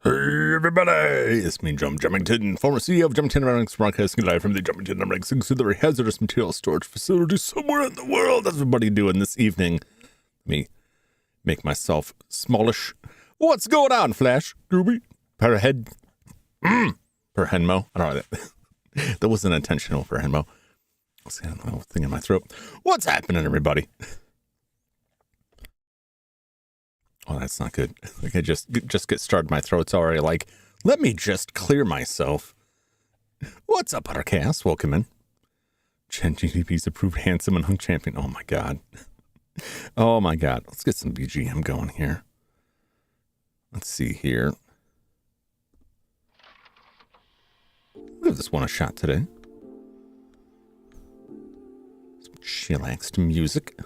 Hey everybody, it's me, Jum Jumington, former CEO of Jumington Dynamics, broadcasting live from the Jumington Dynamics Auxiliary Hazardous Material Storage Facility somewhere in the world. That's what everybody doing this evening. Let me make myself smallish. What's going on, Flash? Gooby? Perhead? Perhenmo? I don't know. That wasn't intentional, Perhenmo. See, I have a little thing in my throat. What's happening, everybody? Oh, that's not good. Like I just get started. My throat's already like, let me just clear myself. What's up, Buttercast? Welcome in. ChatGPT's approved handsome and hung champion. Oh my god. Oh my god. Let's get some BGM going here. Let's see here. Give this one a shot today. Some chillaxed music.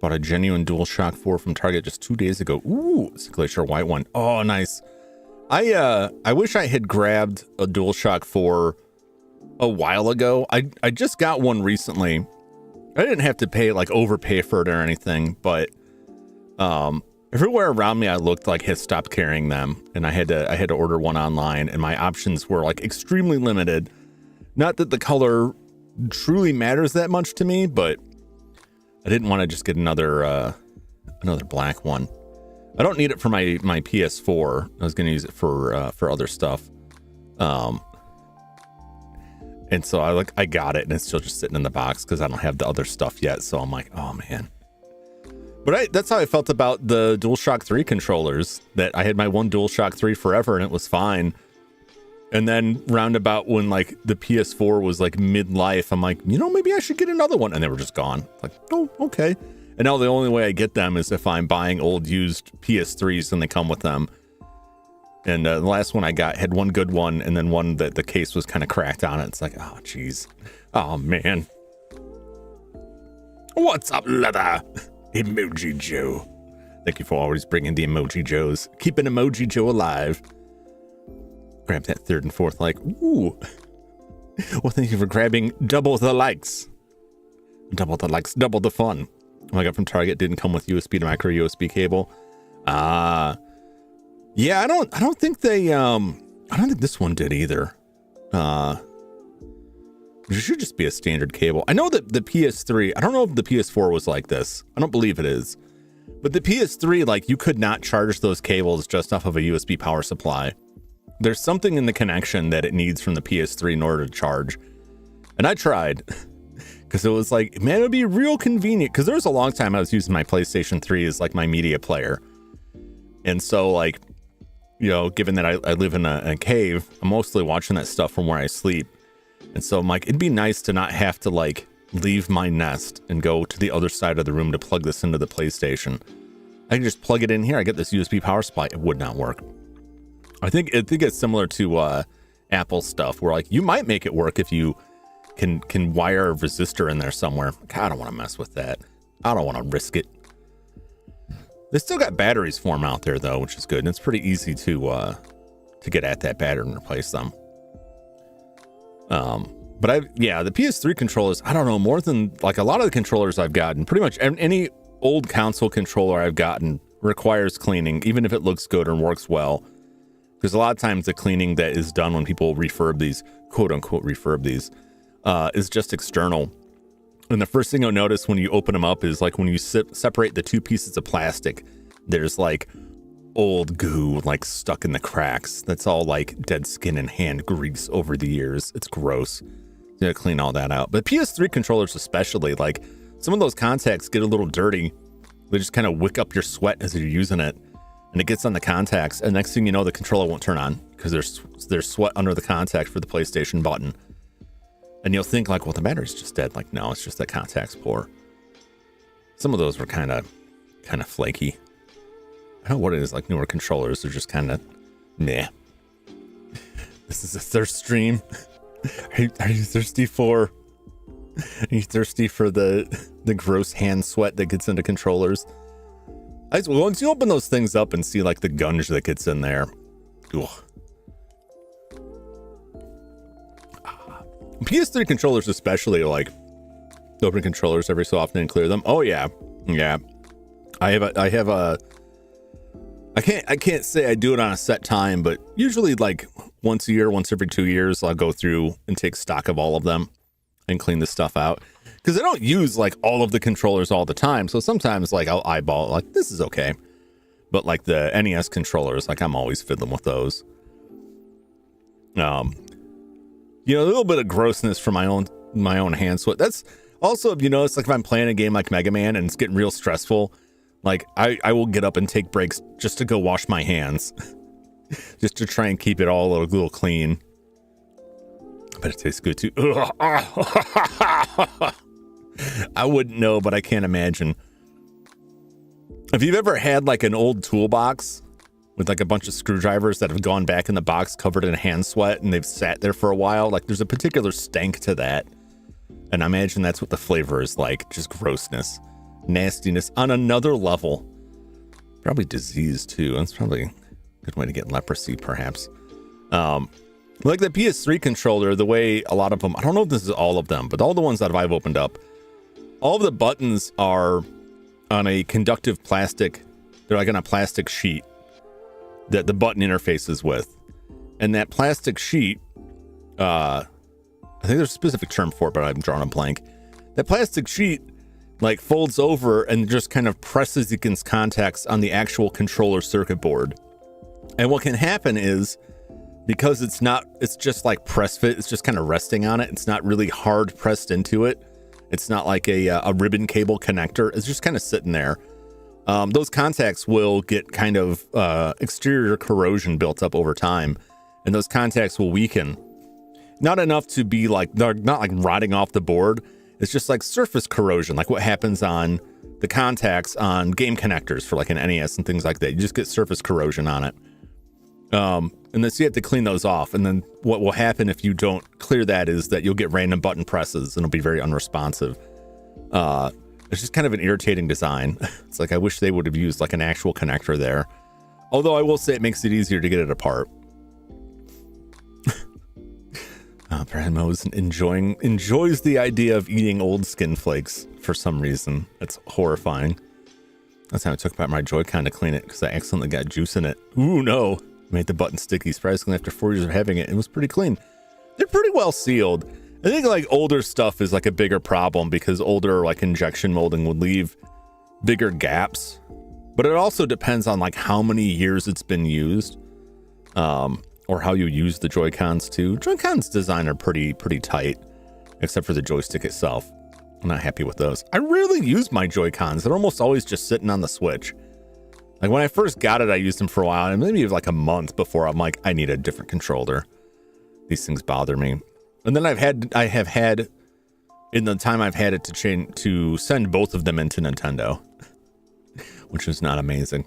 Bought a genuine DualShock 4 from Target just 2 days ago. Ooh, it's a Glacier White one. Oh, nice. I wish I had grabbed a DualShock 4 a while ago. I just got one recently. I didn't have to overpay for it or anything, but everywhere around me I looked like had stopped carrying them, and I had to order one online, and my options were like extremely limited. Not that the color truly matters that much to me, but I didn't want to just get another black one. I don't need it for my PS4. I was going to use it for other stuff. And so I got it, and it's still just sitting in the box because I don't have the other stuff yet. So I'm like, oh man. But that's how I felt about the DualShock 3 controllers, that I had my one DualShock 3 forever and it was fine. And then roundabout when like the PS4 was like midlife, I'm like, maybe I should get another one. And they were just gone. Like, oh, okay. And now the only way I get them is if I'm buying old used PS3s and they come with them. And the last one I got had one good one and then one that the case was kind of cracked on it. It's like, oh, geez. Oh, man. What's up, leather? Emoji Joe. Thank you for always bringing the Emoji Joes. Keeping Emoji Joe alive. Grab that third and fourth like. Ooh. Well, thank you for grabbing double the likes. Double the likes, double the fun. I got from Target didn't come with USB to micro USB cable. Yeah, I don't think they I don't think this one did either. It should just be a standard cable. I know that the PS3, I don't know if the PS4 was like this. I don't believe it is. But the PS3, like, you could not charge those cables just off of a USB power supply. There's something in the connection that it needs from the PS3 in order to charge. And I tried. Because it was like, man, it would be real convenient. Because there was a long time I was using my PlayStation 3 as like my media player. And so like, given that I live in a cave, I'm mostly watching that stuff from where I sleep. And so I'm like, it'd be nice to not have to like leave my nest and go to the other side of the room to plug this into the PlayStation. I can just plug it in here. I get this USB power supply. It would not work. I think it's similar to Apple stuff where like you might make it work if you can wire a resistor in there somewhere. God, I don't want to mess with that. I don't want to risk it. They still got batteries for them out there though, which is good. And it's pretty easy to get at that battery and replace them. But the PS3 controllers, I don't know, more than like a lot of the controllers I've gotten, pretty much any old console controller I've gotten requires cleaning, even if it looks good and works well. Because a lot of times the cleaning that is done when people refurb these, quote unquote refurb these, is just external. And the first thing you'll notice when you open them up is like when you separate the two pieces of plastic, there's like old goo like stuck in the cracks. That's all like dead skin and hand grease over the years. It's gross. You gotta clean all that out. But PS3 controllers especially, like some of those contacts get a little dirty. They just kind of wick up your sweat as you're using it. And it gets on the contacts, and next thing you know, the controller won't turn on because there's sweat under the contact for the PlayStation button. And you'll think like, well, the battery's just dead. Like, no, it's just that contact's poor. Some of those were kind of flaky. I don't know what it is, like newer controllers. They're just kind of meh. This is a thirst stream. Are you thirsty for? Are you thirsty for the gross hand sweat that gets into controllers? Once you open those things up and see like the gunge that gets in there, ugh. PS3 controllers especially, like open controllers every so often and clear them. Oh yeah. I can't say I do it on a set time, but usually like once a year, once every 2 years, I'll go through and take stock of all of them and clean this stuff out. Because I don't use like all of the controllers all the time. So sometimes like I'll eyeball like this is okay. But like the NES controllers, like I'm always fiddling with those. A little bit of grossness for my own hand sweat. That's also, if you notice, like if I'm playing a game like Mega Man and it's getting real stressful, like I will get up and take breaks just to go wash my hands. Just to try and keep it all a little clean. I bet it tastes good too. I wouldn't know, but I can't imagine. If you've ever had like an old toolbox with like a bunch of screwdrivers that have gone back in the box covered in hand sweat and they've sat there for a while, like there's a particular stank to that. And I imagine that's what the flavor is like, just grossness, nastiness on another level. Probably disease too. That's probably a good way to get leprosy, perhaps. Like the PS3 controller, the way a lot of them, I don't know if this is all of them, but all the ones that I've opened up, all of the buttons are on a conductive plastic. They're like on a plastic sheet that the button interfaces with. And that plastic sheet, I think there's a specific term for it, but I'm drawing a blank. That plastic sheet like folds over and just kind of presses against contacts on the actual controller circuit board. And what can happen is, because it's just like press fit, it's just kind of resting on it. It's not really hard pressed into it. It's not like a ribbon cable connector. It's just kind of sitting there. those contacts will get kind of exterior corrosion built up over time, and those contacts will weaken. Not enough to be like, they're not like rotting off the board. It's just like surface corrosion, like what happens on the contacts on game connectors for like an NES and things like that. You just get surface corrosion on it. And then so you have to clean those off. And then what will happen if you don't clear that is that you'll get random button presses and it'll be very unresponsive. It's just kind of an irritating design. It's like, I wish they would have used like an actual connector there. Although I will say it makes it easier to get it apart. Brad Mose enjoys the idea of eating old skin flakes for some reason. That's horrifying. That's how I took apart my Joy-Con to clean it because I accidentally got juice in it. Ooh, no. Made the button sticky. Surprisingly, after 4 years of having it, it was pretty clean. They're pretty well sealed. I think like older stuff is like a bigger problem because older like injection molding would leave bigger gaps. But it also depends on like how many years it's been used. Or how you use the Joy-Cons too. Joy-Cons design are pretty tight, except for the joystick itself. I'm not happy with those. I rarely use my Joy-Cons. They're almost always just sitting on the Switch. Like when I first got it, I used them for a while, and maybe like a month before I'm like, I need a different controller. These things bother me. And then I have had, in the time I've had it to send both of them into Nintendo, which is not amazing.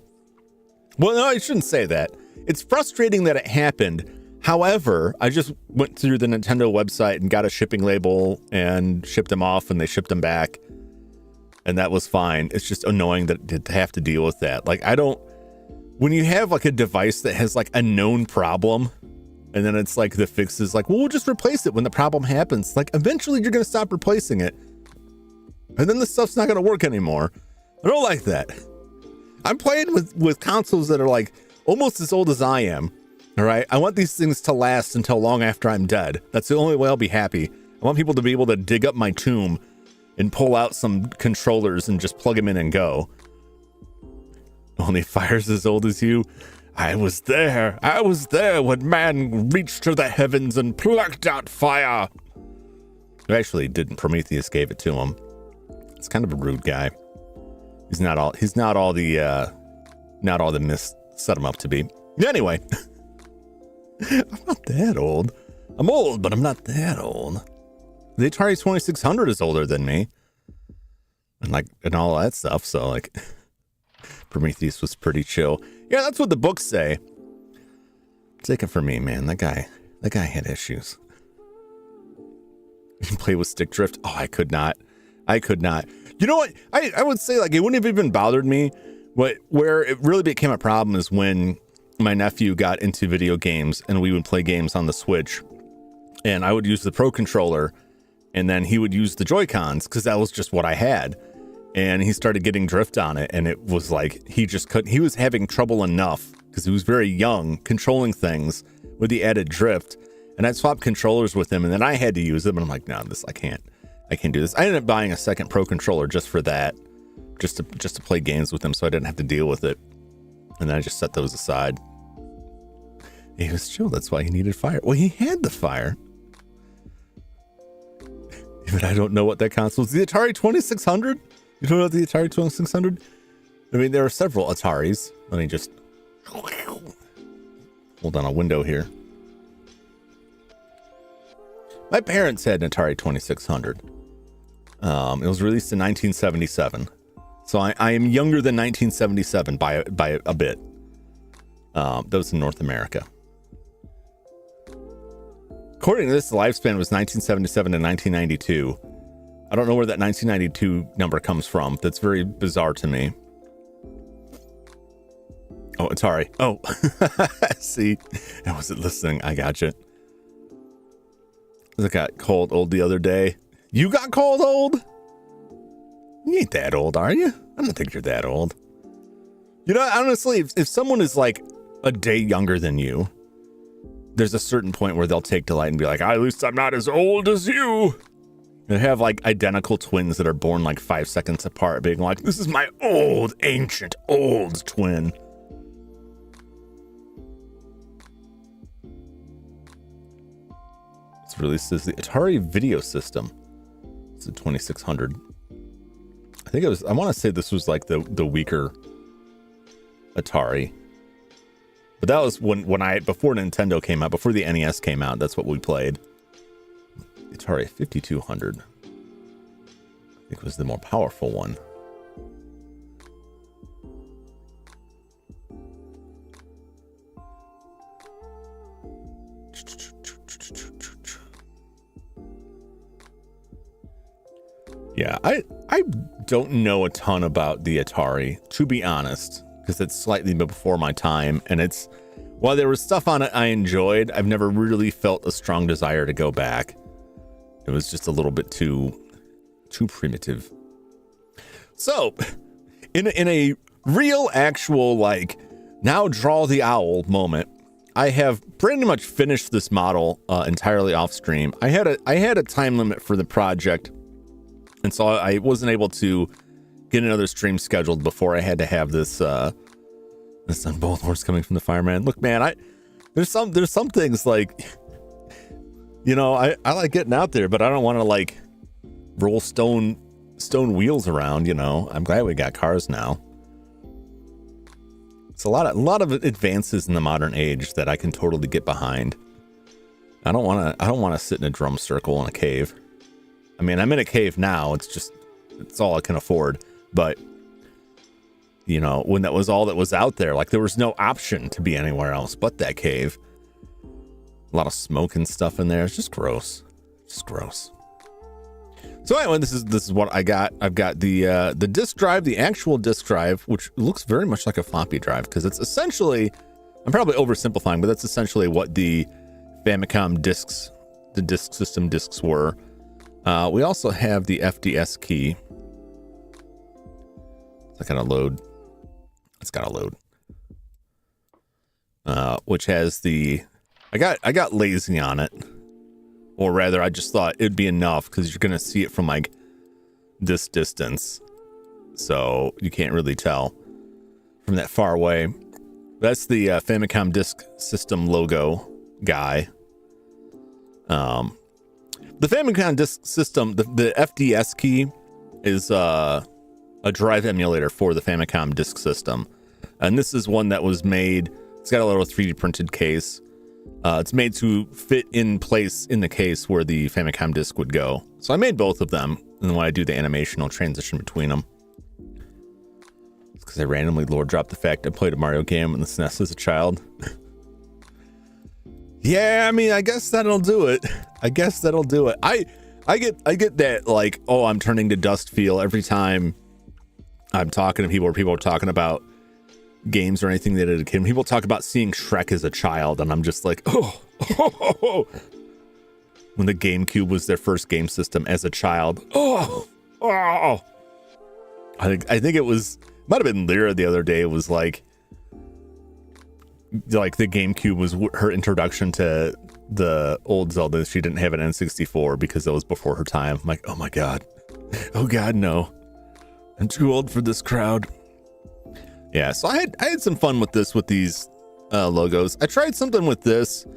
Well, no, I shouldn't say that. It's frustrating that it happened. However, I just went through the Nintendo website and got a shipping label and shipped them off, and they shipped them back. And that was fine. It's just annoying to have to deal with that. Like, when you have like a device that has like a known problem, and then it's like the fix is like, well, we'll just replace it when the problem happens. Like, eventually you're going to stop replacing it. And then the stuff's not going to work anymore. I don't like that. I'm playing with consoles that are like almost as old as I am. All right. I want these things to last until long after I'm dead. That's the only way I'll be happy. I want people to be able to dig up my tomb and pull out some controllers and just plug them in and go. Only fire's as old as you. I was there when man reached to the heavens and plucked out fire. Actually, didn't. Prometheus gave it to him. It's kind of a rude guy. He's not all the myths set him up to be. Anyway, I'm not that old. I'm old, but I'm not that old. The Atari 2600 is older than me, and all that stuff. So like, Prometheus was pretty chill. Yeah, that's what the books say. Take it from me, man. That guy had issues. You can play with stick drift. Oh, I could not. You know what? I would say like it wouldn't have even bothered me. But where it really became a problem is when my nephew got into video games and we would play games on the Switch, and I would use the Pro Controller, and then he would use the Joy-Cons because that was just what I had. And he started getting drift on it, and it was like he just couldn't. He was having trouble enough because he was very young controlling things with the added drift. And I'd swap controllers with him, and then I had to use them, and I'm like, no, I can't do this. I ended up buying a second Pro Controller just for that, just to play games with him, so I didn't have to deal with it. And then I just set those aside. He was chill. That's why he needed fire. Well, he had the fire. But I don't know what that console is. The Atari 2600? You don't know the Atari 2600? I mean, there are several Ataris. Let me just hold on a window here. My parents had an Atari 2600. It was released in 1977. So I am younger than 1977 by a bit. That was in North America. According to this, the lifespan was 1977 to 1992. I don't know where that 1992 number comes from. That's very bizarre to me. Oh, Atari. Oh, see, I wasn't listening. I gotcha. I got called old the other day. You got called old? You ain't that old, are you? I don't think you're that old. You know, honestly, if someone is like a day younger than you, there's a certain point where they'll take delight and be like, at least I'm not as old as you. They have like identical twins that are born like 5 seconds apart, being like, this is my old, ancient, old twin. It's released as the Atari Video System. It's a 2600. I think it was, I want to say this was like the weaker Atari. But that was before Nintendo came out, before the NES came out, that's what we played. Atari 5200. I think was the more powerful one. Yeah, I don't know a ton about the Atari, to be honest, because it's slightly before my time, and it's, while there was stuff on it I enjoyed, I've never really felt a strong desire to go back. It was just a little bit too primitive. So, in a real, actual, like, now draw the owl moment, I have pretty much finished this model entirely off stream. I had a time limit for the project, and so I wasn't able to get another stream scheduled before I had to have this this on both horse coming from the fireman. Look, man, there's some things like, you know, I like getting out there, but I don't want to like roll stone wheels around, you know. I'm glad we got cars now. It's a lot of advances in the modern age that I can totally get behind. I don't want to sit in a drum circle in a cave. I mean, I'm in a cave now. It's all I can afford. But, you know, when that was all that was out there, like there was no option to be anywhere else but that cave. A lot of smoke and stuff in there. It's just gross. Just gross. So anyway, this is what I got. I've got the disk drive, the actual disk drive, which looks very much like a floppy drive because it's essentially, I'm probably oversimplifying, but that's essentially what the Famicom discs, the disk system discs were. We also have the FDS key. It's gotta load. It's gotta load. Which has the, I got lazy on it, or rather, I just thought it'd be enough because you're gonna see it from like this distance, so you can't really tell from that far away. That's the Famicom Disk System logo guy. The Famicom Disk System, the FDS key is a drive emulator for the Famicom Disk System. And this is one that was made, it's got a little 3D printed case. It's made to fit in place in the case where the Famicom disc would go. So I made both of them, and then when I do the animation, I'll transition between them. It's because I randomly lore dropped the fact I played a Mario game in the SNES as a child. Yeah, I mean, I guess that'll do it. I get that, like, oh, I'm turning to dust feel every time I'm talking to people, or people are talking about games or anything they did as a kid. People talk about seeing Shrek as a child, and I'm just like, oh. When the GameCube was their first game system as a child. Oh. I think it was, might have been Lyra the other day. It was like the GameCube was her introduction to the old Zelda. She didn't have an N64 because that was before her time. I'm like, oh my God. Oh God, no. I'm too old for this crowd. Yeah, so I had some fun with this, with these logos. I tried something with this.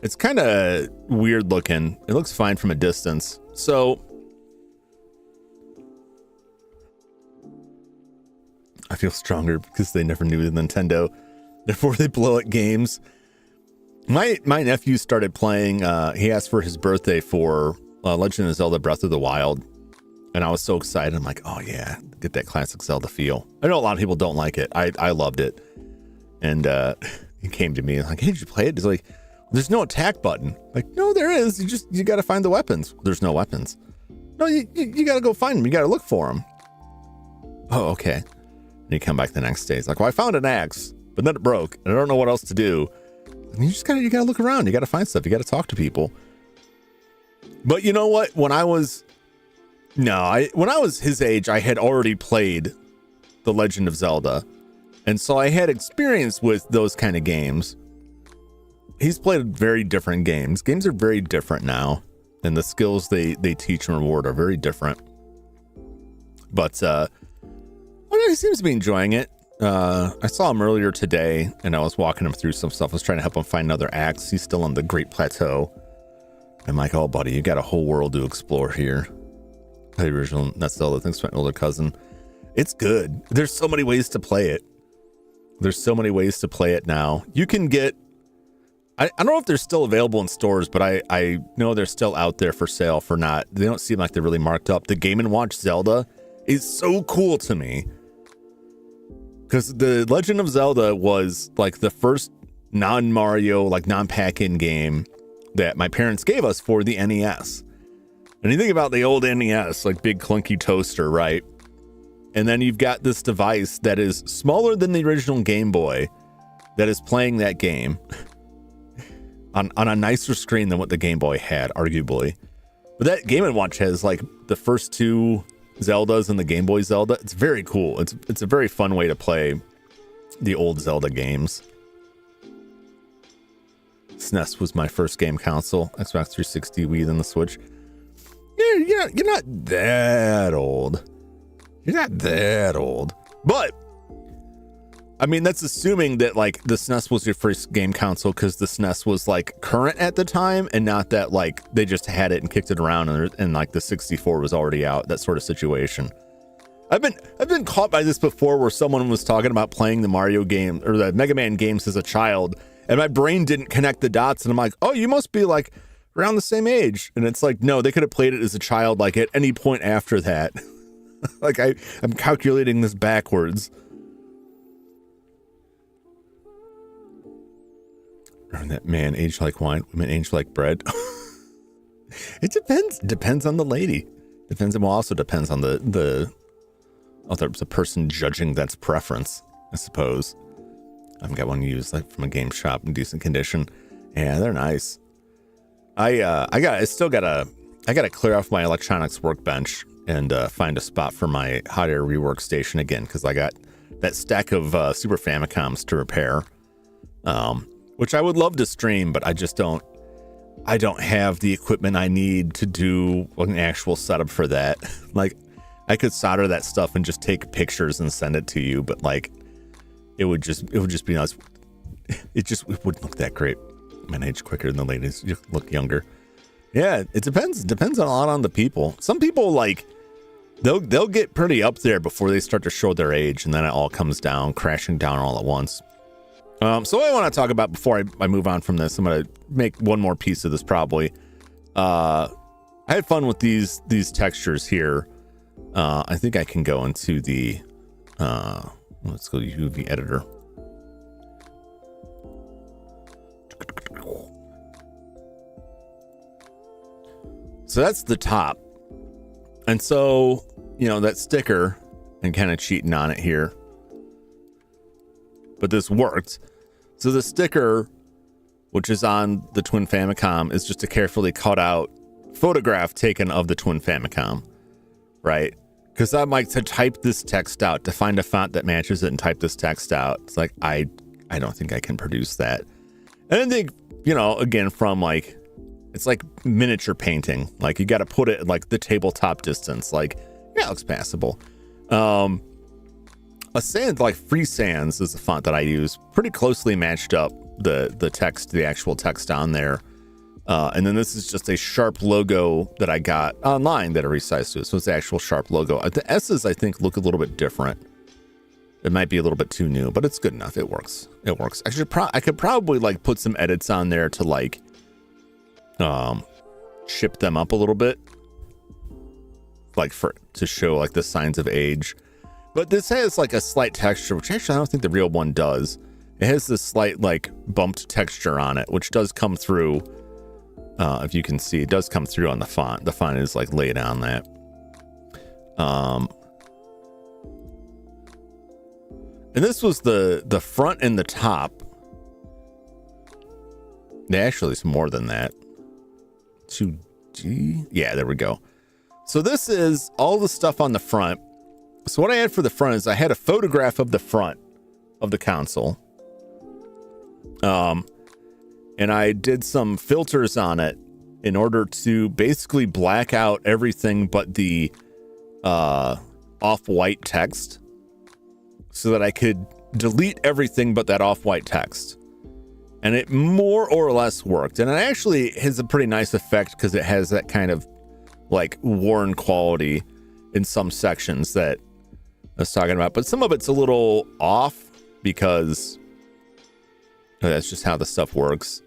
It's kind of weird looking. It looks fine from a distance. So I feel stronger because they never knew the Nintendo. Therefore, they blow at games. My nephew started playing. He asked for his birthday for Legend of Zelda Breath of the Wild. And I was so excited. I'm like, oh yeah, get that classic Zelda feel. I know a lot of people don't like it. I loved it. And he came to me like, hey, did you play it? He's like, there's no attack button. I'm like, no, there is. You got to find the weapons. There's no weapons. No, you got to go find them. You got to look for them. Oh, okay. And you come back the next day. It's like, well, I found an axe, but then it broke, and I don't know what else to do. And you gotta look around. You gotta find stuff. You gotta talk to people. But you know what? When I was his age, I had already played The Legend of Zelda, and so I had experience with those kind of games. He's played very different games. Games are very different now, and the skills they teach and reward are very different. But he seems to be enjoying it. I saw him earlier today, and I was walking him through some stuff. I was trying to help him find another axe. He's still on the Great Plateau. I'm like, oh, buddy, you got a whole world to explore here. The original, that's Zelda. Thanks to my older cousin. It's good. There's so many ways to play it. There's so many ways to play it now. You can get, I don't know if they're still available in stores, but I know they're still out there for sale for not, they don't seem like they're really marked up. The Game & Watch Zelda is so cool to me. Because the Legend of Zelda was like the first non-Mario, like non-pack-in game that my parents gave us for the NES. And you think about the old NES, like big clunky toaster, right? And then you've got this device that is smaller than the original Game Boy that is playing that game on a nicer screen than what the Game Boy had, arguably. But that Game & Watch has like the first two Zeldas and the Game Boy Zelda. It's very cool. It's a very fun way to play the old Zelda games. SNES was my first game console. Xbox 360, Wii, then the Switch. Yeah, you're not that old. You're not that old. But, I mean, that's assuming that, like, the SNES was your first game console because the SNES was, like, current at the time and not that, like, they just had it and kicked it around and like, the 64 was already out, that sort of situation. I've been caught by this before where someone was talking about playing the Mario game or the Mega Man games as a child and my brain didn't connect the dots and I'm like, oh, you must be, like, around the same age. And it's like, no, they could have played it as a child, like, at any point after that. Like, I'm calculating this backwards. And that man aged like wine, women aged like bread. It depends on the lady. Also depends on the person judging that's preference, I suppose. I've got one used like from a game shop in decent condition. Yeah, they're nice. I gotta clear off my electronics workbench and find a spot for my hot air rework station again, because I got that stack of Super Famicoms to repair. Which I would love to stream, but I don't have the equipment I need to do an actual setup for that. Like, I could solder that stuff and just take pictures and send it to you, but like, it would just be nice. It wouldn't look that great. Men age quicker than the ladies. You look younger. Yeah, it depends. It depends a lot on the people. Some people, like, they'll get pretty up there before they start to show their age, and then it all comes down, crashing down all at once. So what I want to talk about before I move on from this, I'm going to make one more piece of this probably. I had fun with these textures here. I think I can go into the, let's go to UV editor. So that's the top. And so, you know, that sticker and kind of cheating on it here. But this worked. So the sticker, which is on the Twin Famicom, is just a carefully cut out photograph taken of the Twin Famicom, right? Because I'm like, to type this text out, to find a font that matches it and type this text out, it's like, I don't think I can produce that. And I think, you know, again, from like, it's like miniature painting. Like, you got to put it at like the tabletop distance. Like, yeah, it looks passable. A sans, like Free Sans is the font that I use, pretty closely matched up the text, the actual text on there. And then this is just a Sharp logo that I got online that I resized to it. So it's the actual Sharp logo. The S's, I think, look a little bit different. It might be a little bit too new, but it's good enough. It works. It works. I could probably like put some edits on there to like chip them up a little bit, like to show like the signs of age. But this has like a slight texture, which actually I don't think the real one does. It has this slight like bumped texture on it, which does come through. If you can see, it does come through on the font. The font is like laid on that. And this was the front and the top. Actually, it's more than that. 2G. Yeah, there we go. So this is all the stuff on the front. So what I had for the front is I had a photograph of the front of the console. And I did some filters on it in order to basically black out everything but the off-white text so that I could delete everything but that off-white text. And it more or less worked. And it actually has a pretty nice effect because it has that kind of like worn quality in some sections that I was talking about, but some of it's a little off because that's just how the stuff works.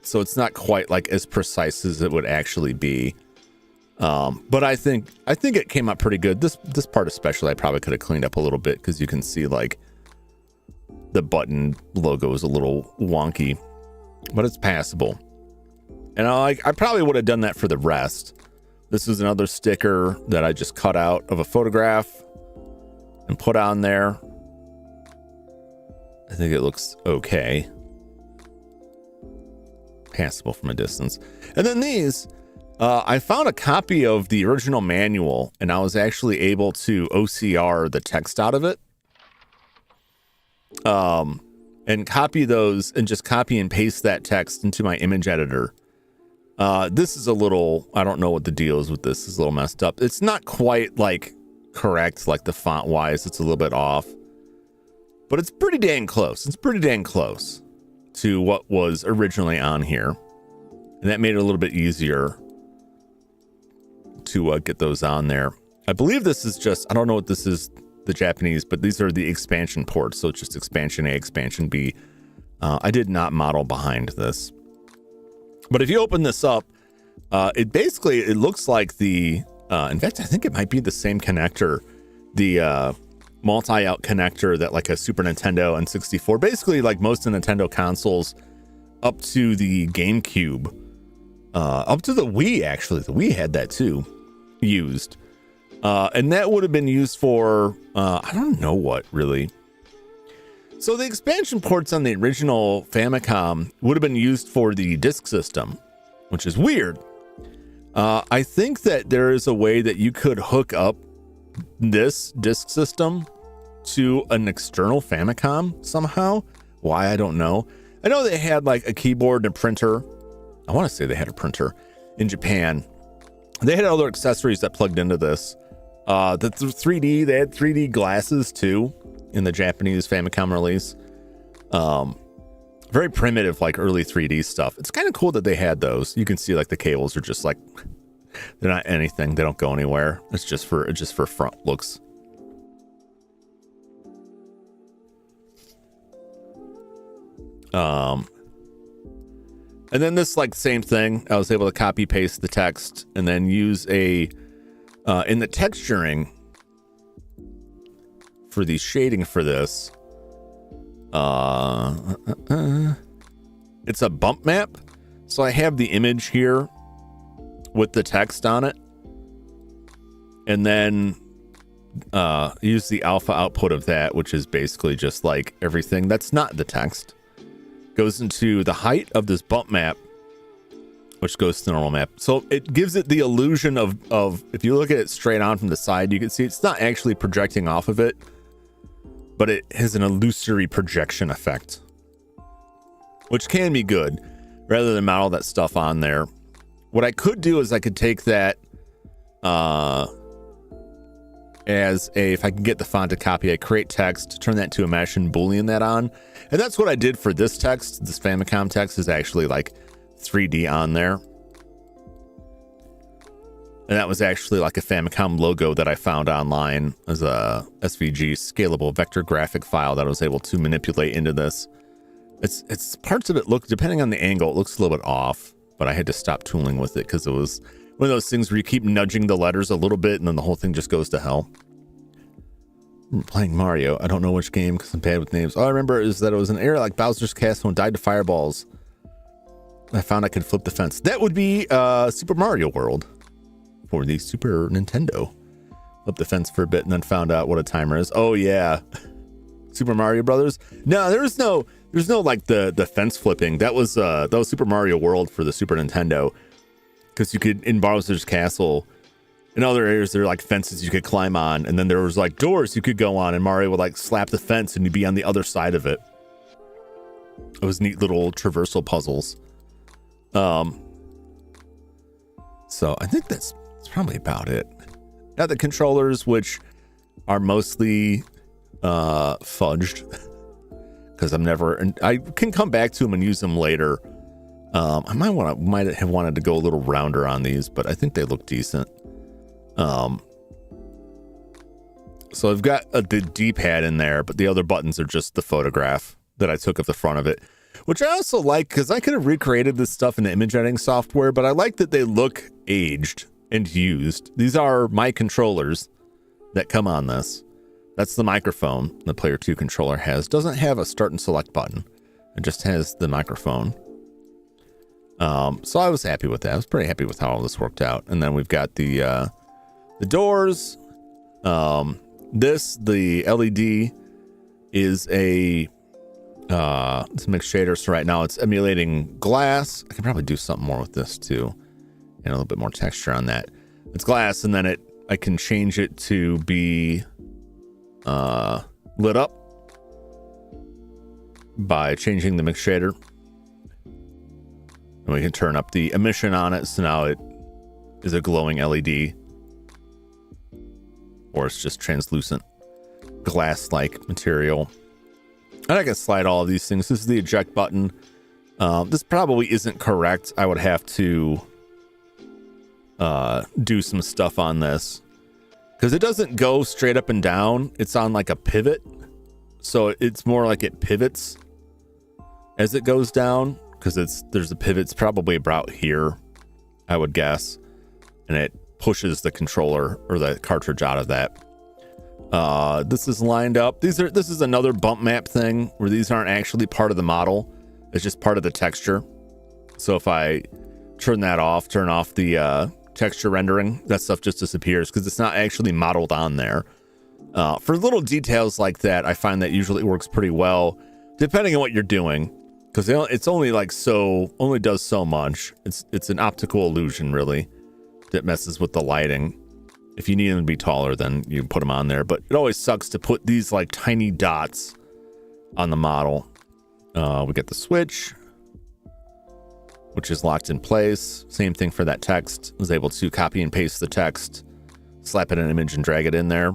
So it's not quite like as precise as it would actually be. But I think it came out pretty good. This part especially, I probably could have cleaned up a little bit because you can see like the button logo is a little wonky, but it's passable. And I probably would have done that for the rest. This is another sticker that I just cut out of a photograph and put on there. I think it looks okay. Passable from a distance. And then these, I found a copy of the original manual, and I was actually able to OCR the text out of it. And copy those and just copy and paste that text into my image editor. This is a little, I don't know what the deal is with this. It's a little messed up. It's not quite like correct, like the font wise, it's a little bit off, but it's pretty dang close. It's pretty dang close to what was originally on here. And that made it a little bit easier to get those on there. I believe this is just, I don't know what this is, the Japanese, but these are the expansion ports. So it's just expansion A, expansion B. I did not model behind this. But if you open this up, it looks like the, in fact, I think it might be the same connector, the multi-out connector that like a Super Nintendo and 64, basically like most of Nintendo consoles up to the GameCube, up to the Wii, actually. The Wii had that too, used. And that would have been used for, I don't know what really. So the expansion ports on the original Famicom would have been used for the disk system, which is weird. I think that there is a way that you could hook up this disk system to an external Famicom somehow. Why, I don't know. I know they had like a keyboard and a printer. I want to say they had a printer in Japan. They had other accessories that plugged into this. The 3D, they had 3D glasses too in the Japanese Famicom release. Very primitive, like early 3D stuff. It's kind of cool that they had those. You can see like the cables are just like, they're not anything. They don't go anywhere. It's just for front looks. And then this like same thing. I was able to copy paste the text and then use a in the texturing for the shading for this. It's a bump map. So I have the image here with the text on it, and then use the alpha output of that, which is basically just like everything that's not the text goes into the height of this bump map, which goes to the normal map. So it gives it the illusion of if you look at it straight on from the side, you can see it's not actually projecting off of it, but it has an illusory projection effect, which can be good rather than model that stuff on there. What I could do is I could take that if I can get the font to copy, I create text, turn that to a mesh and Boolean that on. And that's what I did for this text. This Famicom text is actually like 3D on there. And that was actually like a Famicom logo that I found online as a SVG scalable vector graphic file that I was able to manipulate into this. It's parts of it look, depending on the angle, it looks a little bit off, but I had to stop tooling with it because it was one of those things where you keep nudging the letters a little bit and then the whole thing just goes to hell. I'm playing Mario. I don't know which game because I'm bad with names. All I remember is that it was an area like Bowser's Castle and died to fireballs. I found I could flip the fence. That would be Super Mario World for the Super Nintendo. Flip the fence for a bit and then found out what a timer is. Oh yeah. Super Mario Brothers? No, there's no like the fence flipping. That was Super Mario World for the Super Nintendo. Because you could, in Bowser's Castle, in other areas, there were like fences you could climb on, and then there was like doors you could go on, and Mario would like slap the fence and you'd be on the other side of it. It was neat little traversal puzzles. So I think that's probably about it. Now the controllers, which are mostly fudged, because I can come back to them and use them later. I might have wanted to go a little rounder on these, but I think they look decent. So I've got the D-pad in there, but the other buttons are just the photograph that I took of the front of it, which I also like because I could have recreated this stuff in the image editing software, but I like that they look aged and used. These are my controllers that come on this. That's the microphone the Player 2 controller has. Doesn't have a start and select button. It just has the microphone. So I was happy with that. I was pretty happy with how all this worked out. And then we've got the doors. The LED is it's a mixed shader. So right now it's emulating glass. I can probably do something more with this too. And a little bit more texture on that. It's glass, and then I can change it to be lit up by changing the mix shader. And we can turn up the emission on it, so now it is a glowing LED. Or it's just translucent glass-like material. And I can slide all of these things. This is the eject button. This probably isn't correct. I would have to do some stuff on this. Because it doesn't go straight up and down. It's on like a pivot. So it's more like it pivots as it goes down. Because there's a pivot's probably about here, I would guess. And it pushes the controller or the cartridge out of that. This is lined up. This is another bump map thing where these aren't actually part of the model. It's just part of the texture. So if I turn off the texture rendering, that stuff just disappears because it's not actually modeled on there. For little details like that, I find that usually works pretty well, depending on what you're doing, because it's only only does so much. It's an optical illusion really that messes with the lighting. If you need them to be taller, then you put them on there. But it always sucks to put these like tiny dots on the model. We get the switch, which is locked in place. Same thing for that text. I was able to copy and paste the text, slap it in an image and drag it in there.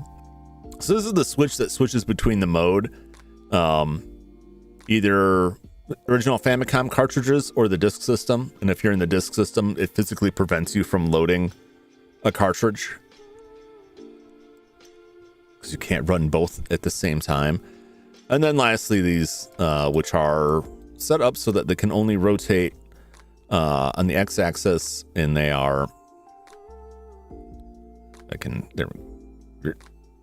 So this is the switch that switches between the mode, either original Famicom cartridges or the disk system. And if you're in the disk system, it physically prevents you from loading a cartridge because you can't run both at the same time. And then lastly, these, which are set up so that they can only rotate on the x-axis, and they are,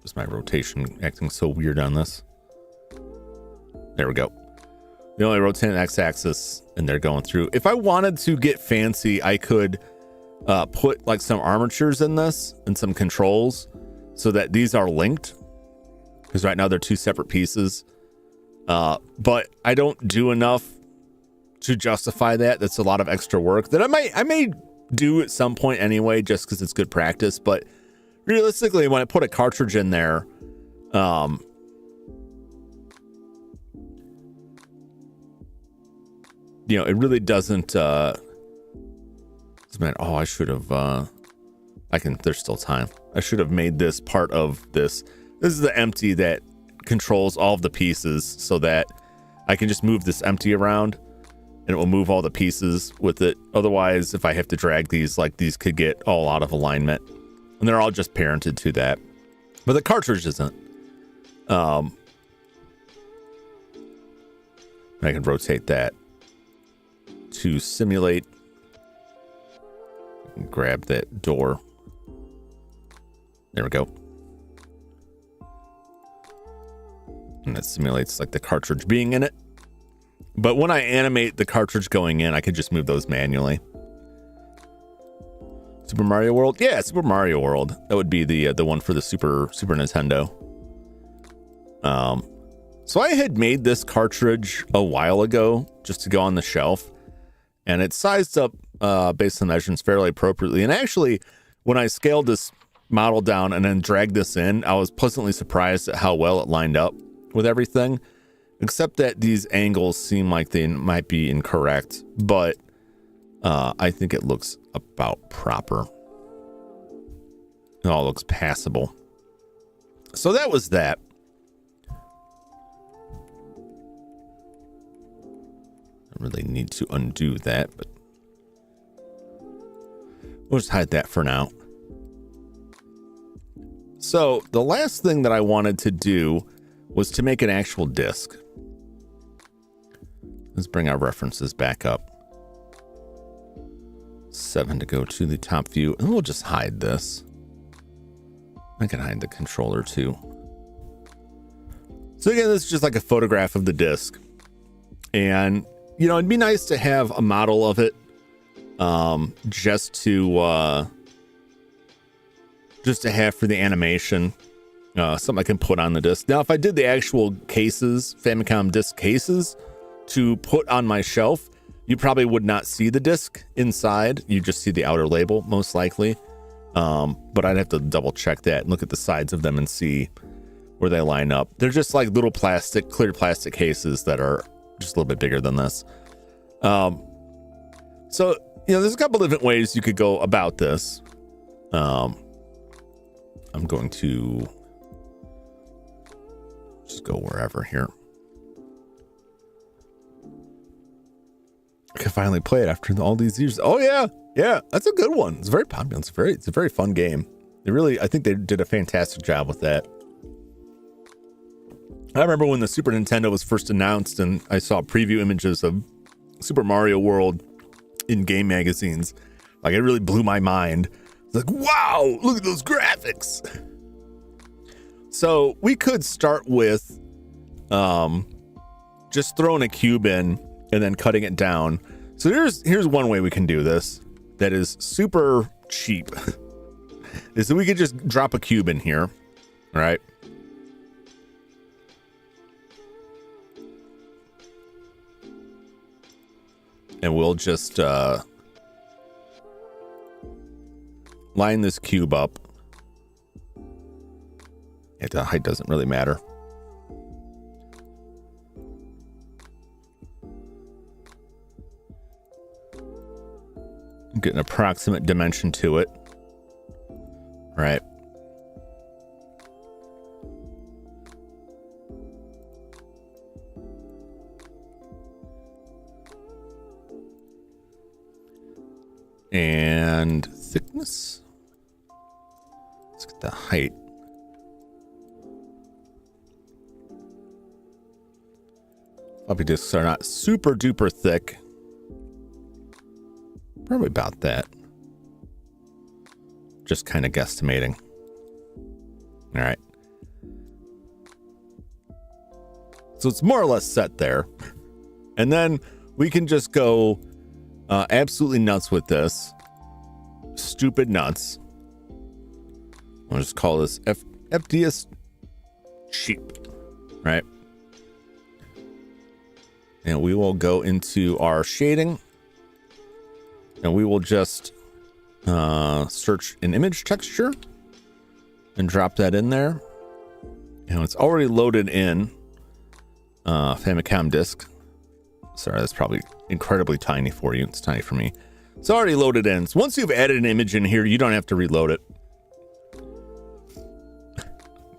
is my rotation acting so weird on this? There we go. They only rotate on the x-axis, and they're going through. If I wanted to get fancy, I could put like some armatures in this and some controls so that these are linked, because right now they're two separate pieces. But I don't do enough to justify that. That's a lot of extra work that I may do at some point anyway, just because it's good practice. But realistically, when I put a cartridge in there, it really doesn't. I should have. There's still time. I should have made this part of this. This is the empty that controls all of the pieces, so that I can just move this empty around and it will move all the pieces with it. Otherwise, if I have to drag these, like, these could get all out of alignment, and they're all just parented to that. But the cartridge isn't. I can rotate that to simulate. Grab that door. There we go. And it simulates like the cartridge being in it. But when I animate the cartridge going in, I can just move those manually. Super Mario World? Yeah, Super Mario World. That would be the one for the Super Nintendo. So I had made this cartridge a while ago just to go on the shelf, and it's sized up based on measurements fairly appropriately. And actually, when I scaled this model down and then dragged this in, I was pleasantly surprised at how well it lined up with everything, except that these angles seem like they might be incorrect, but I think it looks about proper. It all looks passable. So that was that. really need to undo that, but we'll just hide that for now. So the last thing that I wanted to do was to make an actual disk. Let's bring our references back up. 7 to go to the top view, and we'll just hide this. I can hide the controller too. So again, this is just like a photograph of the disk. And, you know, it'd be nice to have a model of it, just to have for the animation, something I can put on the disc. Now, if I did the actual cases, Famicom disc cases, to put on my shelf, you probably would not see the disc inside. You just see the outer label, most likely. But I'd have to double check that and look at the sides of them and see where they line up. They're just like little plastic, clear plastic cases that are just a little bit bigger than this. So, you know, there's a couple different ways you could go about this. I'm going to just go wherever here. I can finally play it after all these years. Oh yeah, that's a good one. It's very popular. It's a very fun game. I think they did a fantastic job with that. I remember when the Super Nintendo was first announced, and I saw preview images of Super Mario World in game magazines. Like, it really blew my mind. It's like, wow, look at those graphics. So we could start with just throwing a cube in and then cutting it down. So here's one way we can do this that is super cheap. Is that we could just drop a cube in here, right? And we'll just line this cube up. Yeah, the height doesn't really matter. Get an approximate dimension to it. Right. And thickness. Let's get the height. Floppy disks are not super duper thick. Probably about that. Just kind of guesstimating. All right. So it's more or less set there. And then we can just go absolutely nuts with this. Stupid nuts. I'll just call this FDS cheap. Right? And we will go into our shading. And we will just search an image texture and drop that in there. And it's already loaded in Famicom disk. Sorry, that's probably incredibly tiny for you. It's tiny for me. It's already loaded in. So once you've added an image in here, you don't have to reload it.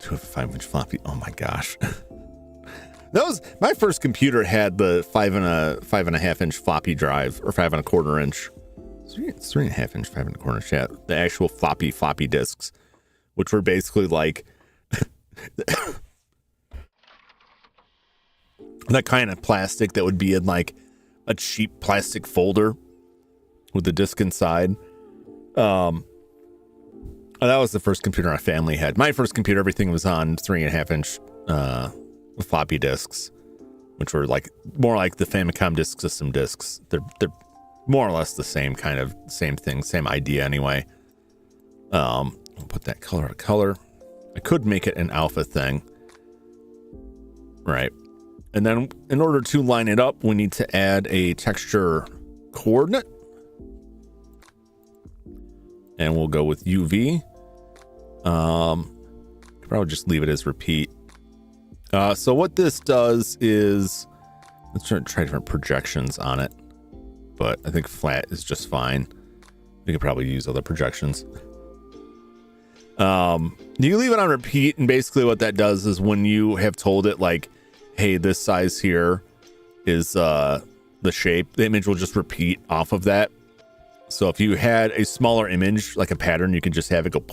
2.5-inch floppy. Oh my gosh. That was my first computer had the 5.5-inch floppy drive, or 5 1/4 inch. It's 3.5-inch, 5 1/4 inch. Yeah, the actual floppy disks, which were basically like that kind of plastic that would be in like a cheap plastic folder with the disc inside. That was the first computer our family had. My first computer, everything was on 3.5-inch floppy disks, which were like more like the Famicom Disk System disks. They're more or less the same kind of same thing, same idea anyway. I'll put that color to color. I could make it an alpha thing, right? And then in order to line it up, we need to add a texture coordinate, and we'll go with UV. Probably just leave it as repeat. So what this does is, let's try different projections on it, but I think flat is just fine. We could probably use other projections. You leave it on repeat, and basically what that does is when you have told it like, hey, this size here is the shape, the image will just repeat off of that. So if you had a smaller image, like a pattern, you could just have it go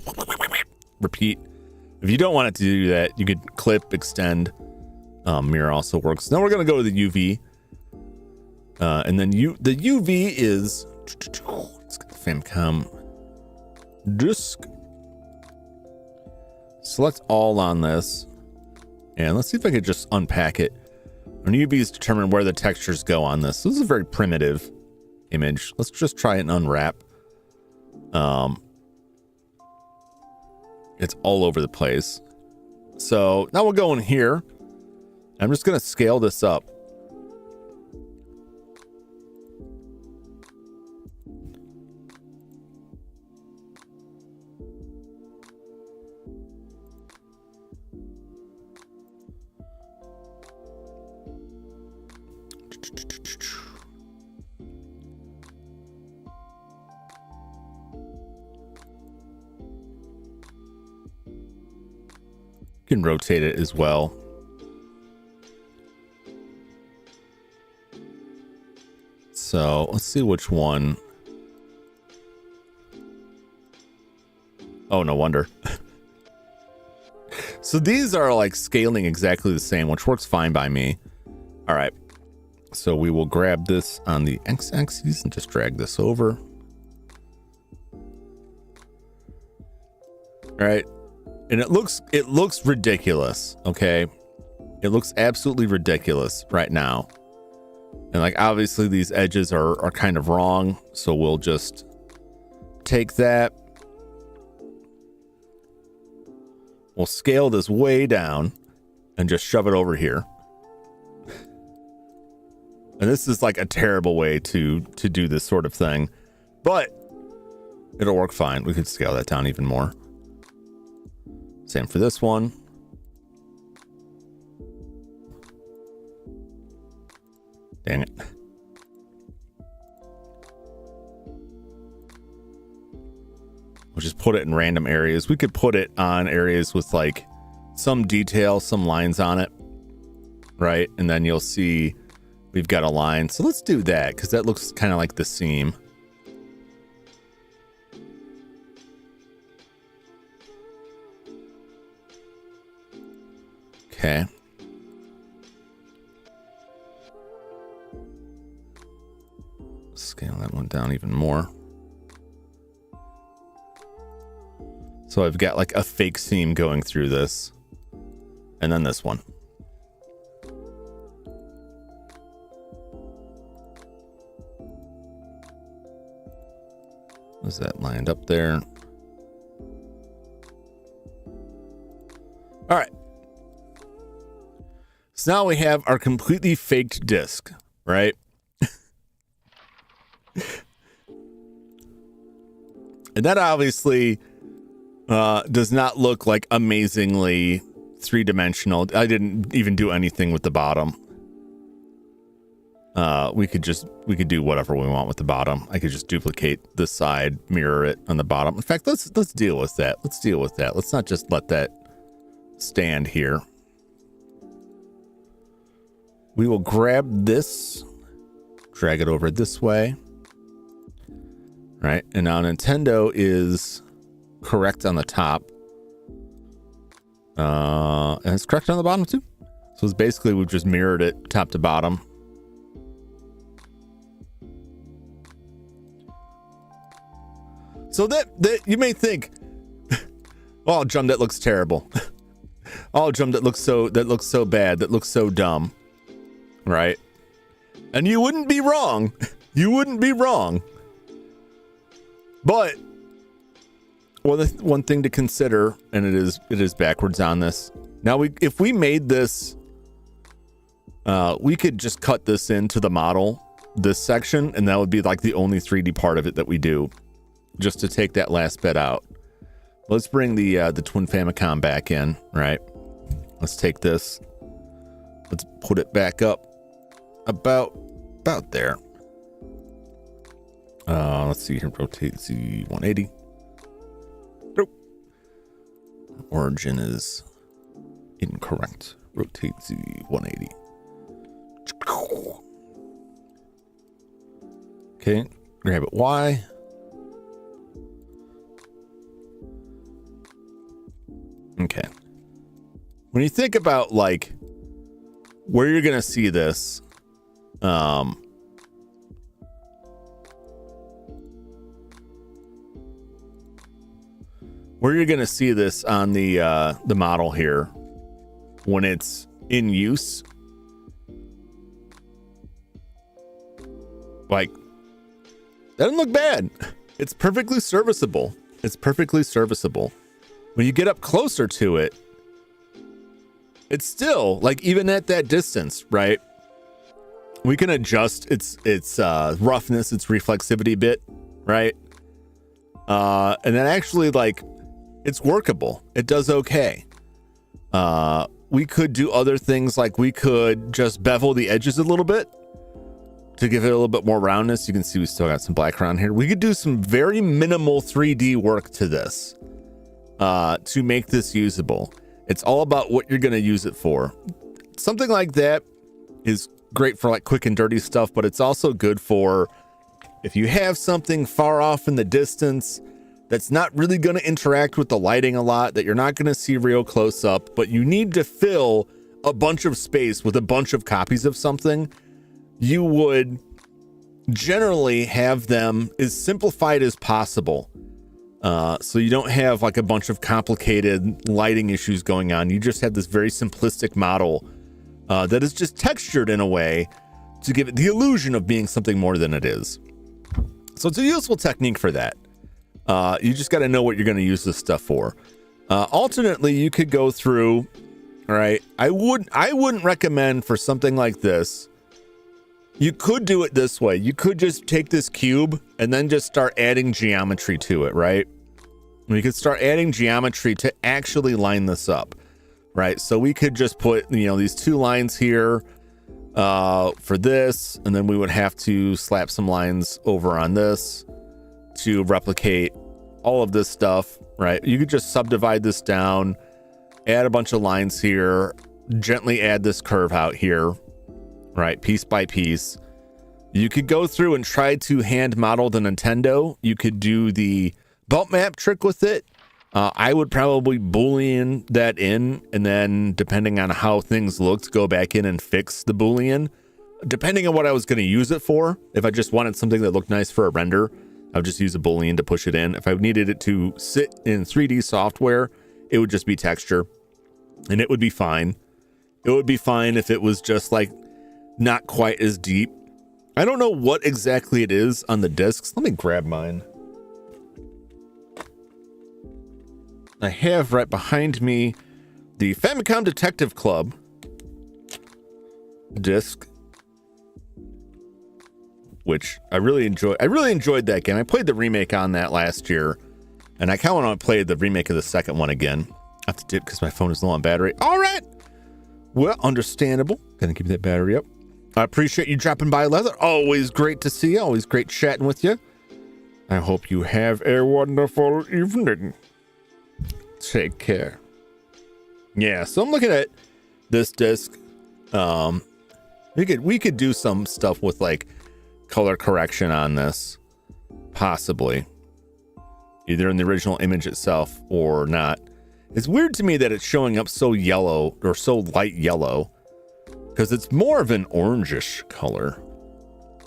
repeat. If you don't want it to do that, you could clip, extend. Mirror also works. Now we're going to go to the UV. And then the UV is, let's get the Famicom disk. Select all on this. And let's see if I could just unpack it. And UVs determine where the textures go on this. So this is a very primitive image. Let's just try and unwrap. It's all over the place. So now we'll go in here. I'm just going to scale this up. You can rotate it as well. So let's see which one. Oh, no wonder. So these are like scaling exactly the same, which works fine by me. All right. So we will grab this on the x-axis and just drag this over. All right. And it looks ridiculous, okay? It looks absolutely ridiculous right now. And like obviously these edges are kind of wrong, so we'll just take that. We'll scale this way down and just shove it over here. And this is like a terrible way to do this sort of thing, but it'll work fine. We could scale that down even more. Same for this one. Dang it. We'll just put it in random areas. We could put it on areas with like some detail, some lines on it, right? And then you'll see we've got a line. So let's do that because that looks kind of like the seam. Okay. Scale that one down even more. So I've got like a fake seam going through this. And then this one. Was that lined up there? All right. So now we have our completely faked disc, right? And that obviously does not look like amazingly three-dimensional. I didn't even do anything with the bottom. We could do whatever we want with the bottom. I could just duplicate the side, mirror it on the bottom. In fact, let's deal with that. Let's deal with that. Let's not just let that stand here. We will grab this, drag it over this way. Right, and now Nintendo is correct on the top. And it's correct on the bottom too. So it's basically we've just mirrored it top to bottom. So that you may think, oh, Jum, that looks terrible. Oh, Jum, that looks so bad, that looks so dumb. Right? And you wouldn't be wrong. You wouldn't be wrong. But one thing to consider, and it is backwards on this. Now if we made this, we could just cut this into the model, this section, and that would be like the only 3D part of it that we do, just to take that last bit out. Let's bring the twin Famicom back in, right? Let's take this. Let's put it back up about there. Let's see here. Rotate Z 180. Nope. Origin is incorrect. Rotate Z 180. Okay, grab it Y. Okay. When you think about like where you're gonna see this, where you're gonna see this on the model here when it's in use, like that doesn't look bad. It's perfectly serviceable. It's perfectly serviceable. When you get up closer to it, it's still like, even at that distance, right? We can adjust its roughness, its reflexivity bit, right? And then actually, like, it's workable. It does okay. We could do other things, like we could just bevel the edges a little bit to give it a little bit more roundness. You can see we still got some black around here. We could do some very minimal 3D work to this to make this usable. It's all about what you're going to use it for. Something like that is great for like quick and dirty stuff, but it's also good for if you have something far off in the distance that's not really going to interact with the lighting a lot, that you're not going to see real close up, but you need to fill a bunch of space with a bunch of copies of something. You would generally have them as simplified as possible. So you don't have like a bunch of complicated lighting issues going on. You just have this very simplistic model that is just textured in a way to give it the illusion of being something more than it is. So it's a useful technique for that. You just got to know what you're going to use this stuff for. Alternately, you could go through, all right, I wouldn't recommend for something like this. You could do it this way. You could just take this cube and then just start adding geometry to it, right? We could start adding geometry to actually line this up, right? So we could just put, these two lines here for this, and then we would have to slap some lines over on this to replicate all of this stuff, right? You could just subdivide this down, add a bunch of lines here, gently add this curve out here, right? Piece by piece. You could go through and try to hand model the Nintendo. You could do the bump map trick with it. I would probably Boolean that in, and then depending on how things looked, go back in and fix the Boolean. Depending on what I was going to use it for, if I just wanted something that looked nice for a render, I would just use a Boolean to push it in. If I needed it to sit in 3D software, it would just be texture, and it would be fine. It would be fine if it was just like not quite as deep. I don't know what exactly it is on the discs. Let me grab mine. I have right behind me the Famicom Detective Club disc, which I really enjoyed. I really enjoyed that game. I played the remake on that last year, and I kind of want to play the remake of the second one again. I have to dip because my phone is low on battery. All right. Well, understandable. Gonna keep that battery up. I appreciate you dropping by, Leather. Always great to see you. Always great chatting with you. I hope you have a wonderful evening. Take care. Yeah, so I'm looking at this disc. We could do some stuff with like color correction on this, possibly, either in the original image itself or not. It's weird to me that it's showing up so yellow or so light yellow, because it's more of an orangish color.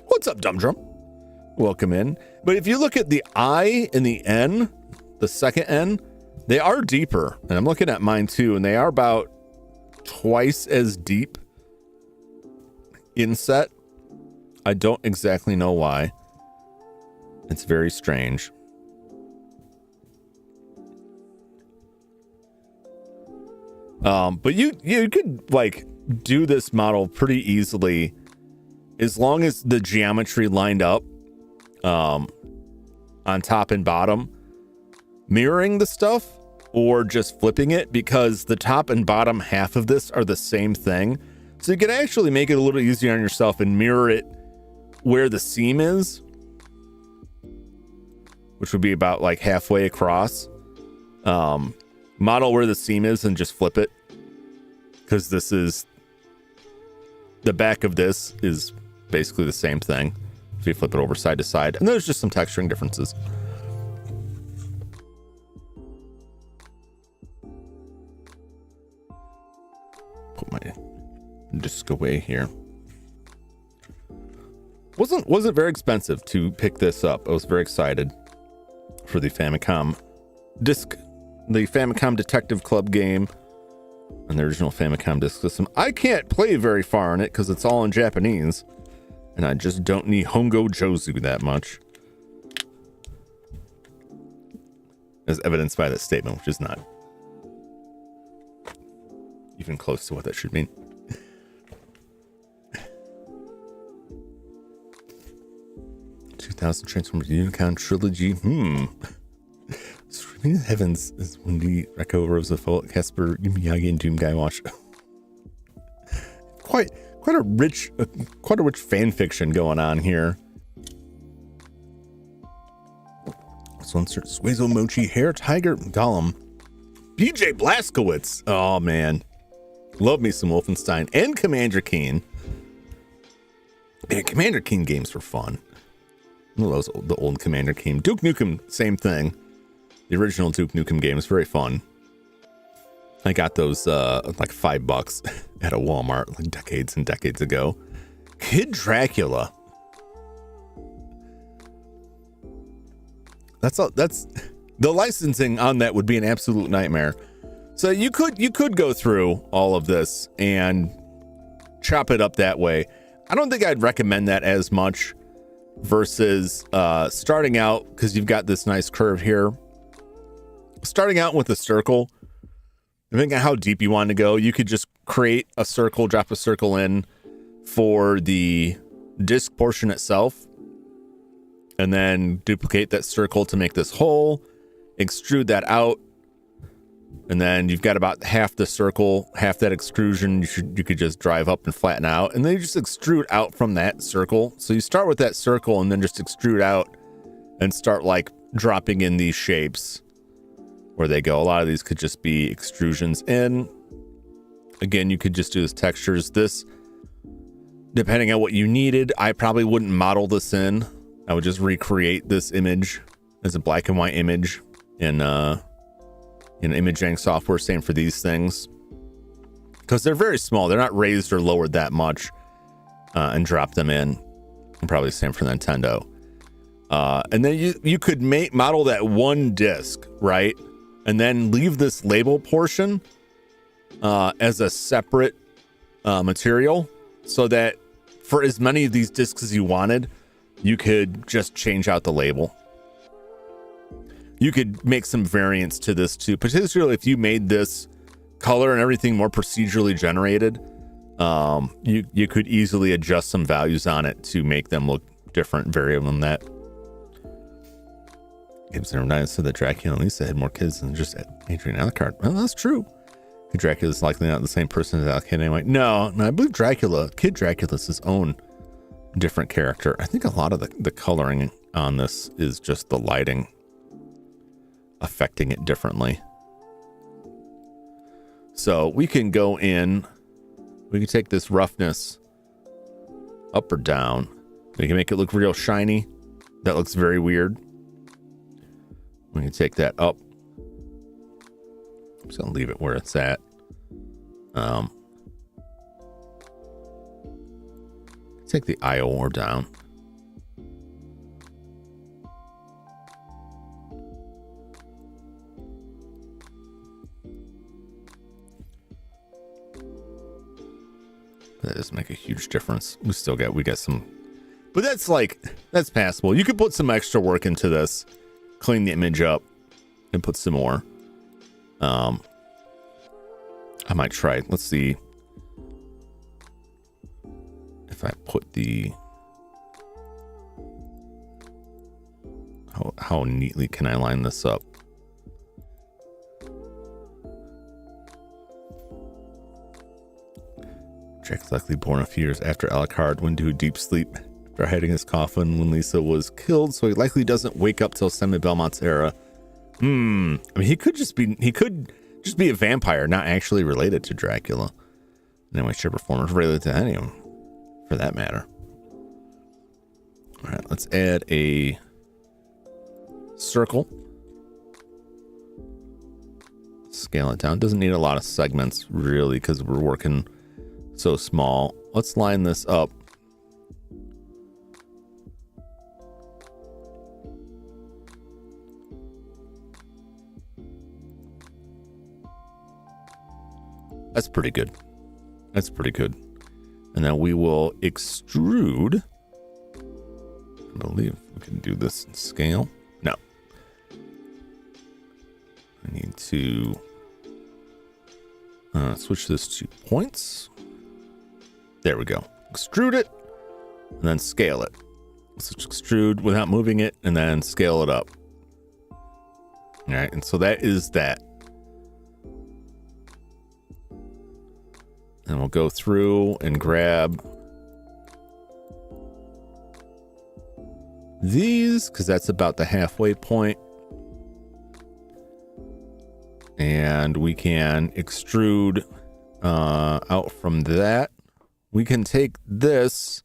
What's up, Dum Drum? Welcome in. But if you look at the I and the N, the second N, they are deeper. And I'm looking at mine too, and they are about twice as deep inset. I don't exactly know why. It's very strange. But you could like do this model pretty easily as long as the geometry lined up on top and bottom, mirroring the stuff or just flipping it, because the top and bottom half of this are the same thing. So you can actually make it a little easier on yourself and mirror it where the seam is, which would be about like halfway across. Model where the seam is and just flip it, because this is the back of this is basically the same thing. if you flip it over side to side. And there's just some texturing differences. Put my disc away here. Wasn't very expensive to pick this up. I was very excited for the Famicom disc, the Famicom Detective Club game, and the original Famicom disc system. I can't play very far in it because it's all in Japanese, and I just don't need Hongo Jozu that much, as evidenced by that statement, which is not even close to what that should mean. 2000 Transformers Unicon Trilogy. Screaming in the Heavens is when the Rekko Roosevelt, Casper, Miyagi, and Doom Guy watch. quite a rich fan fiction going on here. So insert Suezo Mochi, Hair Tiger, Gollum, BJ Blazkowicz. Oh man, love me some Wolfenstein and Commander Keen. Man, Commander Keen games were fun. Those the old Commander Keen. Duke Nukem, same thing. The original Duke Nukem game is very fun. I got those like $5 at a Walmart like decades and decades ago. Kid Dracula. That's the licensing on that would be an absolute nightmare. So you could go through all of this and chop it up that way. I don't think I'd recommend that as much versus starting out, because you've got this nice curve here. Starting out with a circle, depending on how deep you want to go, you could just create a circle, drop a circle in for the disc portion itself, and then duplicate that circle to make this hole, extrude that out, and then you've got about half the circle, half that extrusion. You could just drive up and flatten out, and then you just extrude out from that circle. So you start with that circle and then just extrude out and start like dropping in these shapes where they go. A lot of these could just be extrusions in. Again, you could just do this textures. This, depending on what you needed, I probably wouldn't model this in. I would just recreate this image as a black and white image in imaging software. Same for these things, because they're very small. They're not raised or lowered that much, and drop them in. And probably the same for Nintendo. And then you could model that one disc, right? And then leave this label portion as a separate material, so that for as many of these discs as you wanted, you could just change out the label. You could make some variants to this too, particularly if you made this color and everything more procedurally generated. You could easily adjust some values on it to make them look different, variable than that. Games Never Died said that Dracula and Lisa had more kids than just Adrian Alucard. Well, that's true. Dracula is likely not the same person as Alucard anyway. No, I believe Kid Dracula is his own different character. I think a lot of the coloring on this is just the lighting affecting it differently. So we can go in, we can take this roughness up or down. We can make it look real shiny. That looks very weird. We can take that up. I'm just gonna leave it where it's at. Take the IO down. That doesn't make a huge difference. We got some, but that's passable. You could put some extra work into this, clean the image up, and put some more. I might try it. Let's see if I put how neatly can I line this up? Jack's likely born a few years after Alucard went into a deep sleep after hiding his coffin when Lisa was killed, so he likely doesn't wake up till Sammy Belmont's era. I mean, he could just be a vampire, not actually related to Dracula. Anyway, share performers related to any of them, for that matter. All right, let's add a circle. Scale it down. Doesn't need a lot of segments really because we're working so small. Let's line this up. That's pretty good. That's pretty good. And then we will extrude. I believe we can do this in scale. No. I need to switch this to points. There we go. Extrude it and then scale it. So extrude without moving it and then scale it up. All right. And so that is that. And we'll go through and grab these because that's about the halfway point. And we can extrude out from that. We can take this.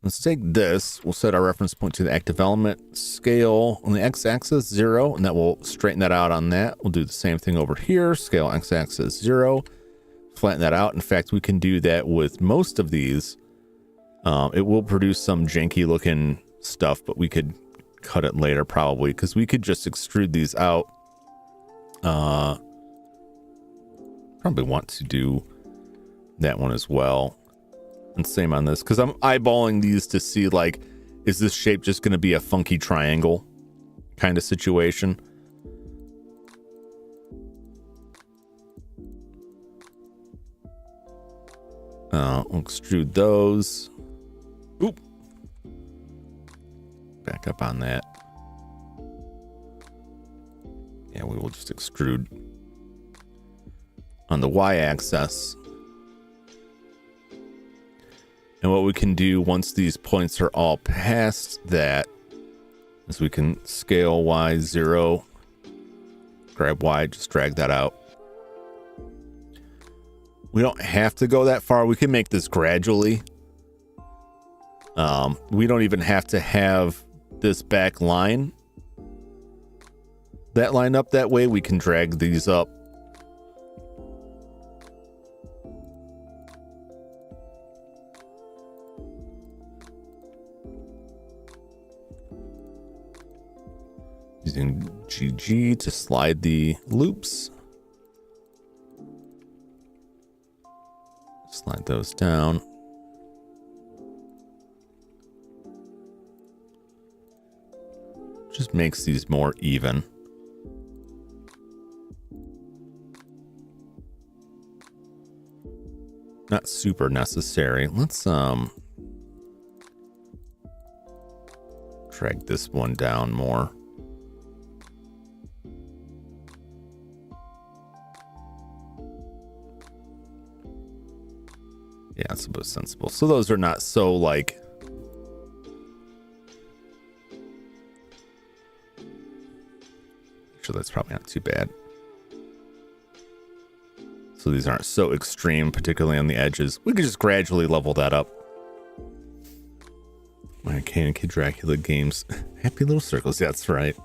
Let's take this. We'll set our reference point to the active element. Scale on the x-axis 0, and that will straighten that out on that. We'll do the same thing over here. Scale x-axis 0. Flatten that out. In fact, we can do that with most of these. It will produce some janky looking stuff, but we could cut it later probably because we could just extrude these out. Probably want to do that one as well. And same on this because I'm eyeballing these to see, like, is this shape just going to be a funky triangle kind of situation? We'll extrude those. Oop. Back up on that. Yeah, we will just extrude on the y-axis. And what we can do once these points are all past that is we can scale y 0, grab y, just drag that out. We don't have to go that far. We can make this gradually. We don't even have to have this back line that line up that way. We can drag these up. Using GG to slide the loops. Slide those down. Just makes these more even. Not super necessary. Let's drag this one down more. Yeah, it's a bit sensible. So those are not so like. Actually, that's probably not too bad. So these aren't so extreme, particularly on the edges. We could just gradually level that up. My Kid Dracula games. Happy little circles. Yeah, that's right.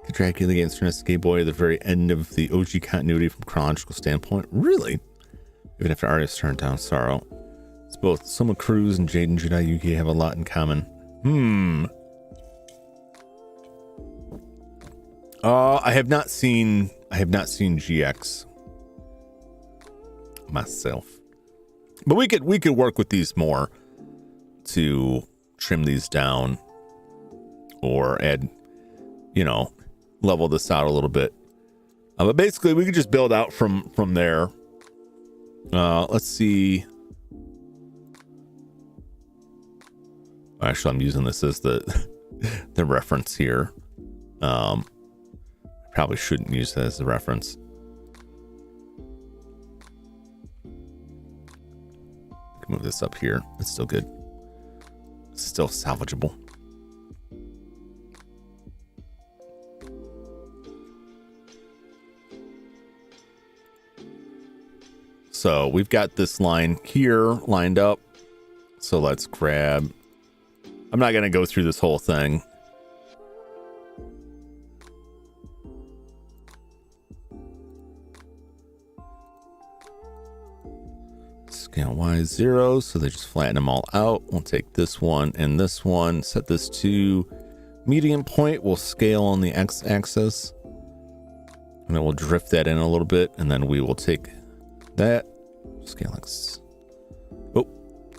Kid Dracula games turn Game Boy at the very end of the OG continuity from chronological standpoint. Really? Even after artists turned down Sorrow. It's both Soma Cruz and Jaden Jedi Yuki have a lot in common. I have not seen GX myself. But we could work with these more to trim these down or add, level this out a little bit. But basically we could just build out from there. Let's see. Actually, I'm using this as the reference here. Probably shouldn't use that as the reference. Move this up here. It's still good. It's still salvageable. So we've got this line here lined up. So let's grab I'm not going to go through this whole thing. Scale Y 0, so they just flatten them all out. We'll take this one and this one, set this to medium point. We'll scale on the x-axis, and then we'll drift that in a little bit, and then we will take that, scale x. Oh,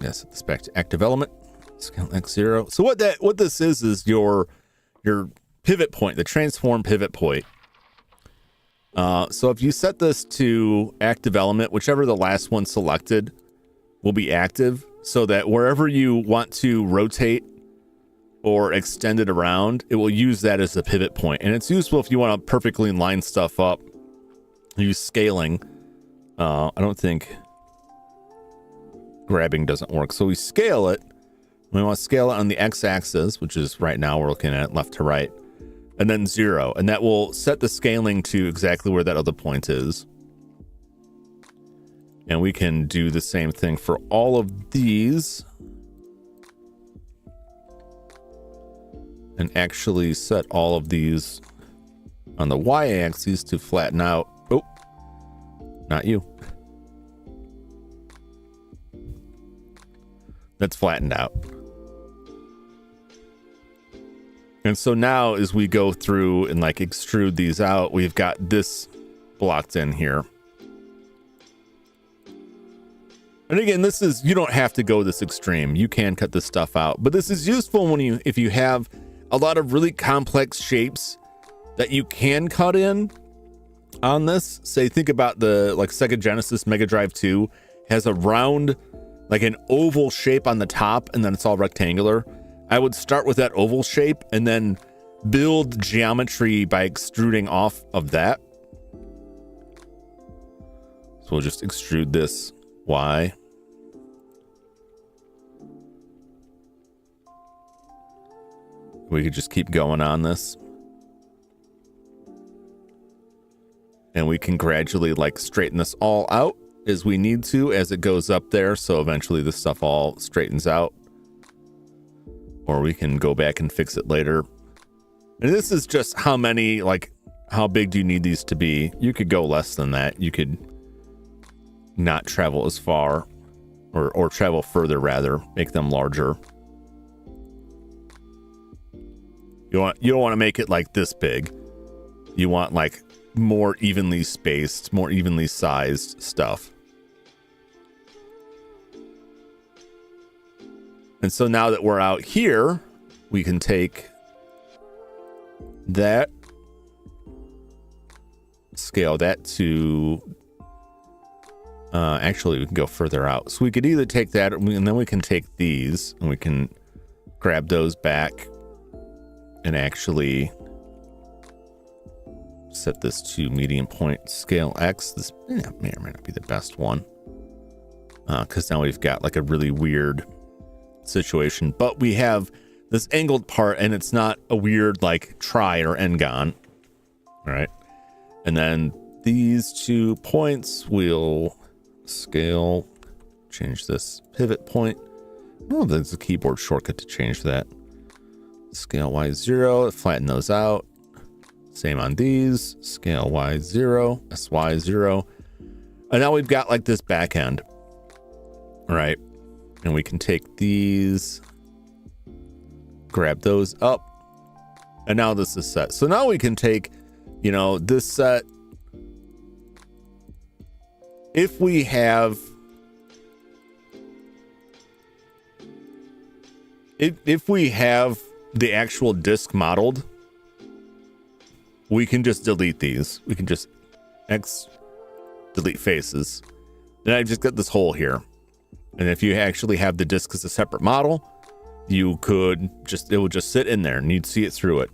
yeah, set this back to active element, scale x0. So what this is your pivot point, the transform pivot point. So if you set this to active element, whichever the last one selected will be active, so that wherever you want to rotate or extend it around, it will use that as a pivot point. And it's useful if you want to perfectly line stuff up. Use scaling. I don't think grabbing doesn't work. So we scale it. We want to scale it on the x-axis, which is right now we're looking at left to right, and then 0. And that will set the scaling to exactly where that other point is. And we can do the same thing for all of these. And actually set all of these on the y-axis to flatten out. Oh, not you. That's flattened out. And so now as we go through and like extrude these out, we've got this blocked in here. And again, this is, you don't have to go this extreme. You can cut this stuff out, but this is useful when if you have a lot of really complex shapes that you can cut in on this. Say, think about the like Sega Genesis Mega Drive 2 has a round, like an oval shape on the top, and then it's all rectangular. I would start with that oval shape and then build geometry by extruding off of that. So we'll just extrude this Y. We could just keep going on this. And we can gradually like straighten this all out as we need to as it goes up there. So eventually this stuff all straightens out. Or we can go back and fix it later. And this is just how many, like, how big do you need these to be? You could go less than that. You could not travel as far, or travel further rather, make them larger. You don't want to make it like this big. You want like more evenly spaced, more evenly sized stuff. And so now that we're out here, we can take that, scale that to, actually we can go further out. So we could either take that, and then we can take these, and we can grab those back and actually set this to medium point, scale X. This may or may not be the best one, because now we've got like a really weird situation, but we have this angled part, and it's not a weird like tri or n-gon. All right, and then these 2 points we'll scale, change this pivot point. Oh, there's a keyboard shortcut to change that. Scale Y0, flatten those out. Same on these, scale Y0, SY0. And now we've got like this back end. All right. And we can take these, grab those up, and now this is set. So now we can take, you know, this set. If we have, if we have the actual disc modeled, we can just delete these. We can just delete faces. Then I've just got this hole here. And if you actually have the disc as a separate model, you could just, it would just sit in there and you'd see it through it.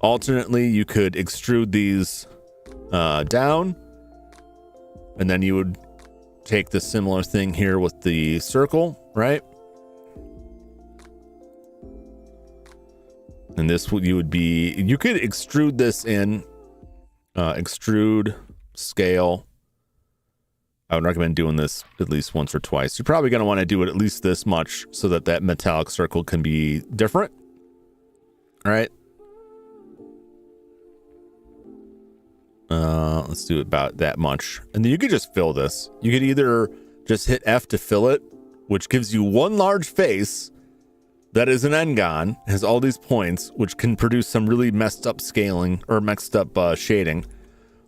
Alternately, you could extrude these down, and then you would take the similar thing here with the circle, right? And this would, you could extrude this in, extrude, scale. I would recommend doing this at least once or twice. You're probably going to want to do it at least this much so that that metallic circle can be different. All right. Let's do about that much. And then you could just fill this. You could either just hit F to fill it, which gives you one large face that is an N-gon, has all these points, which can produce some really messed up scaling or messed up shading.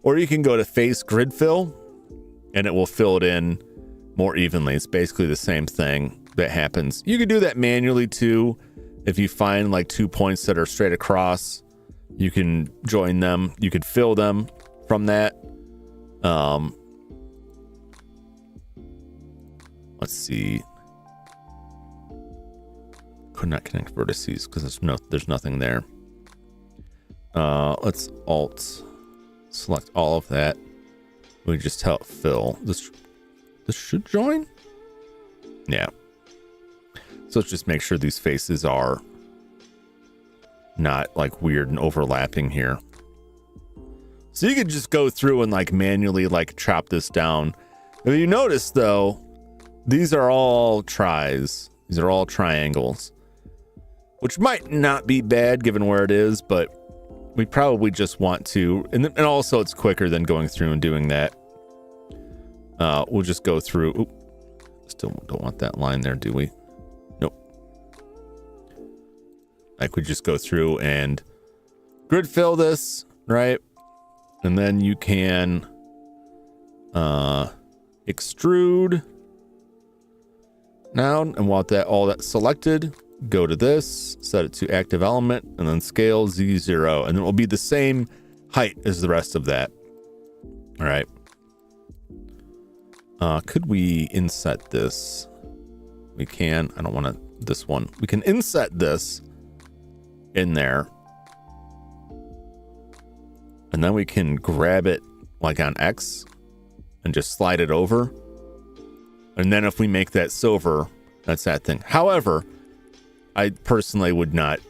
Or you can go to face grid fill, and it will fill it in more evenly. It's basically the same thing that happens. You could do that manually too. If you find like 2 points that are straight across, you can join them. You could fill them from that. Let's see. Could not connect vertices because there's nothing there. Let's alt select all of that. We just help fill this. This should join. Yeah. So let's just make sure these faces are not like weird and overlapping here. So you could just go through and like manually like chop this down. If you notice though, these are all tries. These are all triangles, which might not be bad given where it is, but we probably just want to, and also it's quicker than going through and doing that. We'll just go through. Oop, still don't want that line there, do we? Nope. Like we just go through and grid fill this, right? And then you can extrude now and want that all that selected. Go to this, set it to active element, and then scale Z0, and it will be the same height as the rest of that. All right. Could we inset this? We can. I don't want to. This one. We can inset this in there, and then we can grab it like on X and just slide it over. And then if we make that silver, that's that thing. However, I personally would not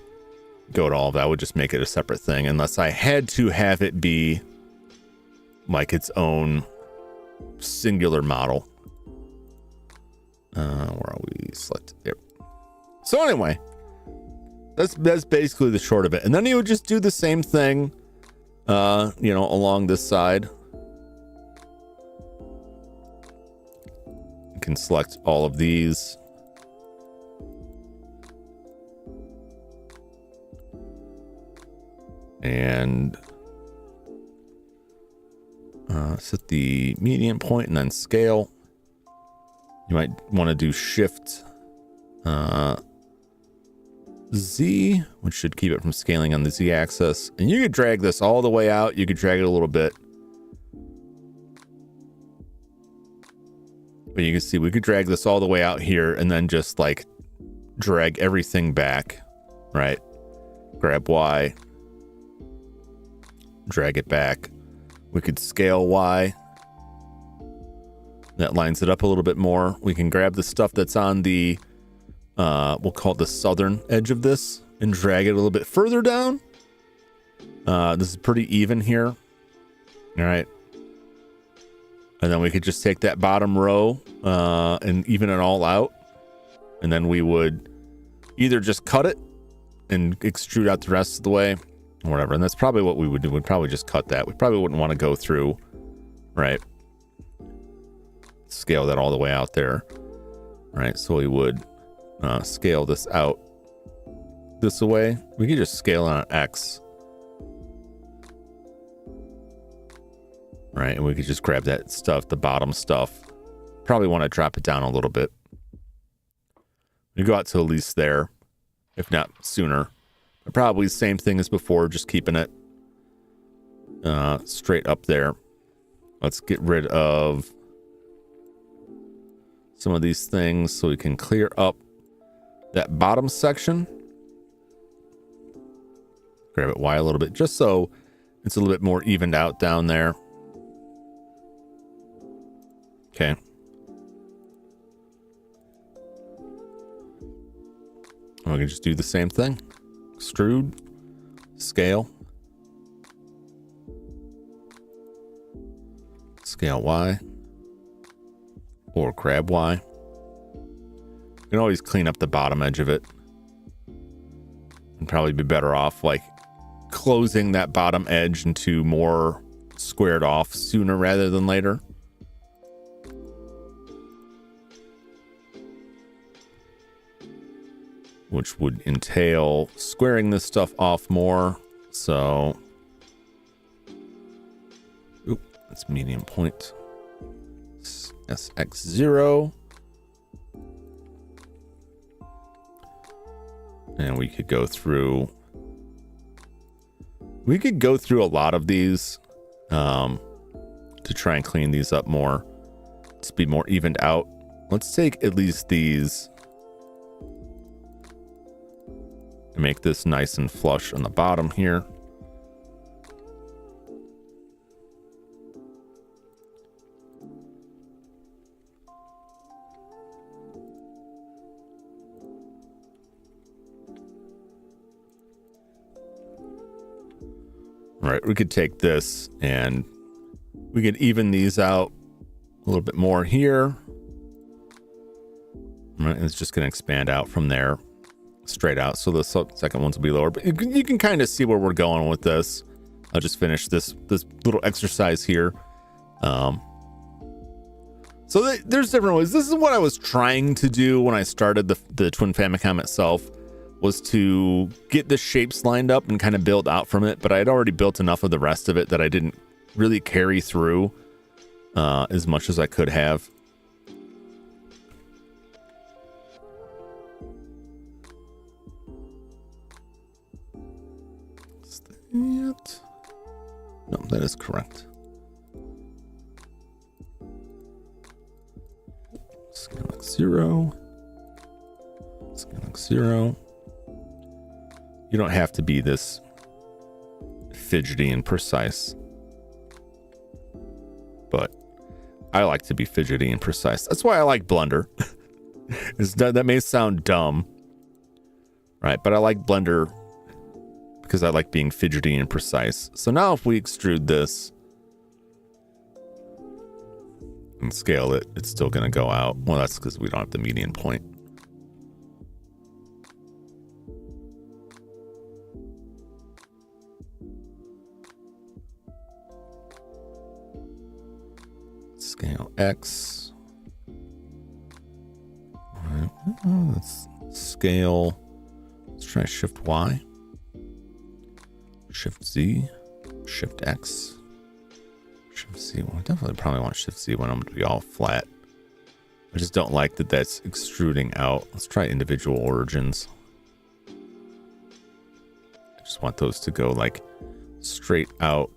go to all of that. I would just make it a separate thing unless I had to have it be like its own singular model. Where are we? Select there. So anyway, that's basically the short of it. And then you would just do the same thing, you know, along this side. You can select all of these. And set the median point and then scale. You might want to do shift Z, which should keep it from scaling on the Z axis. And you could drag this all the way out. You could drag it a little bit. But you can see we could drag this all the way out here and then just like drag everything back, right? Grab Y, drag it back. We could scale Y. That lines it up a little bit more. We can grab the stuff that's on the, we'll call it the southern edge of this and drag it a little bit further down. This is pretty even here. All right. And then we could just take that bottom row and even it all out. And then we would either just cut it and extrude out the rest of the way or whatever. And that's probably what we would do. We'd probably just cut that. We probably wouldn't want to go through, right? Scale that all the way out there. All right. So we would scale this out this way. We could just scale on X. Right, and we could just grab that stuff, the bottom stuff. Probably want to drop it down a little bit. We go out to at least there, if not sooner. But probably the same thing as before, just keeping it straight up there. Let's get rid of some of these things so we can clear up that bottom section. Grab it Y a little bit, just so it's a little bit more evened out down there. Okay. We can just do the same thing. Extrude, scale, scale Y, or grab Y. You can always clean up the bottom edge of it. And probably be better off like closing that bottom edge into more squared off sooner rather than later. Which would entail squaring this stuff off more. So, oop, that's medium point. SX0. And we could go through. We could go through a lot of these to try and clean these up more, to be more evened out. Let's take at least these and make this nice and flush on the bottom here. All right, we could take this and we could even these out a little bit more here. All right, it's just going to expand out from there straight out. So the second ones will be lower, but you can kind of see where we're going with this. I'll just finish this little exercise here. So there's different ways. This is what I was trying to do when I started the Twin Famicom itself, was to get the shapes lined up and kind of build out from it. But I had already built enough of the rest of it that I didn't really carry through as much as I could have. Is that it? No, that is correct. Scale like 0. Scale like 0. You don't have to be this fidgety and precise, but I like to be fidgety and precise. That's why I like Blender. That may sound dumb, right? But I like Blender because I like being fidgety and precise. So now if we extrude this and scale it, it's still going to go out. Well, that's because we don't have the median point. Scale X. All right. Let's scale. Let's try Shift Y. Shift Z. Shift X. Shift Z. Well, I definitely probably want Shift Z when I'm going to be all flat. I just don't like that that's extruding out. Let's try individual origins. I just want those to go like straight out.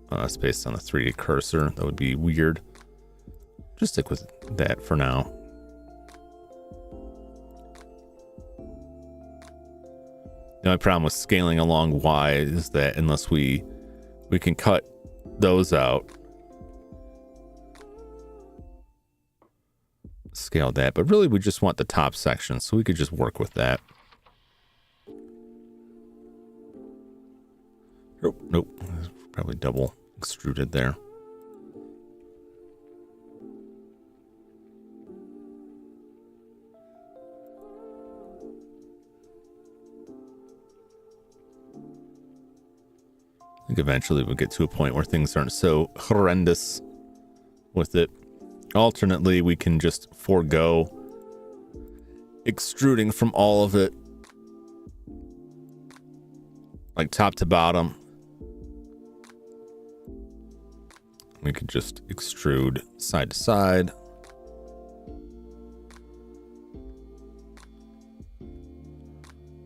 That's based on the 3D cursor. That would be weird. Just stick with that for now. The only problem with scaling along Y is that unless we can cut those out, scale that, but really we just want the top section, so we could just work with that. Nope. Probably double extruded there. I think eventually we'll get to a point where things aren't so horrendous with it. Alternately, we can just forego extruding from all of it, like top to bottom. We could just extrude side to side.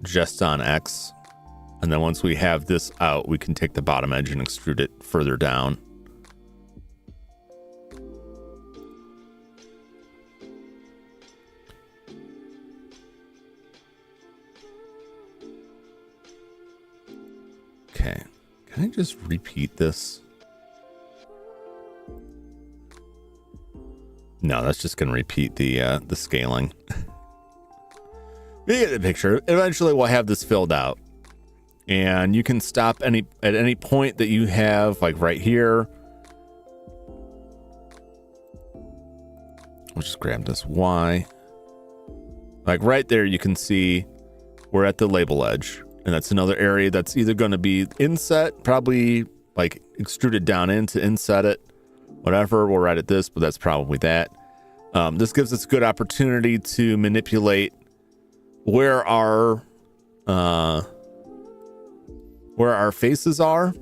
Just on X. And then once we have this out, we can take the bottom edge and extrude it further down. Okay. Can I just repeat this? No, that's just going to repeat the scaling. You get the picture. Eventually, we'll have this filled out, And you can stop at any point that you have, like right here. We'll just grab this Y. Like right there, you can see we're at the label edge. And that's another area that's either going to be inset, probably like extruded down in to inset it, whatever. We're right at this, but that's probably that. This gives us a good opportunity to manipulate where our faces are.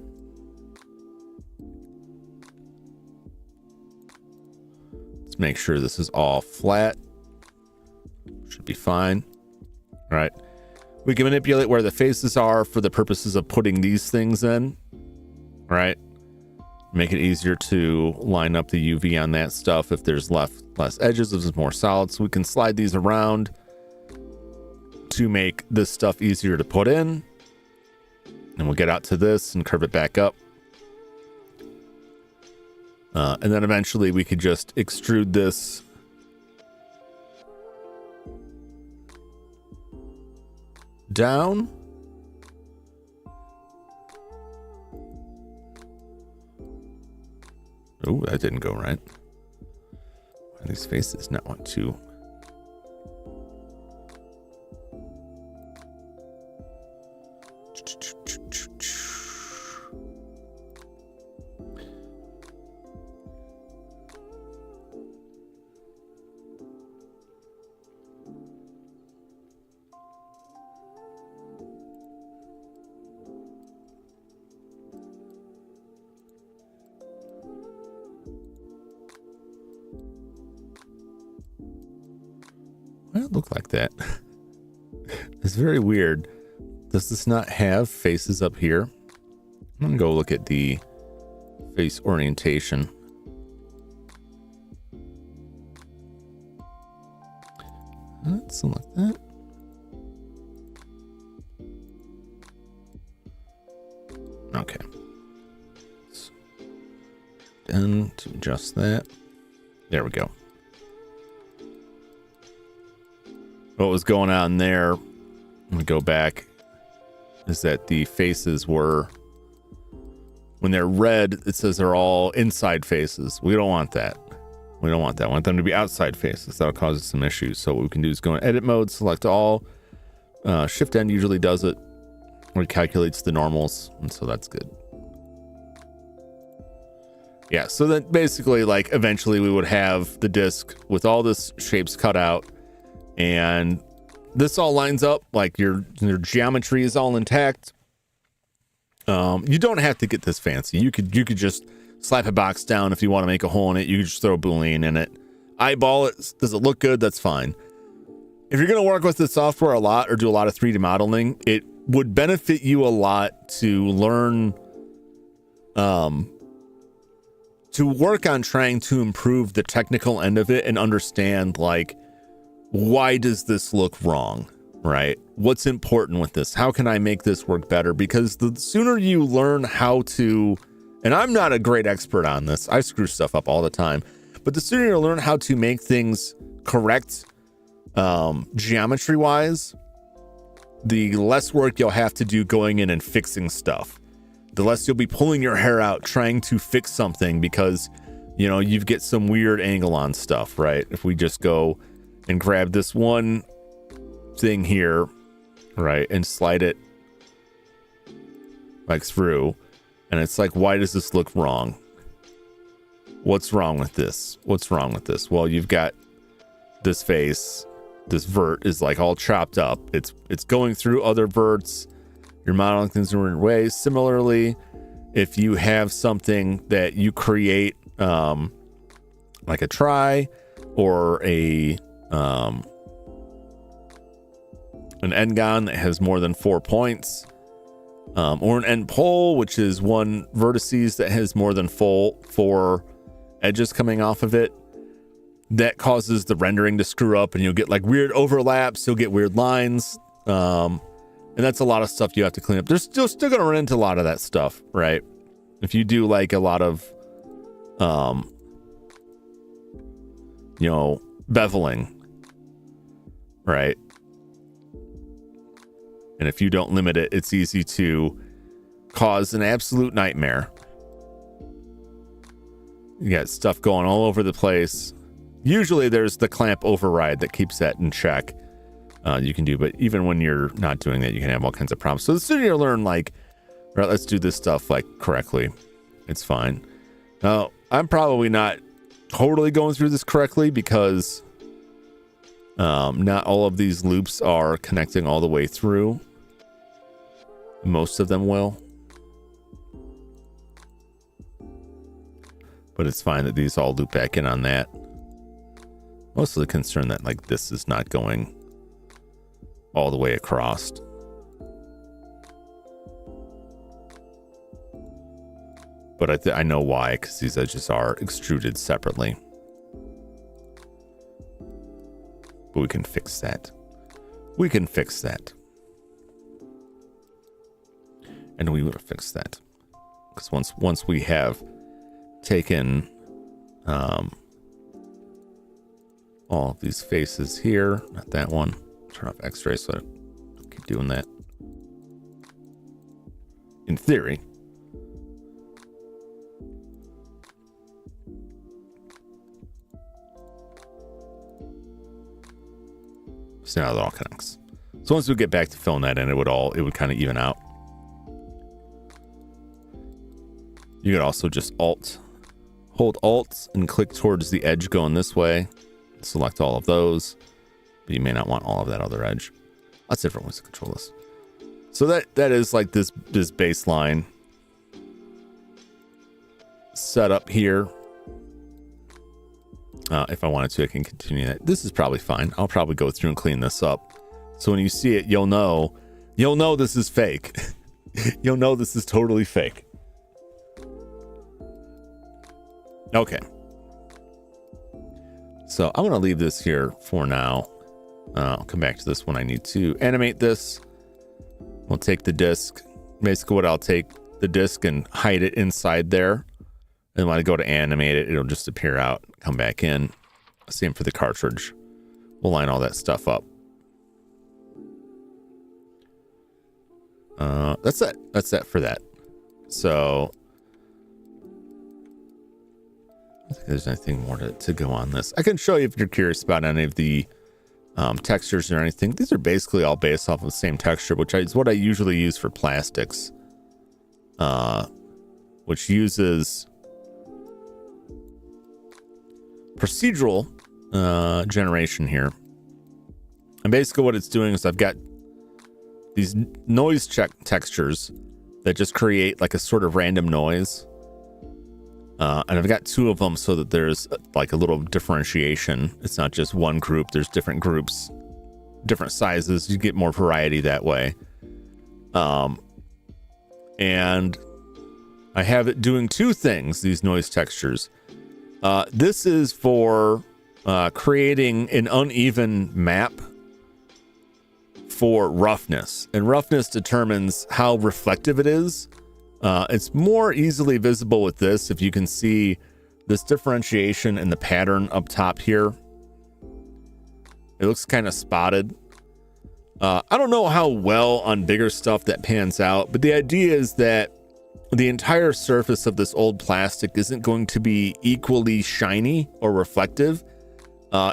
Let's make sure this is all flat. Should be fine. All right. We can manipulate where the faces are for the purposes of putting these things in. All right. Make it easier to line up the UV on that stuff if there's less edges, if it's more solid. So we can slide these around to make this stuff easier to put in. And we'll get out to this and curve it back up. And then eventually we could just extrude this down. Oh, that didn't go right. Why these faces not want to? Why does it look like that? It's very weird. Does this not have faces up here? I'm gonna go look at the face orientation. Something like that. Okay. And to adjust that. There we go. What was going on there, let me go back, is that the faces were, when they're red, it says they're all inside faces. We don't want that. We don't want that. We want them to be outside faces. That'll cause us some issues. So what we can do is go in edit mode, select all. Shift N usually does it, or it calculates the normals, and so that's good. Yeah, so then basically, like, eventually we would have the disc with all this shapes cut out, and this all lines up, like your geometry is all intact. You don't have to get this fancy. You could just slap a box down if you want to make a hole in it. You could just throw a Boolean in it. Eyeball it. Does it look good? That's fine. If you're going to work with the software a lot or do a lot of 3D modeling, it would benefit you a lot to learn, to work on trying to improve the technical end of it and understand, like, why does this look wrong, right? What's important with this? How can I make this work better? Because the sooner you learn how to, and I'm not a great expert on this, I screw stuff up all the time, but the sooner you learn how to make things correct, geometry wise, the less work you'll have to do going in and fixing stuff. The less you'll be pulling your hair out trying to fix something because, you know, you get some weird angle on stuff, right? If we just go and grab this one thing here, right, and slide it like through, and it's like, why does this look wrong? What's wrong with this? What's wrong with this? Well, you've got this face, this vert is like all chopped up. It's going through other verts. You're modeling things in weird ways. Similarly, if you have something that you create, like a try or an n-gon that has more than 4 points, or an end pole, which is one vertices that has more than 4 edges coming off of it, that causes the rendering to screw up, and you'll get like weird overlaps, you'll get weird lines, and that's a lot of stuff you have to clean up. There's still gonna run into a lot of that stuff, right? If you do like a lot of beveling, right? And if you don't limit it, it's easy to cause an absolute nightmare. You got stuff going all over the place. Usually there's the clamp override that keeps that in check. You can do, but even when you're not doing that, you can have all kinds of problems. So the sooner you learn, like, right, let's do this stuff like correctly, it's fine. Now, I'm probably not totally going through this correctly because not all of these loops are connecting all the way through. Most of them will. But it's fine that these all loop back in on that. Mostly concerned that like this is not going all the way across. But I know why, because these edges are extruded separately. But we can fix that. We can fix that. And we will fix that. Because once we have taken all of these faces here, not that one. Turn off X-ray so I don't keep doing that. In theory. So now it all connects. So once we get back to filling that in, it would kind of even out. You could also just hold Alt and click towards the edge going this way. Select all of those, but you may not want all of that other edge. Lots of different ways to control this. So that is like this baseline setup here. If I wanted to, I can continue that. This is probably fine. I'll probably go through and clean this up. So when you see it, you'll know this is fake. You'll know this is totally fake. Okay. So I'm going to leave this here for now. I'll come back to this when I need to animate this. We'll take the disk. Basically what I'll take the disk and hide it inside there. And when I go to animate it, it'll just appear out, come back in. Same for the cartridge. We'll line all that stuff up. That's it. That's it for that. So I don't think there's anything more to go on this. I can show you if you're curious about any of the textures or anything. These are basically all based off of the same texture, which is what I usually use for plastics, which uses procedural generation here. And basically what it's doing is I've got these noise check textures that just create like a sort of random noise. And I've got two of them so that there's like a little differentiation. It's not just one group. There's different groups, different sizes. You get more variety that way. And I have it doing two things, these noise textures. This is for creating an uneven map for roughness. And roughness determines how reflective it is. It's more easily visible with this if you can see this differentiation in the pattern up top here. It looks kind of spotted. I don't know how well on bigger stuff that pans out, but the idea is that the entire surface of this old plastic isn't going to be equally shiny or reflective.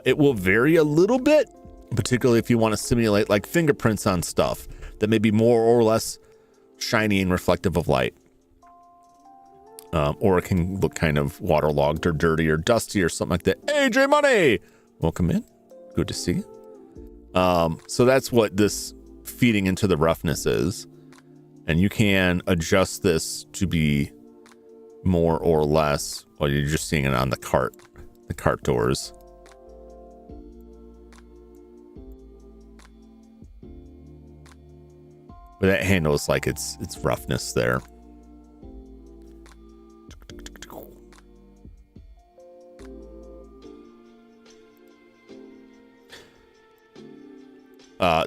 It will vary a little bit, particularly if you want to simulate like fingerprints on stuff that may be more or less shiny and reflective of light. Or it can look kind of waterlogged or dirty or dusty or something like that. Hey, J Money! Welcome in. Good to see you. So that's what this feeding into the roughness is. And you can adjust this to be more or less, well, you're just seeing it on the cart doors. But that handles like its roughness there.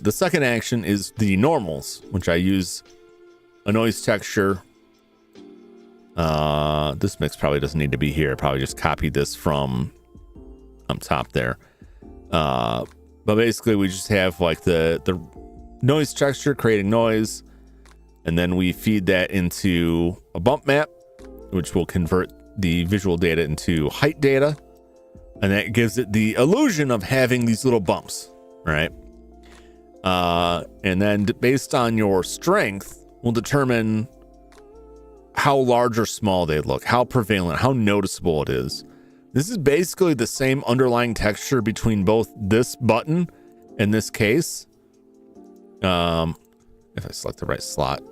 The second action is the normals, which I use a noise texture. This mix probably doesn't need to be here. I probably just copied this from top there. But basically we just have like the noise texture, creating noise. And then we feed that into a bump map, which will convert the visual data into height data. And that gives it the illusion of having these little bumps, right? And then based on your strength, we'll determine how large or small they look, how prevalent, how noticeable it is. This is basically the same underlying texture between both this button and this case. If I select the right slot.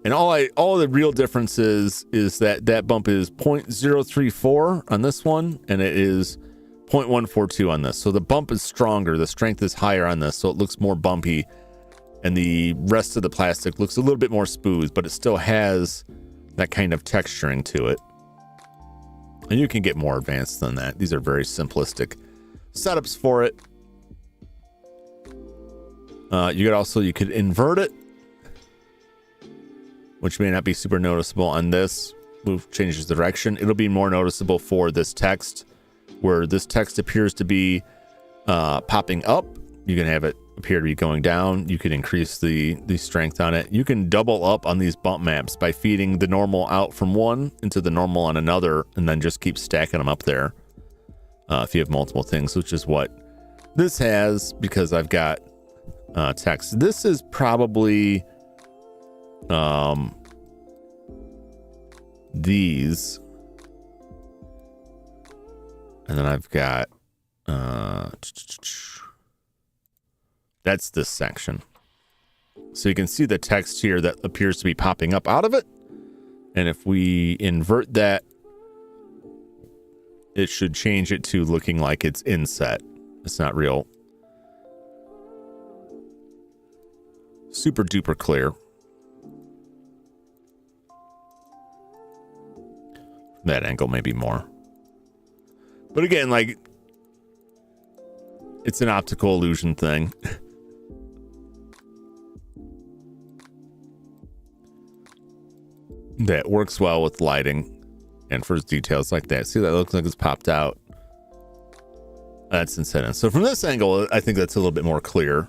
And all the real difference is that bump is 0.034 on this one, and it is 0.142 on this. So the bump is stronger, the strength is higher on this, so it looks more bumpy, and the rest of the plastic looks a little bit more smooth, but it still has that kind of texturing to it. And you can get more advanced than that. These are very simplistic setups for it. You could invert it, which may not be super noticeable on this. Move changes direction. It'll be more noticeable for this text, where this text appears to be popping up. You can have it appear to be going down. You can increase the strength on it. You can double up on these bump maps by feeding the normal out from one into the normal on another, and then just keep stacking them up there if you have multiple things, which is what this has, because I've got text. This is probably these, and then I've got that's this section. So you can see the text here that appears to be popping up out of it, and if we invert that, it should change it to looking like it's inset. It's not real super duper clear. That angle maybe more, but again, like, it's an optical illusion thing. That works well with lighting and for details like that. See, that looks like it's popped out. That's incentive. So from this angle, I think that's a little bit more clear.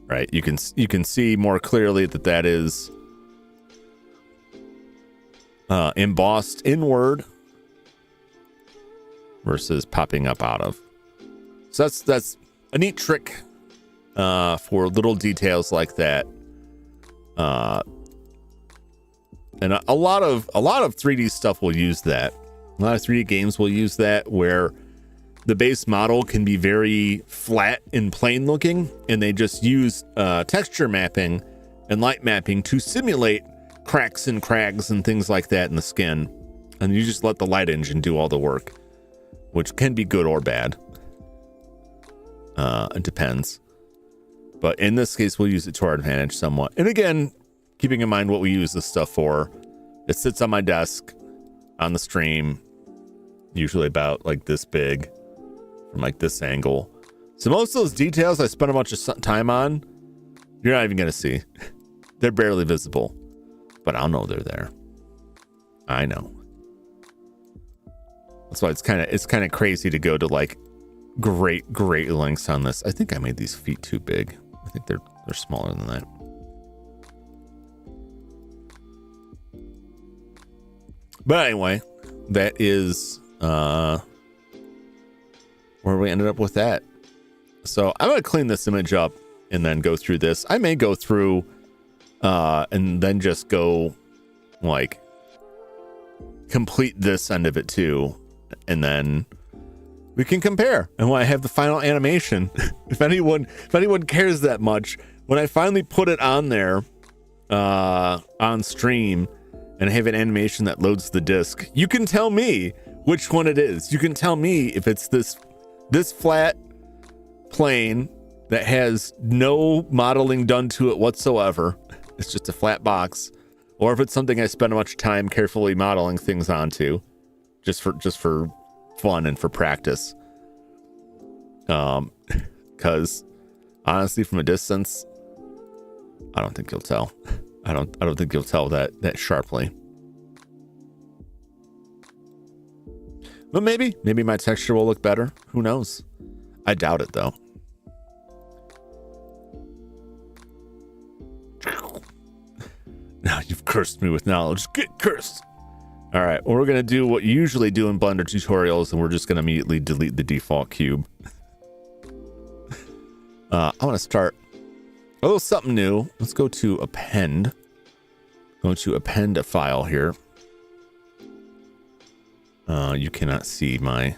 Right, you can see more clearly that is embossed inward versus popping up out of. So that's a neat trick for little details like that. And a lot of 3D stuff will use that. A lot of 3D games will use that, where the base model can be very flat and plain looking, and they just use texture mapping and light mapping to simulate cracks and crags and things like that in the skin. And you just let the light engine do all the work, which can be good or bad. It depends. But in this case, we'll use it to our advantage somewhat. And again, keeping in mind what we use this stuff for, it sits on my desk on the stream, usually about like this big, from like this angle. So most of those details I spent a bunch of time on, you're not even going to see. They're barely visible, but I'll know they're there. I know. That's why it's kind of crazy to go to like great lengths on this. I think I made these feet too big. I think they're smaller than that. But anyway, that is where we ended up with that. So I'm going to clean this image up and then go through this. I may go through and then just go like complete this end of it too, and then we can compare. And when I have the final animation, if anyone cares that much, when I finally put it on there on stream and I have an animation that loads the disc, you can tell me which one it is. You can tell me if it's this flat plane that has no modeling done to it whatsoever. It's just a flat box, or if it's something I spend much time carefully modeling things onto, just for fun and for practice. Because honestly, from a distance, I don't think you'll tell. I don't think you'll tell that sharply. But maybe my texture will look better. Who knows? I doubt it though. Now you've cursed me with knowledge. Get cursed. All right, well, we're gonna do what you usually do in Blender tutorials, and we're just gonna immediately delete the default cube. I want to start a little something new. Let's go to append. Go to append a file here. You cannot see my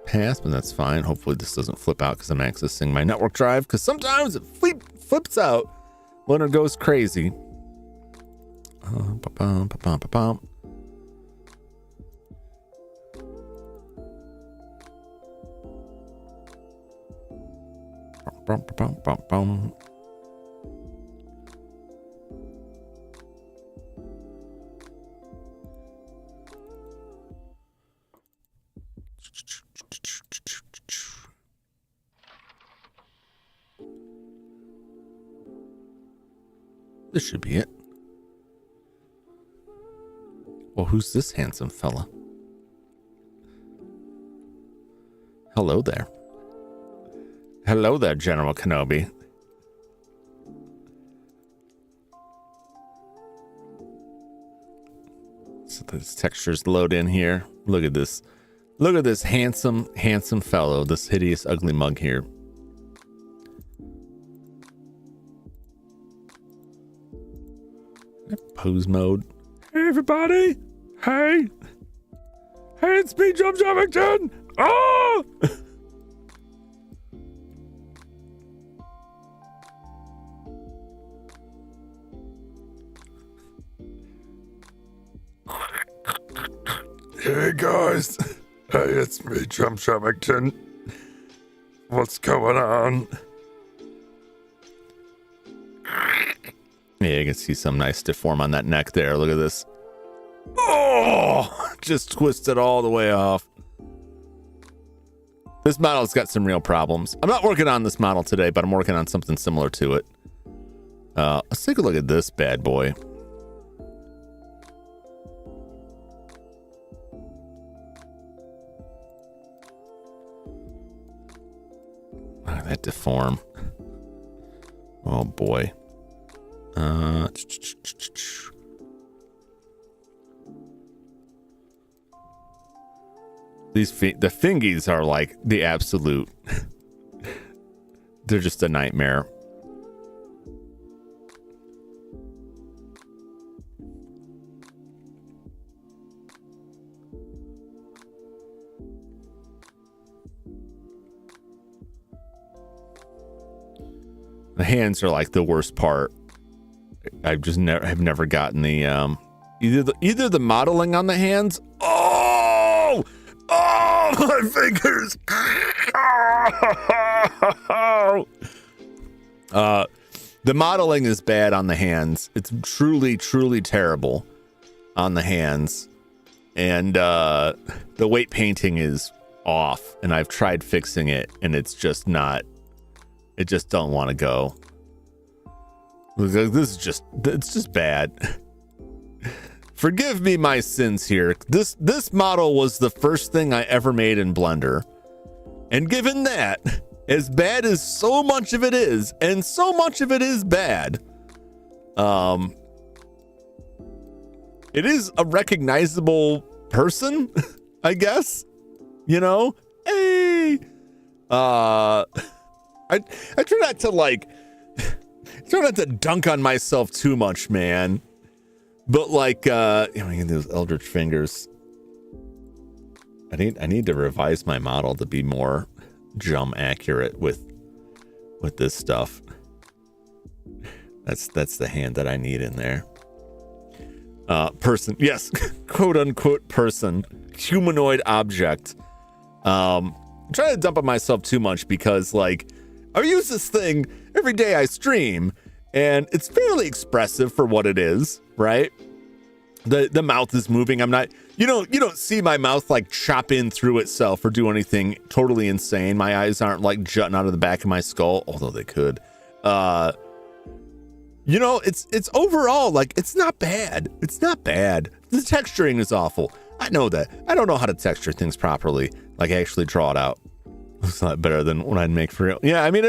path, but that's fine. Hopefully this doesn't flip out because I'm accessing my network drive, because sometimes it flips out when it goes crazy. This should be it. Well, who's this handsome fella? Hello there. Hello there, General Kenobi. So these textures load in here. Look at this. Look at this handsome fellow, this hideous, ugly mug here. Pose mode. Hey, everybody. Hey. Hey, it's me, Jum Jumington. Oh! Hey guys, hey, it's me, Jum Jumington. What's going on? Yeah, you can see some nice deform on that neck there. Look at this. Oh, just twisted all the way off. This model's got some real problems. I'm not working on this model today, but I'm working on something similar to it. Let's take a look at this bad boy. Look at that deform. Oh boy. The fingies are like the absolute. They're just a nightmare. The hands are like the worst part. I've just never gotten the either the modeling on the hands. Oh, my fingers. The modeling is bad on the hands. It's truly terrible on the hands, and the weight painting is off. And I've tried fixing it, and it's just not. It just don't want to go. This is just, it's just bad. Forgive me my sins here. This model was the first thing I ever made in Blender. And given that, as bad as so much of it is, and so much of it is bad, it is a recognizable person, I guess. You know? Hey! I try not to try not to dunk on myself too much, man. But like, those eldritch fingers. I need to revise my model to be more Jum accurate with this stuff. That's the hand that I need in there. Person, yes, quote unquote person, humanoid object. I'm trying to dump on myself too much because like I use this thing every day I stream, and it's fairly expressive for what it is, right? The mouth is moving. I'm not, you don't see my mouth like chop in through itself or do anything totally insane. My eyes aren't like jutting out of the back of my skull, although they could. It's overall like it's not bad. It's not bad. The texturing is awful. I know that. I don't know how to texture things properly, like actually draw it out. It's a lot better than what I'd make for real. Yeah, I mean,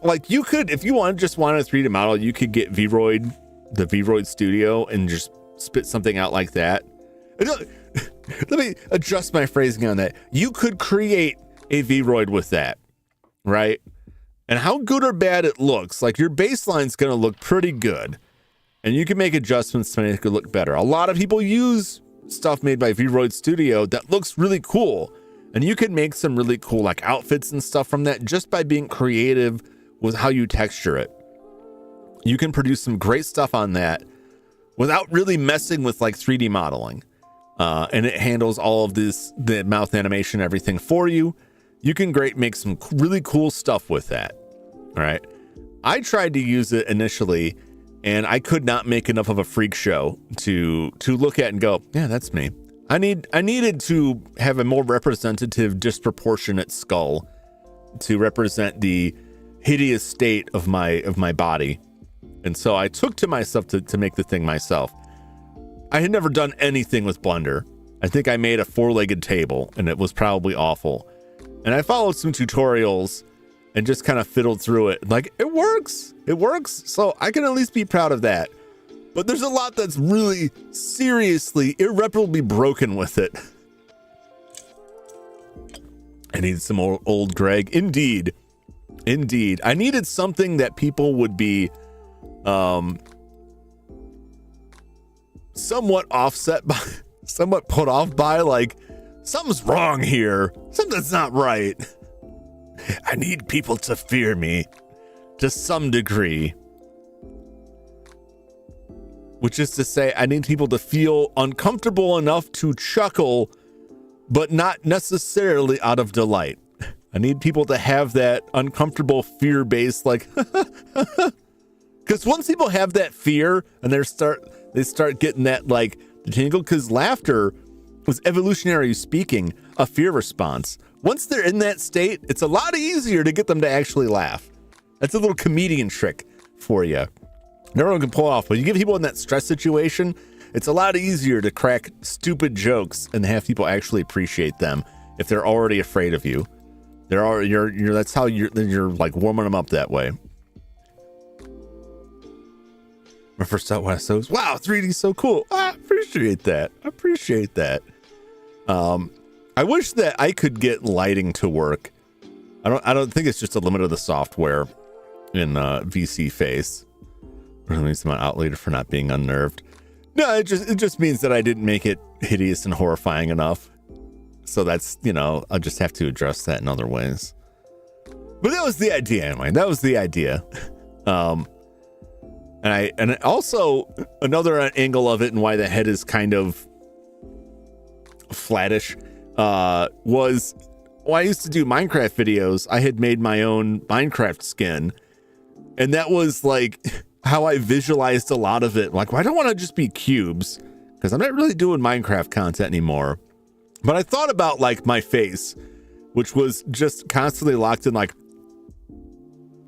like you could, if you just wanted a 3D model, you could get the Vroid Studio and just spit something out like that. Let me adjust my phrasing on that. You could create a Vroid with that, right? And how good or bad it looks, like your baseline's going to look pretty good. And you can make adjustments to make it look better. A lot of people use stuff made by Vroid Studio that looks really cool. And you can make some really cool like outfits and stuff from that just by being creative with how you texture it. You can produce some great stuff on that without really messing with like 3D modeling. And it handles all of this, the mouth animation, everything for you. You can make some really cool stuff with that. All right. I tried to use it initially and I could not make enough of a freak show to look at and go, yeah, that's me. I needed to have a more representative, disproportionate skull to represent the hideous state of my body. And so I took to myself to make the thing myself. I had never done anything with Blender. I think I made a 4-legged table and it was probably awful. And I followed some tutorials and just kind of fiddled through it. Like, it works. It works. So I can at least be proud of that. But there's a lot that's really seriously, irreparably broken with it. I need some old Greg. Indeed. Indeed. I needed something that people would be somewhat offset by, somewhat put off by, like, something's wrong here. Something's not right. I need people to fear me to some degree. Which is to say, I need people to feel uncomfortable enough to chuckle, but not necessarily out of delight. I need people to have that uncomfortable fear-based, like, because once people have that fear and they start getting that, like, tingle, because laughter was, evolutionary speaking, a fear response. Once they're in that state, it's a lot easier to get them to actually laugh. That's a little comedian trick for you. No one can pull off, but you give people in that stress situation, it's a lot easier to crack stupid jokes and have people actually appreciate them if they're already afraid of you. That's how you're like warming them up that way. My first thought when I saw was, wow, 3D is so cool. I appreciate that. I wish that I could get lighting to work. I don't think it's just a limit of the software in VC Face. Or at least I'm out later for not being unnerved. No, it just means that I didn't make it hideous and horrifying enough. So that's, I'll just have to address that in other ways. But that was the idea anyway. That was the idea. And also another angle of it and why the head is kind of flattish was, I used to do Minecraft videos. I had made my own Minecraft skin, and that was like how I visualized a lot of it. Like, well, I don't want to just be cubes because I'm not really doing Minecraft content anymore. But I thought about like my face, which was just constantly locked in like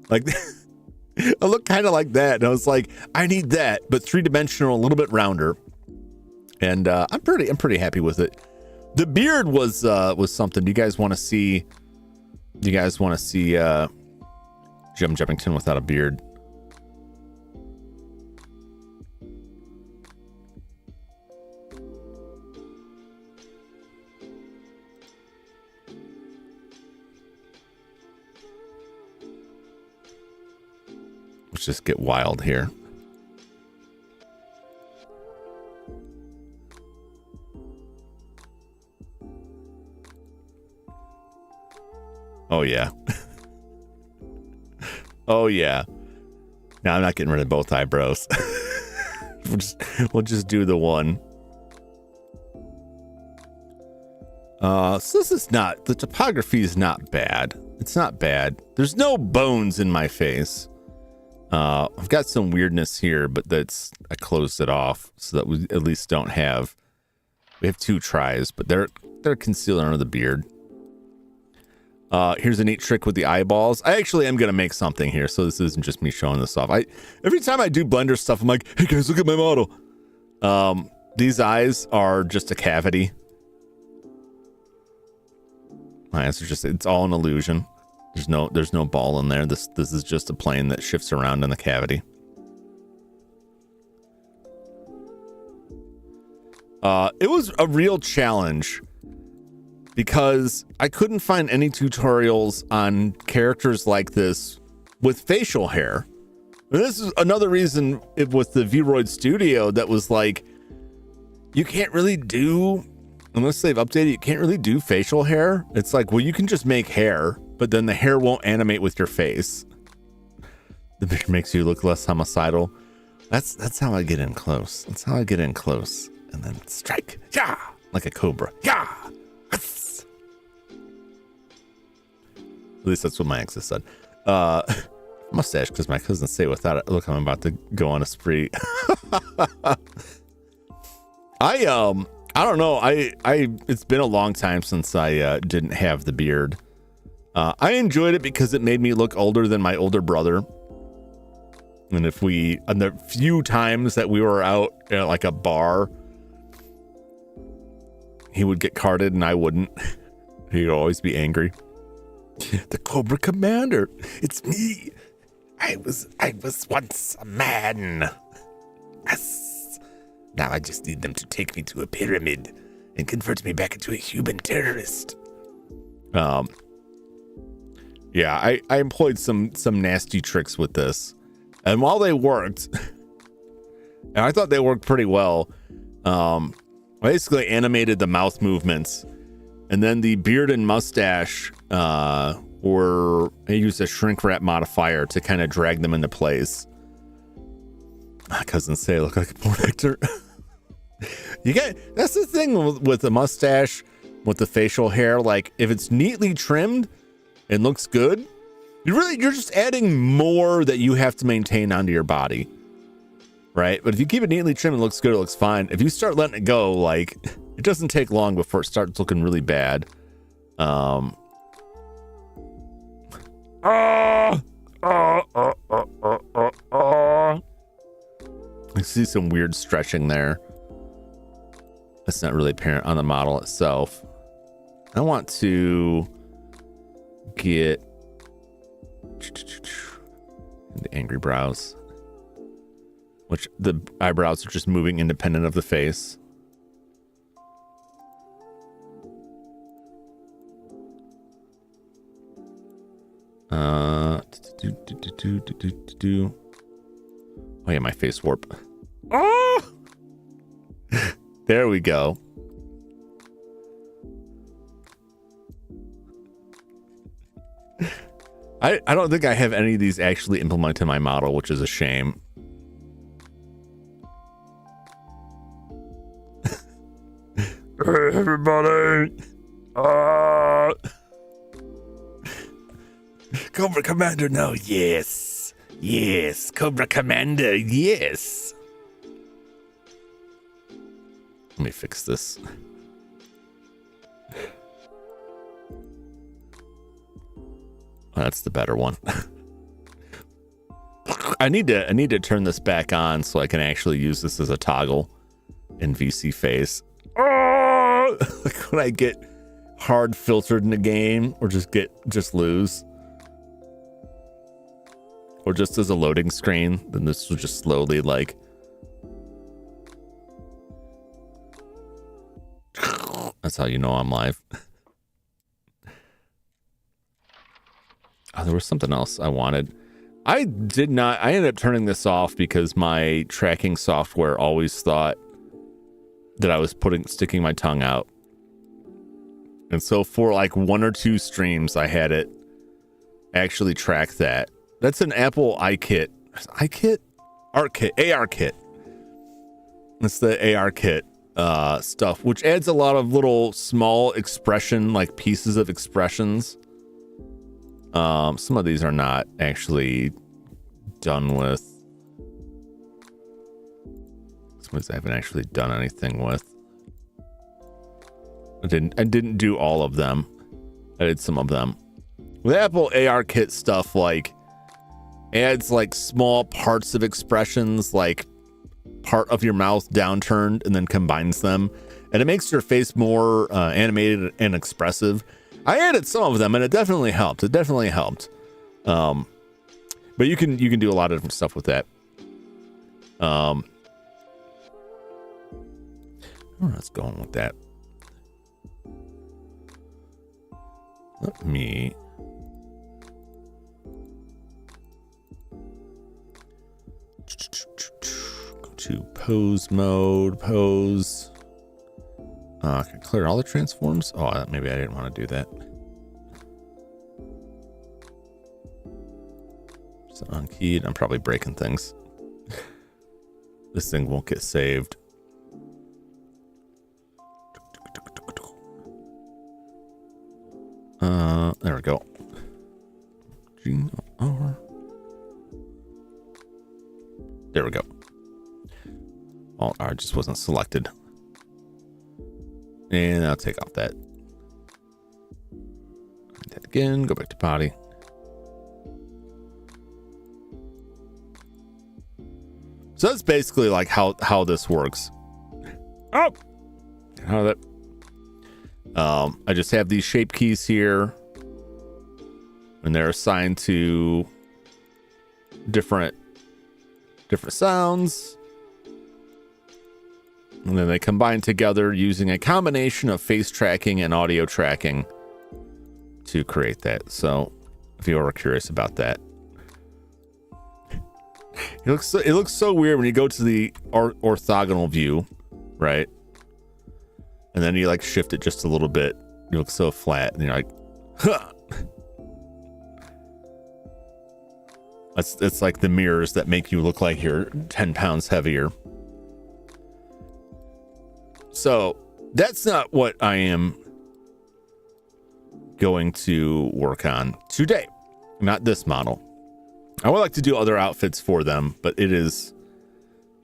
I look kind of like that. And I was like, I need that, but 3-dimensional, a little bit rounder. And I'm pretty happy with it. The beard was something. Do you guys want to see Jum Jumington without a beard? Let's just get wild here. Oh yeah. Oh yeah. Now I'm not getting rid of both eyebrows. We'll just do the one. So this is not, the topography is not bad. It's not bad. There's no bones in my face. I've got some weirdness here, but I closed it off so that we at least don't have, we have 2 tries, but they're concealed under the beard. Here's a neat trick with the eyeballs. I actually am going to make something here, so this isn't just me showing this off. Every time I do Blender stuff, I'm like, hey guys, look at my model. these eyes are just a cavity. My eyes are just, it's all an illusion. There's no ball in there. This is just a plane that shifts around in the cavity. It was a real challenge because I couldn't find any tutorials on characters like this with facial hair. And this is another reason with the Vroid Studio that was like, you can't really do, unless they've updated, you can't really do facial hair. It's like, well, you can just make hair, but then the hair won't animate with your face. The picture makes you look less homicidal. That's how I get in close. That's how I get in close. And then strike. Yeah! Like a cobra. Yeah! Yes! At least that's what my ex has said. Mustache, because my cousins say without it, look, I'm about to go on a spree. I don't know. It's been a long time since I didn't have the beard. I enjoyed it because it made me look older than my older brother. And on the few times that we were out at like a bar, he would get carded and I wouldn't. He'd always be angry. The Cobra Commander, it's me. I was once a man. Yes. Now I just need them to take me to a pyramid and convert me back into a human terrorist. Yeah, I employed some nasty tricks with this. And while they worked, and I thought they worked pretty well, I basically animated the mouth movements, and then the beard and mustache I used a shrink wrap modifier to kind of drag them into place. My cousins say I look like a porn actor. That's the thing with the mustache, with the facial hair. Like, if it's neatly trimmed and looks good, you're just adding more that you have to maintain onto your body, right? But if you keep it neatly trimmed and looks good, it looks fine. If you start letting it go, like, it doesn't take long before it starts looking really bad. I see some weird stretching there. That's not really apparent on the model itself. I want to get the angry brows, which the eyebrows are just moving independent of the face. Oh yeah, my face warp. Oh! There we go. I don't think I have any of these actually implemented in my model, which is a shame. Hey, everybody. Cobra Commander, no, yes. Yes, Cobra Commander, yes. Let me fix this. That's the better one. I need to turn this back on so I can actually use this as a toggle in VC Face. Like when I get hard filtered in the game, or just lose, or just as a loading screen, then this will just slowly like. That's how you know I'm live. Oh, there was something else I wanted. I ended up turning this off because my tracking software always thought that I was sticking my tongue out. And so for like 1 or 2 streams, I had it actually track that. That's an Apple iKit. ARKit. It's the ARKit stuff, which adds a lot of little small expression, like pieces of expressions. Some of these are not actually done with. Some of these I haven't actually done anything with. I didn't do all of them. I did some of them. With Apple ARKit stuff, like adds like small parts of expressions, like part of your mouth downturned and then combines them, and it makes your face more animated and expressive. I added some of them, and it definitely helped. But you can do a lot of different stuff with that. Let's go on with that. Let me go to pose mode. Pose. I can clear all the transforms. Oh, maybe I didn't want to do that. So unkeyed. I'm probably breaking things. This thing won't get saved. There we go. There we go. Alt R just wasn't selected. And I'll take off that. That again. Go back to body. So that's basically like how this works. Oh, how that. I just have these shape keys here, and they're assigned to different sounds, and then they combine together using a combination of face tracking and audio tracking to create that. So if you are curious about that, it looks so weird when you go to the orthogonal view, right? And then you like shift it just a little bit. You look so flat, and you're like, huh. It's like the mirrors that make you look like you're 10 pounds heavier. So that's not what I am going to work on today. Not this model. I would like to do other outfits for them, but it is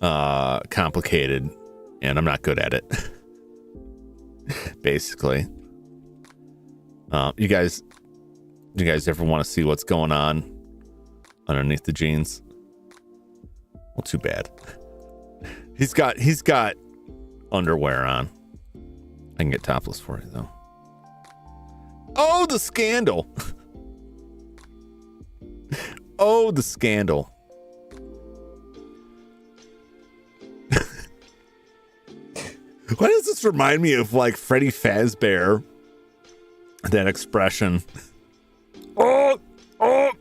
complicated, and I'm not good at it. Basically. You guys ever want to see what's going on underneath the jeans? Well, too bad. He's got underwear on. I can get topless for you though. Oh, the scandal. Oh, the scandal. Why does this remind me of like Freddy Fazbear? That expression. Oh, oh,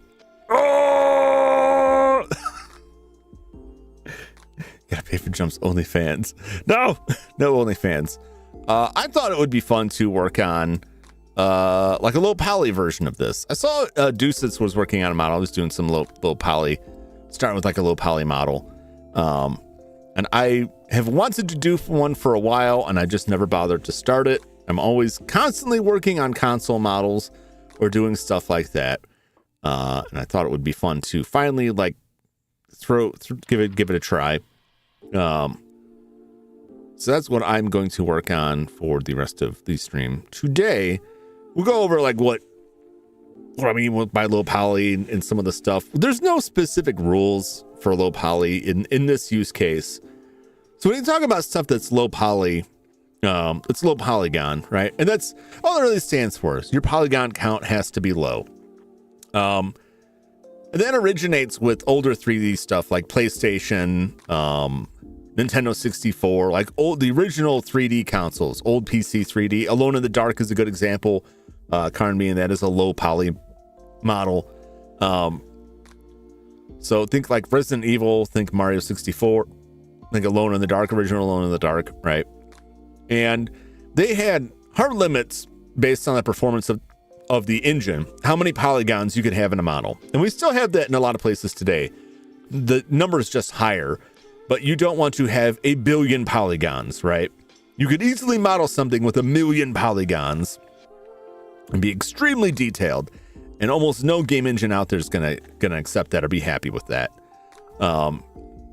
oh. Gotta pay for Jump's OnlyFans. No OnlyFans. I thought it would be fun to work on like a low poly version of this. I saw Deuces was working on a model. I was doing some low poly, starting with like a low poly model. And I have wanted to do one for a while, and I just never bothered to start it. I'm always constantly working on console models or doing stuff like that. And I thought it would be fun to finally like give it a try. So that's what I'm going to work on for the rest of the stream. Today, we'll go over like what I mean by low poly and some of the stuff. There's no specific rules for low poly in this use case. So when you talk about stuff that's low poly, it's low polygon, right? And that's all it really stands for. Is your polygon count has to be low. And that originates with older 3D stuff like PlayStation, Nintendo 64, like the original 3D consoles, old PC 3D. Alone in the Dark is a good example. Karn being that is a low poly model. So think like Resident Evil, think Mario 64, think Alone in the Dark, original Alone in the Dark, right? And they had hard limits based on the performance of the engine, how many polygons you could have in a model. And we still have that in a lot of places today. The number is just higher, but you don't want to have 1 billion polygons, right? You could easily model something with 1 million polygons and be extremely detailed, and almost no game engine out there is gonna accept that or be happy with that.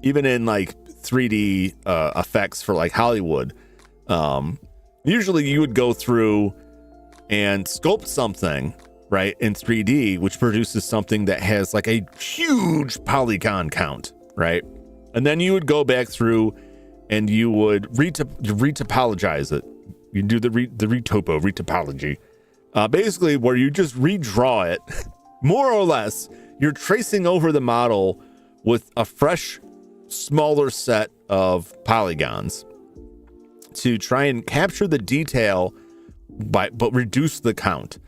Even in like 3D effects for like Hollywood, usually you would go through and sculpt something, right, in 3D, which produces something that has like a huge polygon count, right? And then you would go back through and you would retopologize it. You do the retopology. Basically where you just redraw it, more or less, you're tracing over the model with a fresh, smaller set of polygons to try and capture the detail but reduce the count.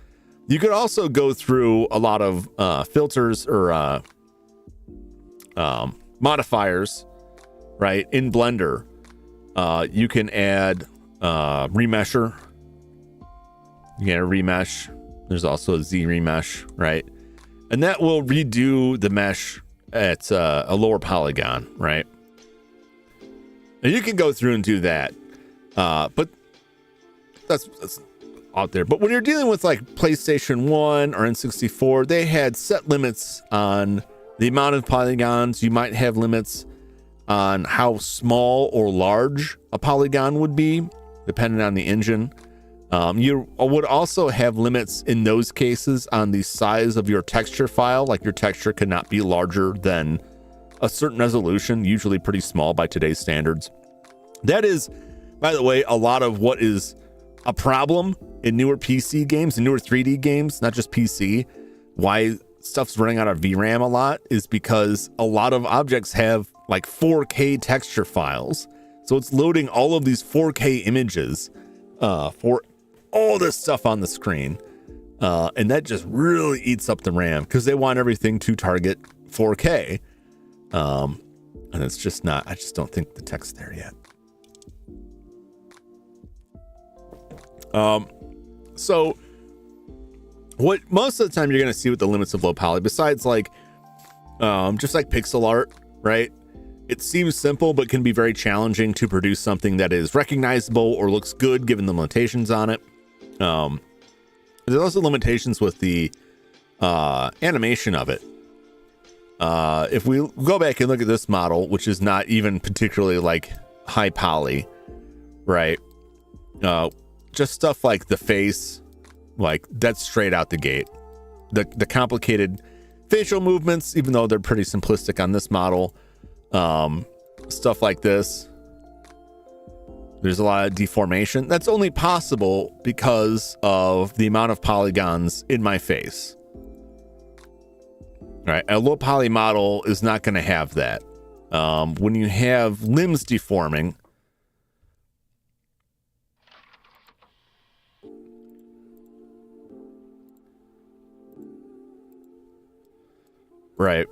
You could also go through a lot of filters or modifiers, right? In Blender, you can add remesher. You can add a remesh. There's also a Z remesh, right? And that will redo the mesh at a lower polygon, right? And you can go through and do that, but that's out there. But when you're dealing with like PlayStation 1 or N64, they had set limits on the amount of polygons. You might have limits on how small or large a polygon would be, depending on the engine. You would also have limits in those cases on the size of your texture file. Like your texture could not be larger than a certain resolution, usually pretty small by today's standards. That is, by the way, a lot of what is a problem in newer PC games and newer 3D games, not just PC. Why stuff's running out of VRAM a lot is because a lot of objects have like 4K texture files. So it's loading all of these 4K images for all this stuff on the screen. And that just really eats up the RAM because they want everything to target 4K. And it's just not, I just don't think the tech's there yet. So what most of the time you're going to see with the limits of low poly, besides like, just like pixel art, right? It seems simple, but can be very challenging to produce something that is recognizable or looks good given the limitations on it. There's also limitations with the animation of it. If we go back and look at this model, which is not even particularly like high poly, right? Just stuff like the face, like that's straight out the gate. The complicated facial movements, even though they're pretty simplistic on this model, stuff like this, there's a lot of deformation. That's only possible because of the amount of polygons in my face. Right, a low poly model is not going to have that. When you have limbs deforming, right.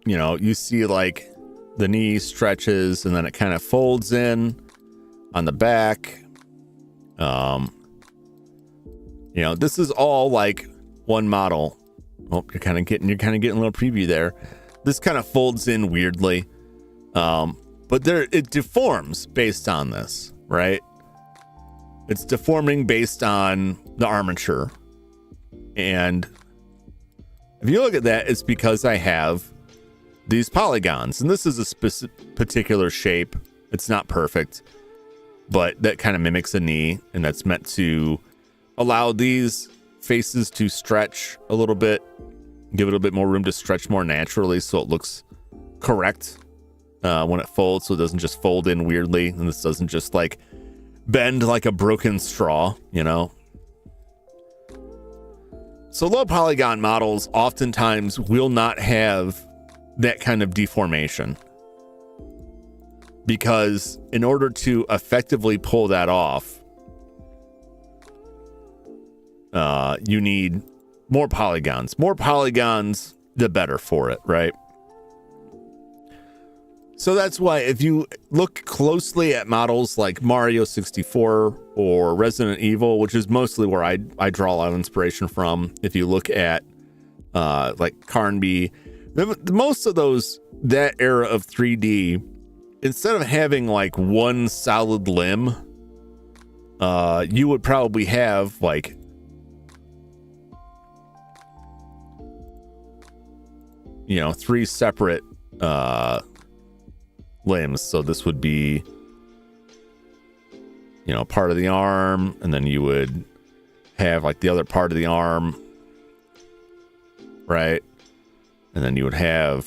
You know, you see like the knee stretches and then it kind of folds in on the back. You know, this is all like one model. Oh, you're kind of getting a little preview there. This kind of folds in weirdly. But there, it deforms based on this, right? It's deforming based on the armature. And if you look at that, it's because I have these polygons, and this is a particular shape. It's not perfect, but that kind of mimics a knee, and that's meant to allow these faces to stretch a little bit, give it a bit more room to stretch more naturally so it looks correct when it folds, so it doesn't just fold in weirdly, and this doesn't just like bend like a broken straw, you know? So low polygon models oftentimes will not have that kind of deformation, because in order to effectively pull that off, you need more polygons. More polygons, the better for it, right? So that's why if you look closely at models like Mario 64 or Resident Evil, which is mostly where I draw a lot of inspiration from, if you look at like Carnby, most of those, that era of 3D, instead of having like one solid limb, you would probably have like three separate limbs. So this would be, part of the arm, and then you would have like the other part of the arm, right? And then you would have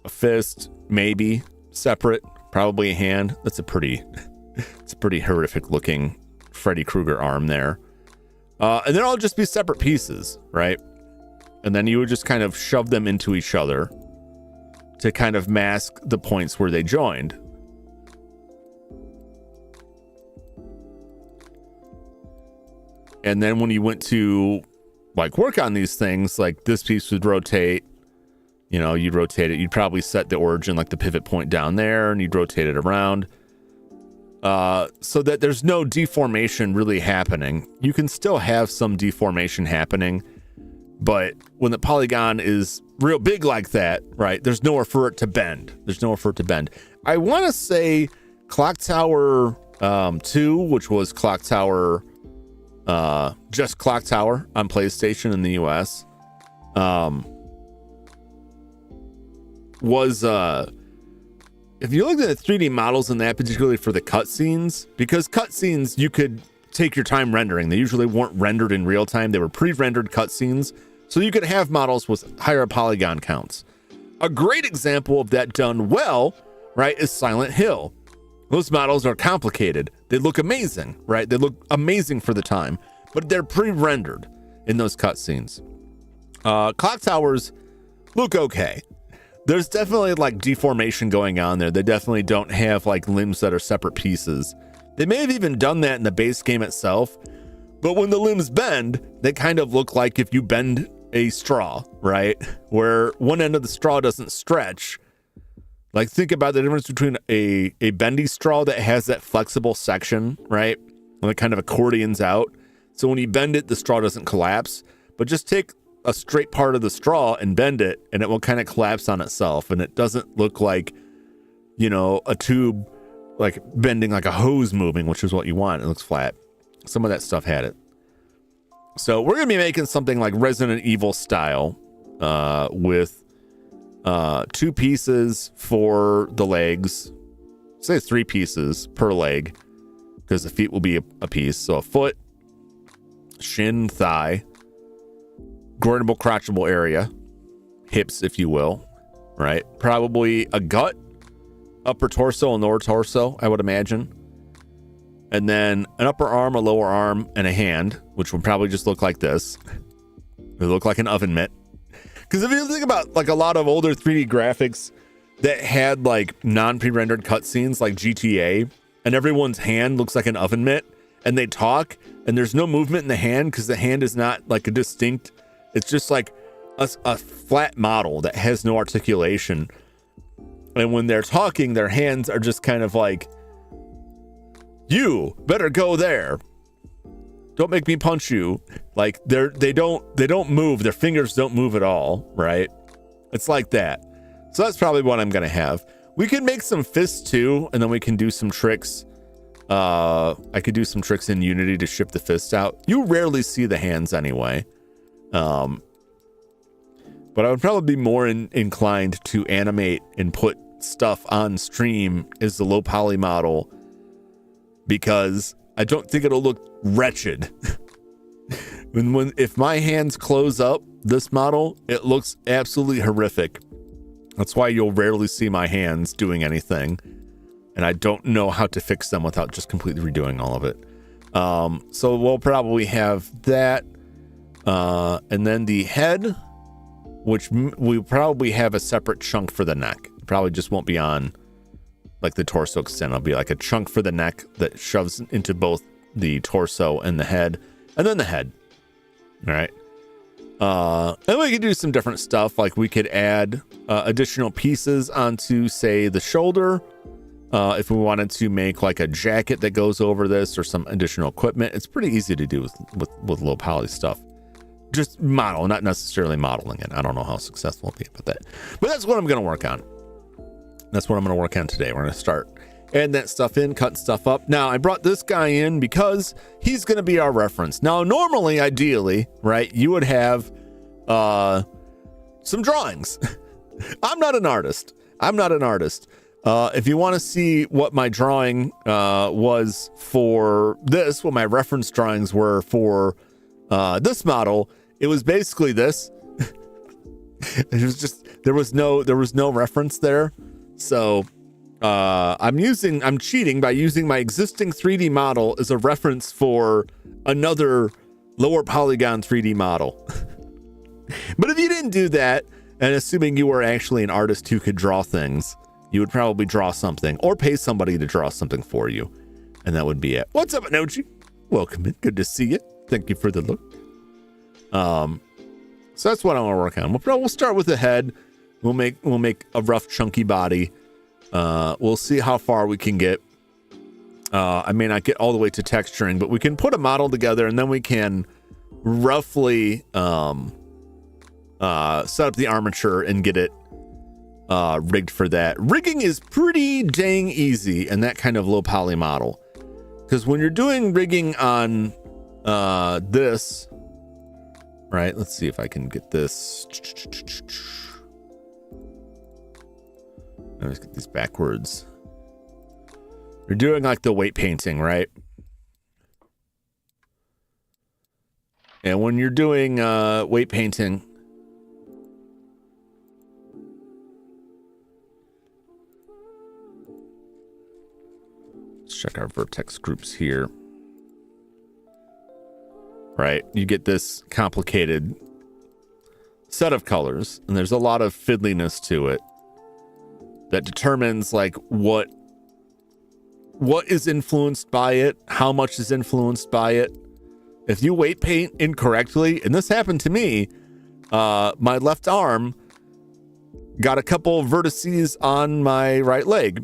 a fist, maybe separate, probably a hand. It's a pretty horrific looking Freddy Krueger arm there. And they'll all just be separate pieces, right? And then you would just kind of shove them into each other to kind of mask the points where they joined. And then when you went to like work on these things, like this piece would rotate, you'd rotate it. You'd probably set the origin, like the pivot point down there, and you'd rotate it around. So that there's no deformation really happening. You can still have some deformation happening, but when the polygon is real big like that, right, there's nowhere for it to bend. I want to say Clock Tower 2, which was Clock Tower, just Clock Tower on PlayStation in the US, was if you look at the 3D models in that, particularly for the cutscenes, because cutscenes you could take your time rendering. They usually weren't rendered in real time. They were pre-rendered cutscenes, so you could have models with higher polygon counts. A great example of that done well, right, is Silent Hill. Those models are complicated. They look amazing, right? They look amazing for the time, but they're pre-rendered in those cutscenes. Clock towers look okay. There's definitely like deformation going on there. They definitely don't have like limbs that are separate pieces. They may have even done that in the base game itself, but when the limbs bend, they kind of look like if you bend a straw, right? Where one end of the straw doesn't stretch. Like think about the difference between a bendy straw that has that flexible section, right? And it kind of accordions out. So when you bend it, the straw doesn't collapse, but just take a straight part of the straw and bend it, and it will kind of collapse on itself. And it doesn't look like, a tube like bending like a hose moving, which is what you want. It looks flat. Some of that stuff had it. So we're going to be making something like Resident Evil style, with two pieces for the legs. Say 3 pieces per leg, because the feet will be a piece. So a foot, shin, thigh, groinable, crotchable area, hips, if you will, right? Probably a gut, upper torso and lower torso, I would imagine. And then an upper arm, a lower arm, and a hand, which would probably just look like this. It would look like an oven mitt. Because if you think about like a lot of older 3D graphics that had like non-pre-rendered cutscenes like GTA, and everyone's hand looks like an oven mitt, and they talk, and there's no movement in the hand because the hand is not like a distinct, it's just like a flat model that has no articulation. And when they're talking, their hands are just kind of like, you better go there. Don't make me punch you. Like they don't move. Their fingers don't move at all, right? It's like that. So that's probably what I'm going to have. We could make some fists too, and then we can do some tricks. I could do some tricks in Unity to ship the fists out. You rarely see the hands anyway. But I would probably be more inclined to animate and put stuff on stream as the low poly model, because I don't think it'll look wretched. If my hands close up this model, it looks absolutely horrific. That's why you'll rarely see my hands doing anything, and I don't know how to fix them without just completely redoing all of it. So we'll probably have that, and then the head, which we probably have a separate chunk for the neck. It probably just won't be on like the torso extent. It'll be like a chunk for the neck that shoves into both the torso and the head, and then the head. All right. And we could do some different stuff. Like we could add additional pieces onto, say, the shoulder. If we wanted to make like a jacket that goes over this, or some additional equipment. It's pretty easy to do with low poly stuff. Just model, not necessarily modeling it. I don't know how successful it'll be with that. But that's what I'm going to work on. That's what I'm going to work on today. We're going to start add that stuff in, cut stuff up. Now, I brought this guy in because he's going to be our reference. Now, normally, ideally, right, you would have some drawings. I'm not an artist. If you want to see what my drawing was for this, what my reference drawings were for this model, it was basically this. It was just there was no reference there. So I'm cheating by using my existing 3D model as a reference for another lower polygon 3D model. But if you didn't do that, and assuming you were actually an artist who could draw things, you would probably draw something or pay somebody to draw something for you. And that would be it. What's up, Anochi? Welcome in. Good to see you. Thank you for the look. So that's what I want to work on. We'll start with the head. We'll make a rough, chunky body. We'll see how far we can get. I may not get all the way to texturing, but we can put a model together and then we can roughly set up the armature and get it rigged for that. Rigging is pretty dang easy in that kind of low poly model, because when you're doing rigging on this, right? Let's see if I can get this. Let's get these backwards. You're doing like the weight painting, right? And when you're doing weight painting, let's check our vertex groups here. Right, you get this complicated set of colors, and there's a lot of fiddliness to it that determines like what is influenced by it, how much is influenced by it. If you weight paint incorrectly, and this happened to me, my left arm got a couple vertices on my right leg,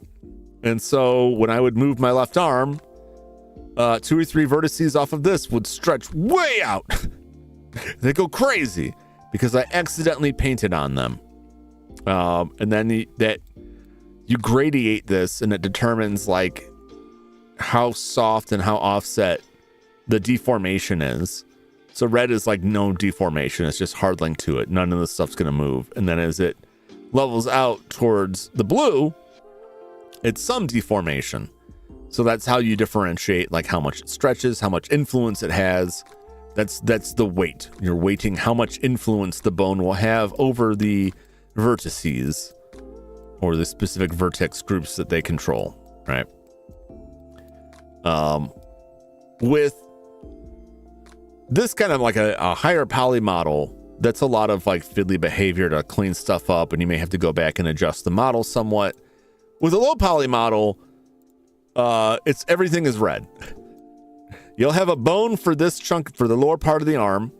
and so when I would move my left arm, 2 or 3 vertices off of this would stretch way out. They go crazy because I accidentally painted on them. And then you gradiate this, and it determines like how soft and how offset the deformation is. So red is like no deformation. It's just hard link to it. None of the stuff's going to move. And then as it levels out towards the blue, it's some deformation. So that's how you differentiate like how much it stretches, how much influence it has. That's the weight. You're weighting how much influence the bone will have over the vertices or the specific vertex groups that they control, right? With this kind of like a higher poly model, that's a lot of like fiddly behavior to clean stuff up, and you may have to go back and adjust the model somewhat. With a low poly model, it's everything is red. You'll have a bone for this chunk for the lower part of the arm,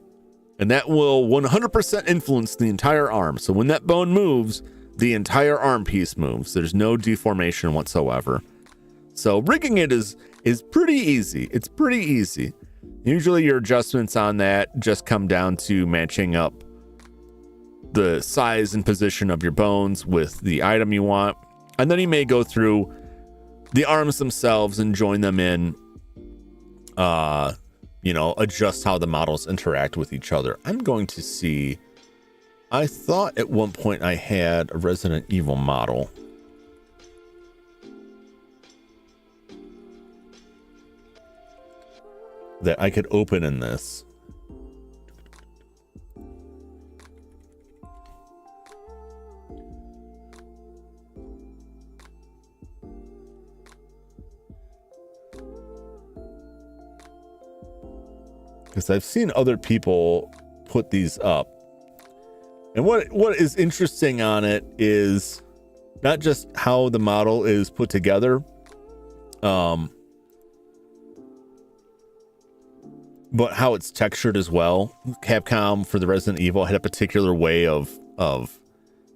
and that will 100% influence the entire arm. So when that bone moves, the entire arm piece moves. There's no deformation whatsoever. So rigging it is pretty easy. It's pretty easy. Usually your adjustments on that just come down to matching up the size and position of your bones with the item you want. And then you may go through the arms themselves and join them in, adjust how the models interact with each other. I'm going to see, I thought at one point I had a Resident Evil model. That I could open in this. Because I've seen other people put these up. And what is interesting on it is not just how the model is put together, but how it's textured as well. Capcom for the Resident Evil had a particular way of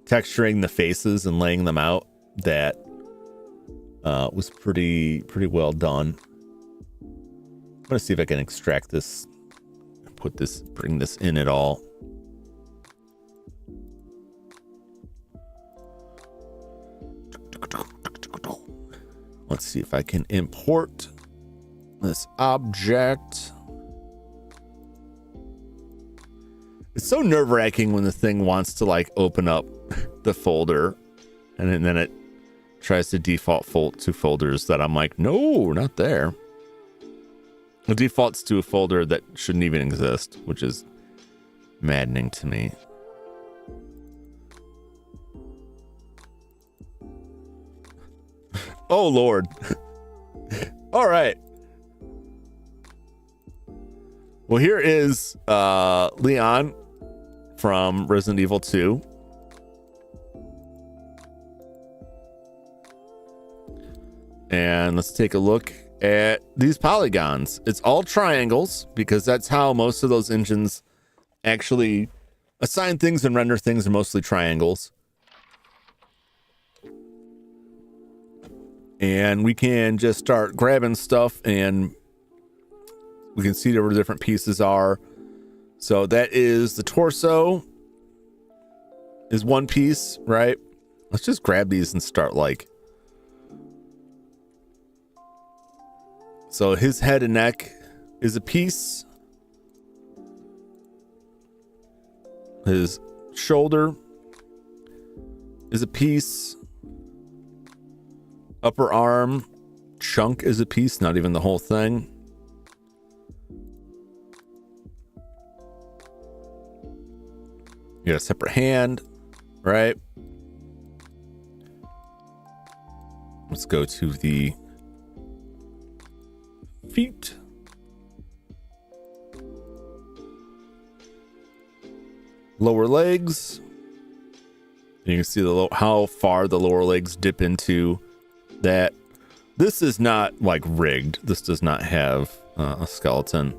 texturing the faces and laying them out that was pretty well done. I'm gonna see if I can extract this, bring this in at all. Let's see if I can import this object. It's so nerve-wracking when the thing wants to like open up the folder and then it tries to default to folders that I'm like, no, not there. It defaults to a folder that shouldn't even exist, which is maddening to me. Oh, Lord. All right. Well, here is Leon from Resident Evil 2. And let's take a look at these polygons. It's all triangles because that's how most of those engines actually assign things and render things, are mostly triangles. And we can just start grabbing stuff and we can see where the different pieces are. So that is the torso is one piece, right? Let's just grab these and start like. So his head and neck is a piece. His shoulder is a piece. Upper arm chunk is a piece, not even the whole thing. You got a separate hand, right? Let's go to the feet. Lower legs. You can see how far the lower legs dip into that. This is not like rigged. This does not have a skeleton,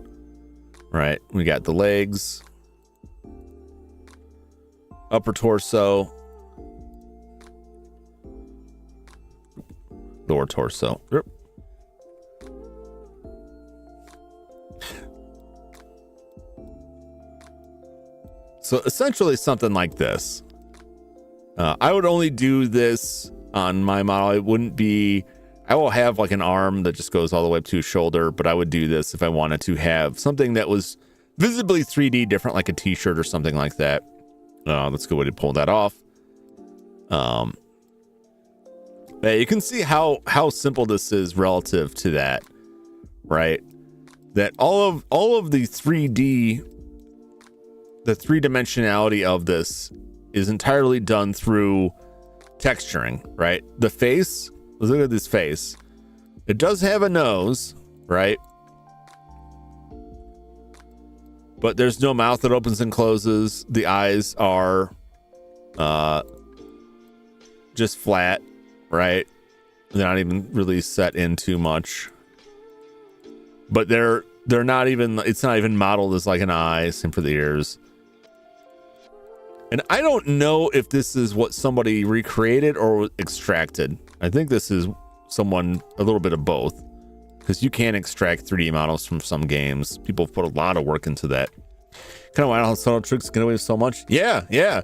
right? We got the legs, upper torso, lower torso. Yep. So essentially something like this. I would only do this on my model. It wouldn't be, I will have like an arm that just goes all the way up to his shoulder, but I would do this if I wanted to have something that was visibly 3D different, like a t-shirt or something like that. That's a good way to pull that off. You can see how simple this is relative to that, right? That all of the 3D, the three-dimensionality of this is entirely done through texturing, right? The face, look at this face. It does have a nose, right? But there's no mouth that opens and closes. The eyes are just flat, right? They're not even really set in too much. But they're not even, it's not even modeled as like an eye. Same for the ears. And I don't know if this is what somebody recreated or extracted. I think this is someone, a little bit of both, because you can extract 3D models from some games. People have put a lot of work into that. Kind of why how Sono Tricks get away with so much. Yeah.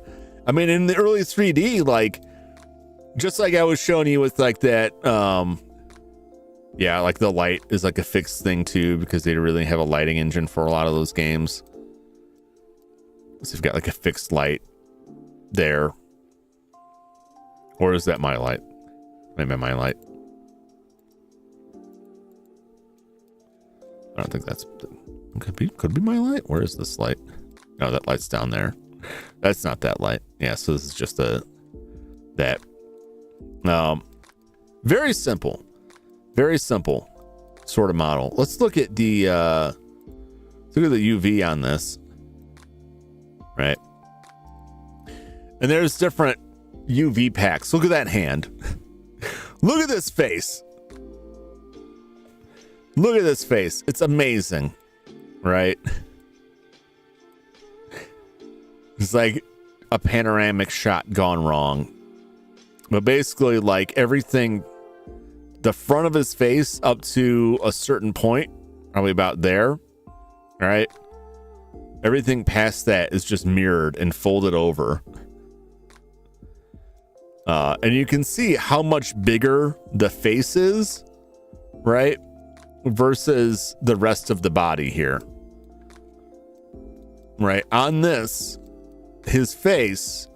I mean, in the early 3D, like, just like I was showing you with like that, yeah, like the light is like a fixed thing too, because they really have a lighting engine for a lot of those games. So you've got like a fixed light there. Or is that my light? Maybe my light. I don't think that's, could be my light. Where is this light? No, that light's down there. That's not that light. Yeah, so this is just that. Very simple sort of model. Let's look at the UV on this, right? And there's different UV packs. Look at that hand. Look at this face. Look at this face. It's amazing, right? It's like a panoramic shot gone wrong. But basically, like everything, the front of his face up to a certain point, probably about there, right? Everything past that is just mirrored and folded over. And you can see how much bigger the face is right? Versus the rest of the body here. Right? On this, his face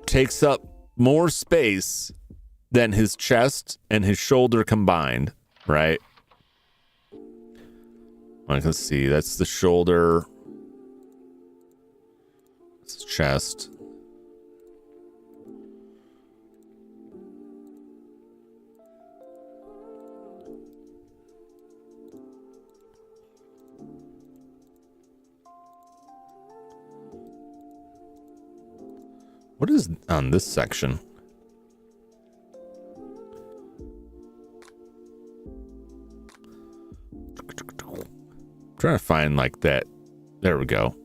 takes up more space than his chest and his shoulder combined, right? I can see that's the shoulder. It's chest. What is on this section? Trying to find like that. There we go.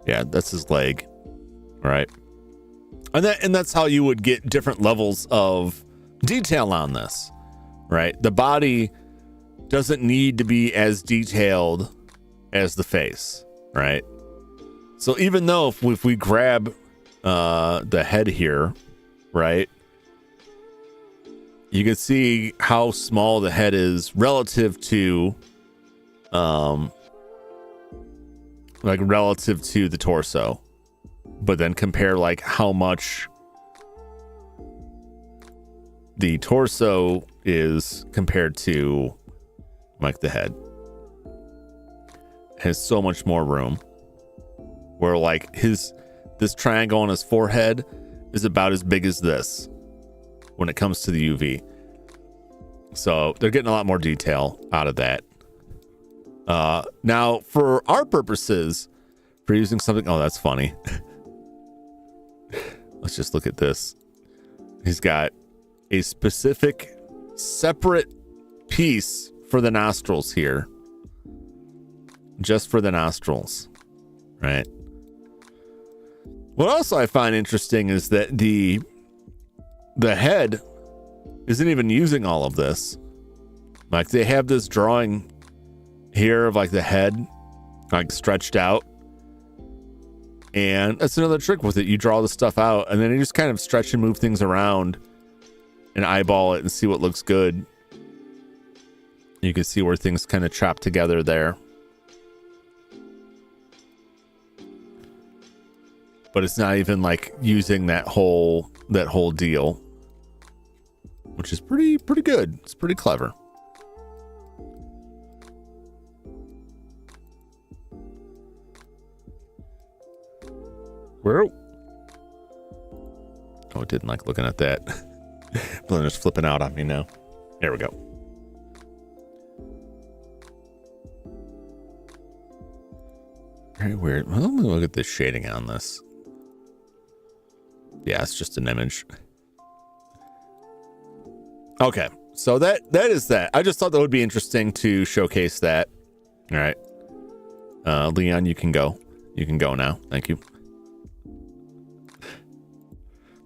Yeah, that's his leg. All right. And that's how you would get different levels of detail on this, right? The body doesn't need to be as detailed as the face, right? So even though if we grab the head here, right, you can see how small the head is relative to relative to the torso, but then compare like how much the torso is compared to like the head. Has so much more room, where like this triangle on his forehead is about as big as this when it comes to the UV. So they're getting a lot more detail out of that. Now for our purposes, for using something, oh, that's funny. Let's just look at this. He's got a specific separate piece for the nostrils here. Just for the nostrils, right? What also I find interesting is that the head isn't even using all of this. Like they have this drawing here of like the head like stretched out, and that's another trick with it. You draw the stuff out and then you just kind of stretch and move things around and eyeball it and see what looks good. You can see where things kind of chop together there. But it's not even like using that whole deal, which is pretty good. It's pretty clever. Whoa. Oh, it didn't like looking at that. Blender's flipping out on me now. There we go. Very weird. Well, let me look at this shading on this. Yeah, it's just an image. Okay, so that is that. I just thought that would be interesting to showcase that. All right, Leon, you can go. You can go now. Thank you.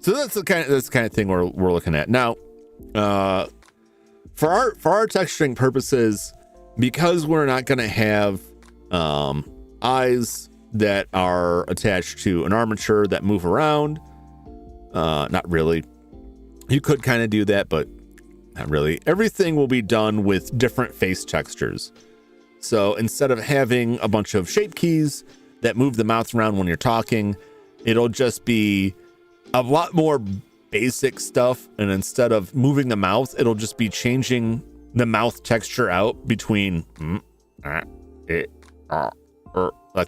So that's the kind of thing we're looking at now. For our texturing purposes, because we're not going to have eyes that are attached to an armature that move around. Not really. You could kind of do that, but not really. Everything will be done with different face textures. So instead of having a bunch of shape keys that move the mouth around when you're talking, it'll just be a lot more basic stuff. And instead of moving the mouth, it'll just be changing the mouth texture out between like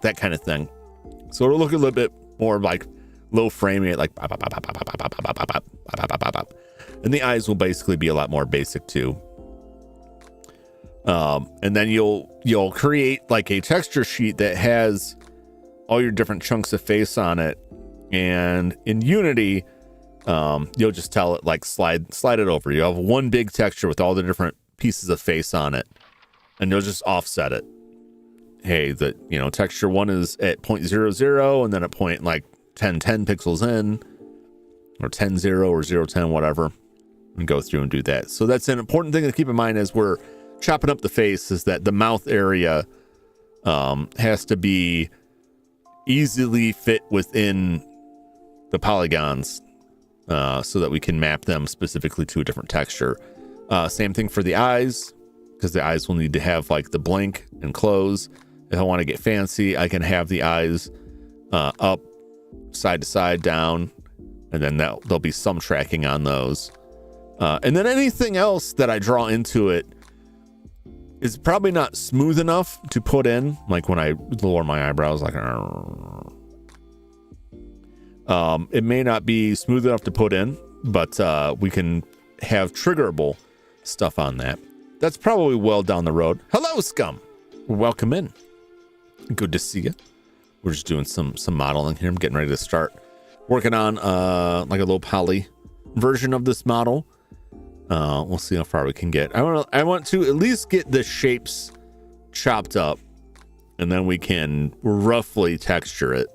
that kind of thing. So it'll look a little bit more like low framing it, like and the eyes will basically be a lot more basic too. And then you'll create like a texture sheet that has all your different chunks of face on it, and in Unity you'll just tell it like slide it over. You have one big texture with all the different pieces of face on it, and you'll just offset it. Hey, texture 1 is at 0.00 and then at point like 10 pixels in, or 10.0 or 0.10, whatever, and go through and do that. So that's an important thing to keep in mind as we're chopping up the face, is that the mouth area has to be easily fit within the polygons so that we can map them specifically to a different texture. Same thing for the eyes, because the eyes will need to have like the blink and close. If I want to get fancy, I can have the eyes up, side to side, down, and then there'll be some tracking on those. And then anything else that I draw into it is probably not smooth enough to put in, like when I lower my eyebrows, like it may not be smooth enough to put in, but we can have triggerable stuff on that. That's probably well down the road. Hello, Scum. Welcome in. Good to see you. We're just doing some modeling here. I'm getting ready to start working on like a low poly version of this model. We'll see how far we can get. I want to at least get the shapes chopped up, and then we can roughly texture it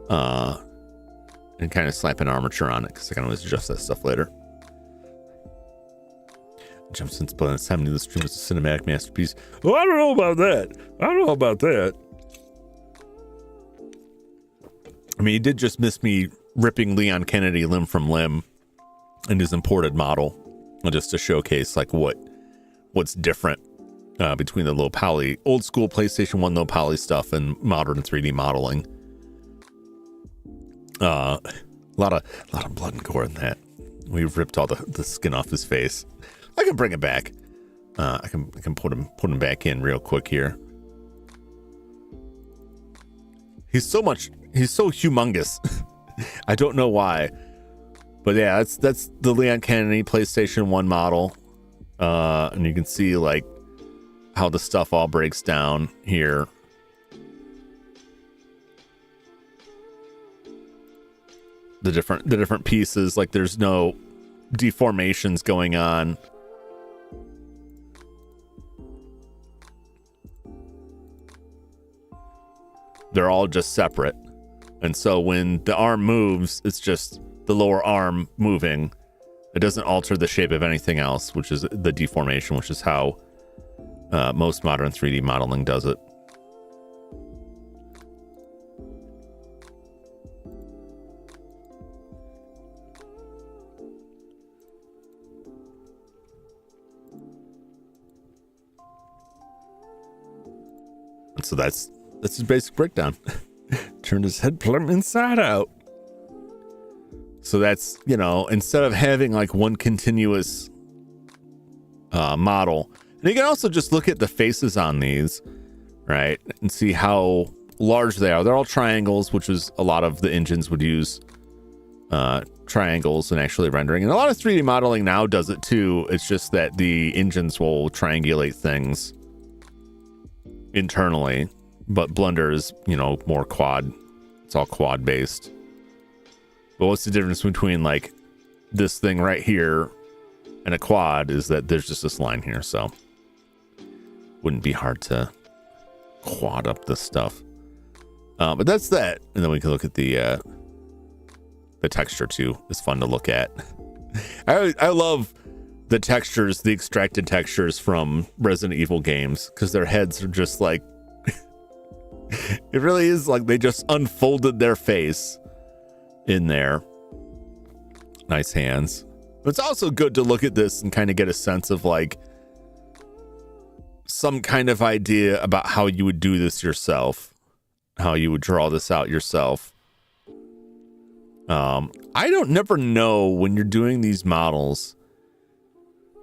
and kind of slap an armature on it, because I can always adjust that stuff later. Jump since Blendin. It's time to do the stream as a cinematic masterpiece. Oh, I don't know about that. I mean, he did just miss me ripping Leon Kennedy limb from limb in his imported model, just to showcase like what's different between the low poly, old school PlayStation 1 low poly stuff and modern 3D modeling. A lot of blood and gore in that. We've ripped all the skin off his face. I can bring it back. I can put him back in real quick here. He's so humongous. I don't know why. But yeah, that's the Leon Kennedy PlayStation 1 model. And you can see like how the stuff all breaks down here. The different pieces, like there's no deformations going on. They're all just separate. And so when the arm moves, it's just the lower arm moving. It doesn't alter the shape of anything else, which is the deformation, which is how most modern 3D modeling does it. And so that's his basic breakdown. Turned his head plumb inside out. So that's, instead of having like one continuous model, and you can also just look at the faces on these, right, and see how large they are. They're all triangles, which is a lot of the engines would use triangles in actually rendering. And a lot of 3D modeling now does it too. It's just that the engines will triangulate things internally, but Blender is, more quad. It's all quad based. But what's the difference between like this thing right here and a quad is that there's just this line here, so wouldn't be hard to quad up this stuff. But that's that, and then we can look at the texture too. It's fun to look at. I love the textures, the extracted textures from Resident Evil games, because their heads are just like it really is like they just unfolded their face in there. Nice hands. But it's also good to look at this and kind of get a sense of like some kind of idea about how you would do this yourself, how you would draw this out yourself. I don't never know when you're doing these models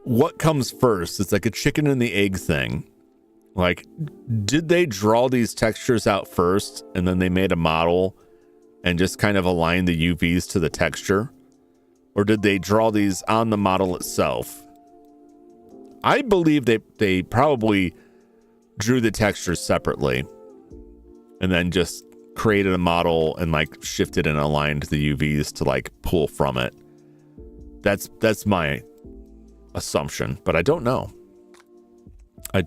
what comes first. It's like a chicken and the egg thing. Like, did they draw these textures out first and then they made a model and just kind of aligned the UVs to the texture? Or did they draw these on the model itself? I believe they probably drew the textures separately and then just created a model and like shifted and aligned the UVs to like pull from it. That's my assumption, but I don't know. I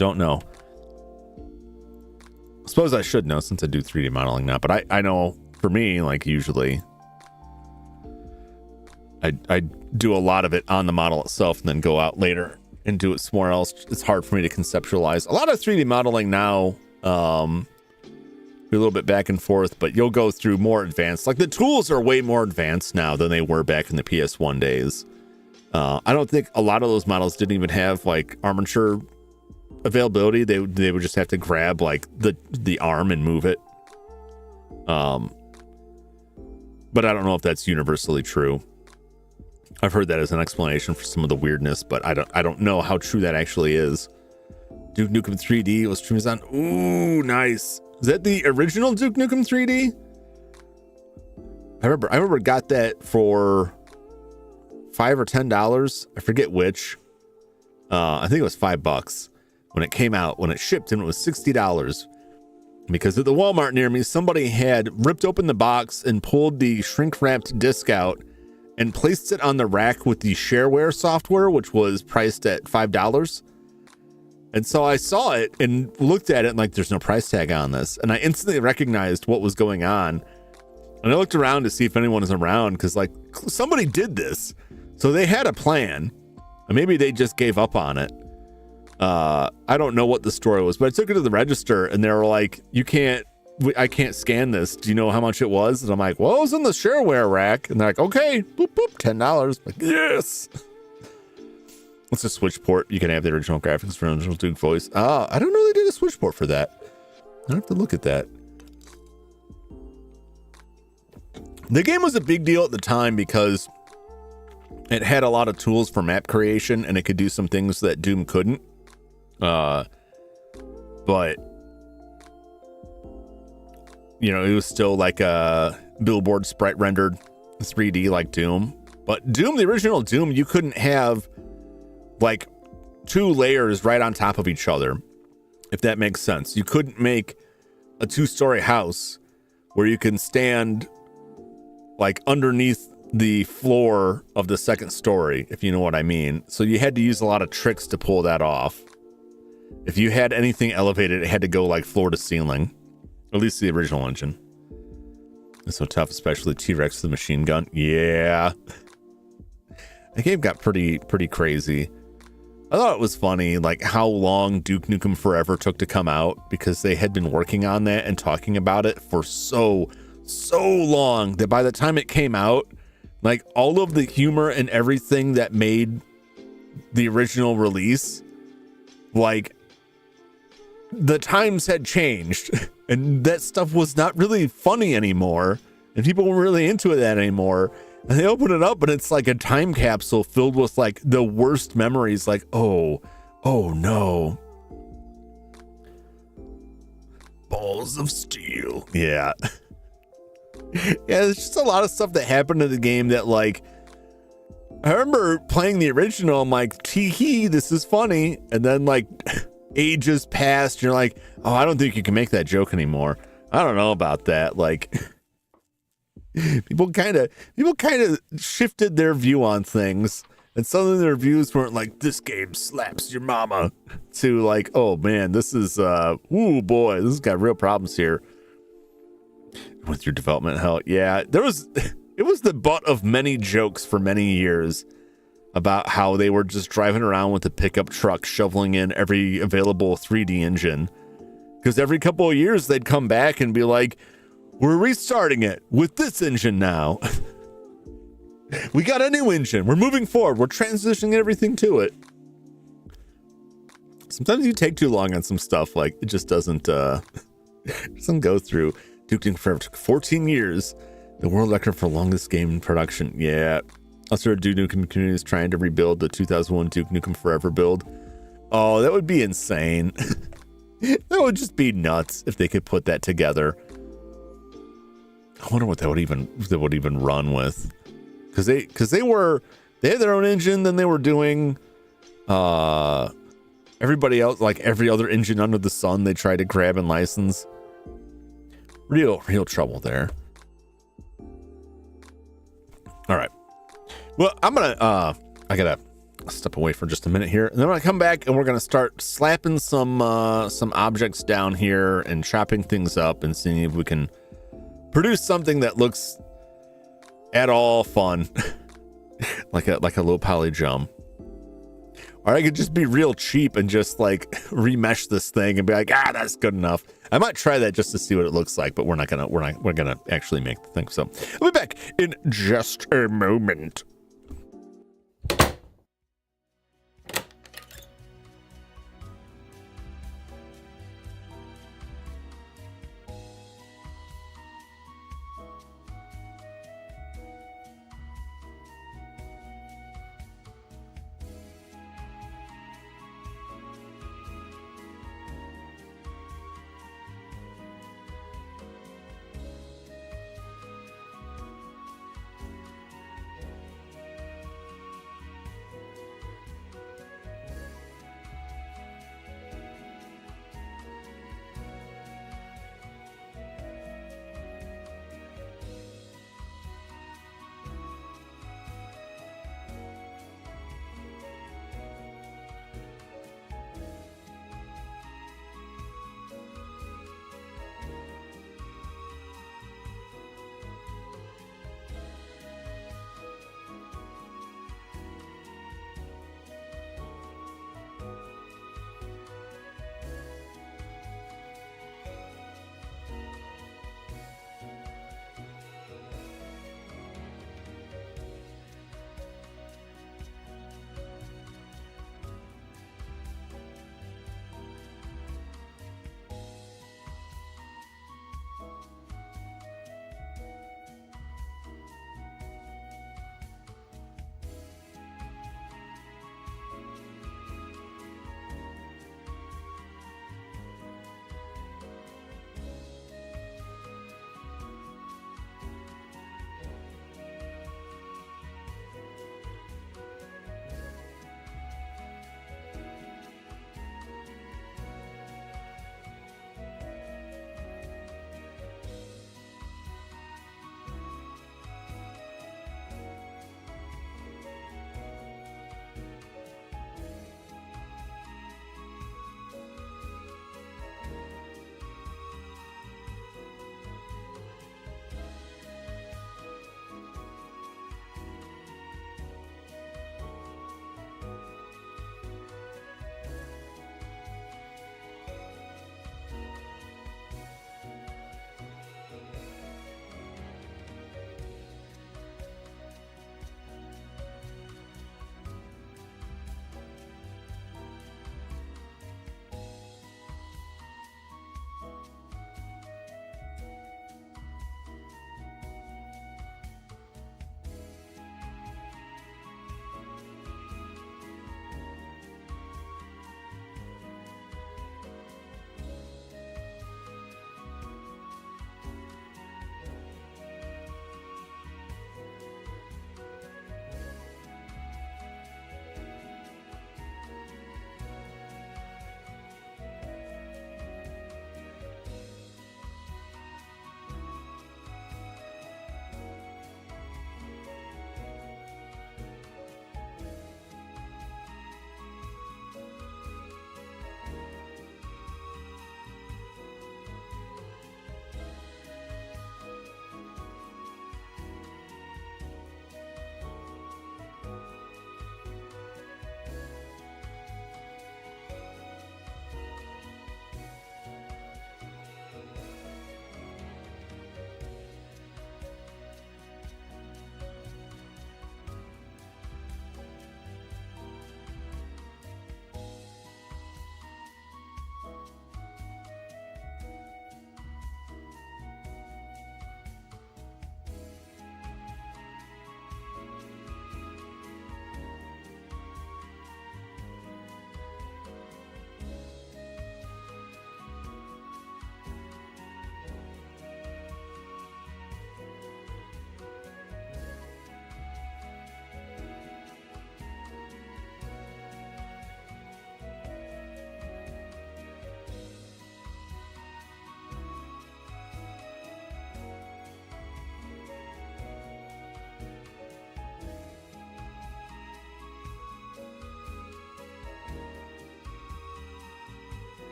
suppose I should know since I do 3D modeling now, but I know for me, like usually I do a lot of it on the model itself and then go out later and do it somewhere else. It's hard for me to conceptualize. A lot of 3D modeling now a little bit back and forth, but you'll go through more advanced. Like the tools are way more advanced now than they were back in the PS1 days. I don't think a lot of those models didn't even have like armature availability. They would just have to grab like the arm and move it. But I don't know if that's universally true. I've heard that as an explanation for some of the weirdness, but I don't know how true that actually is. Duke Nukem 3D was streamed on. Ooh, nice. Is that the original Duke Nukem 3D? I remember got that for $5 or $10. I forget which. I think it was $5 when it came out. When it shipped, and it was $60. Because at the Walmart near me, somebody had ripped open the box and pulled the shrink-wrapped disc out and placed it on the rack with the shareware software, which was priced at $5. And so I saw it and looked at it and like, there's no price tag on this. And I instantly recognized what was going on. And I looked around to see if anyone was around because like somebody did this. So they had a plan. And maybe they just gave up on it. I don't know what the story was, but I took it to the register and they were like, I can't scan this. Do you know how much it was? And I'm like, well, it was in the shareware rack. And they're like, okay, boop, boop, $10. Like, yes. It's a switch port. You can have the original graphics for original Duke voice. I don't know they did a switch port for that. I have to look at that. The game was a big deal at the time because it had a lot of tools for map creation and it could do some things that Doom couldn't. But you know, it was still like a billboard sprite rendered 3D like Doom. But Doom, the original Doom, you couldn't have like two layers right on top of each other, if that makes sense. You couldn't make a 2-story house where you can stand like underneath the floor of the second story, if you know what I mean. So you had to use a lot of tricks to pull that off. If you had anything elevated, it had to go like floor to ceiling. At least the original engine. It's so tough, especially T-Rex with the machine gun. Yeah. The game got pretty crazy. I thought it was funny, like how long Duke Nukem Forever took to come out because they had been working on that and talking about it for so long that by the time it came out, like all of the humor and everything that made the original release, like the times had changed and that stuff was not really funny anymore and people weren't really into that anymore. And they open it up and it's like a time capsule filled with like the worst memories. Like, oh no. Balls of steel. Yeah. Yeah, there's just a lot of stuff that happened in the game that like, I remember playing the original. I'm like, tee-hee, this is funny. And then like ages passed. And you're like, oh, I don't think you can make that joke anymore. I don't know about that. Like people kind of shifted their view on things. And some of their reviews weren't like, this game slaps your mama, to like, oh man, this is, ooh boy, this has got real problems here. With your development hell. Yeah, it was the butt of many jokes for many years about how they were just driving around with a pickup truck shoveling in every available 3D engine. Because every couple of years they'd come back and be like, we're restarting it with this engine now. We got a new engine. We're moving forward. We're transitioning everything to it. Sometimes you take too long on some stuff. Like it just doesn't go through. Duke Nukem Forever took 14 years. The world record for longest game in production. Yeah. Also, Duke Nukem community is trying to rebuild the 2001 Duke Nukem Forever build. Oh, that would be insane. That would just be nuts if they could put that together. I wonder what they would even run with. Because they had their own engine, then they were doing everybody else, like every other engine under the sun they tried to grab and license. Real trouble there. All right. Well, I gotta step away for just a minute here, and then I'm gonna come back and we're gonna start slapping some objects down here and chopping things up and seeing if we can produce something that looks at all fun, like a low poly Jum. Or I could just be real cheap and just like remesh this thing and be like, that's good enough. I might try that just to see what it looks like, but we're gonna actually make the thing. So I'll be back in just a moment.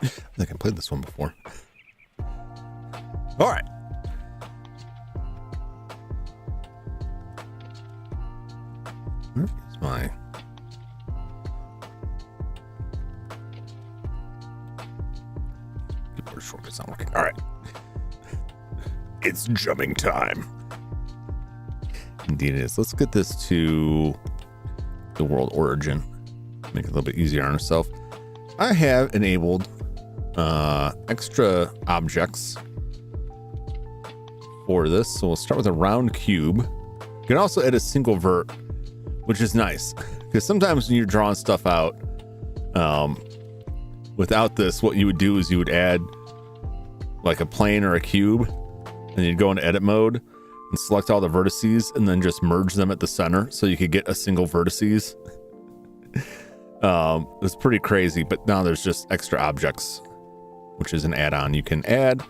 I think I played this one before. All right. Where is my... keyboard shortcut's not working. All right. It's jumming time. Indeed it is. Let's get this to the world origin. Make it a little bit easier on ourselves. I have enabled extra objects for this. So we'll start with a round cube. You can also add a single vert, which is nice because sometimes when you're drawing stuff out without this, what you would do is you would add like a plane or a cube, and you'd go into edit mode and select all the vertices and then just merge them at the center so you could get a single vertices. It's pretty crazy, but now there's just extra objects, which is an add-on you can add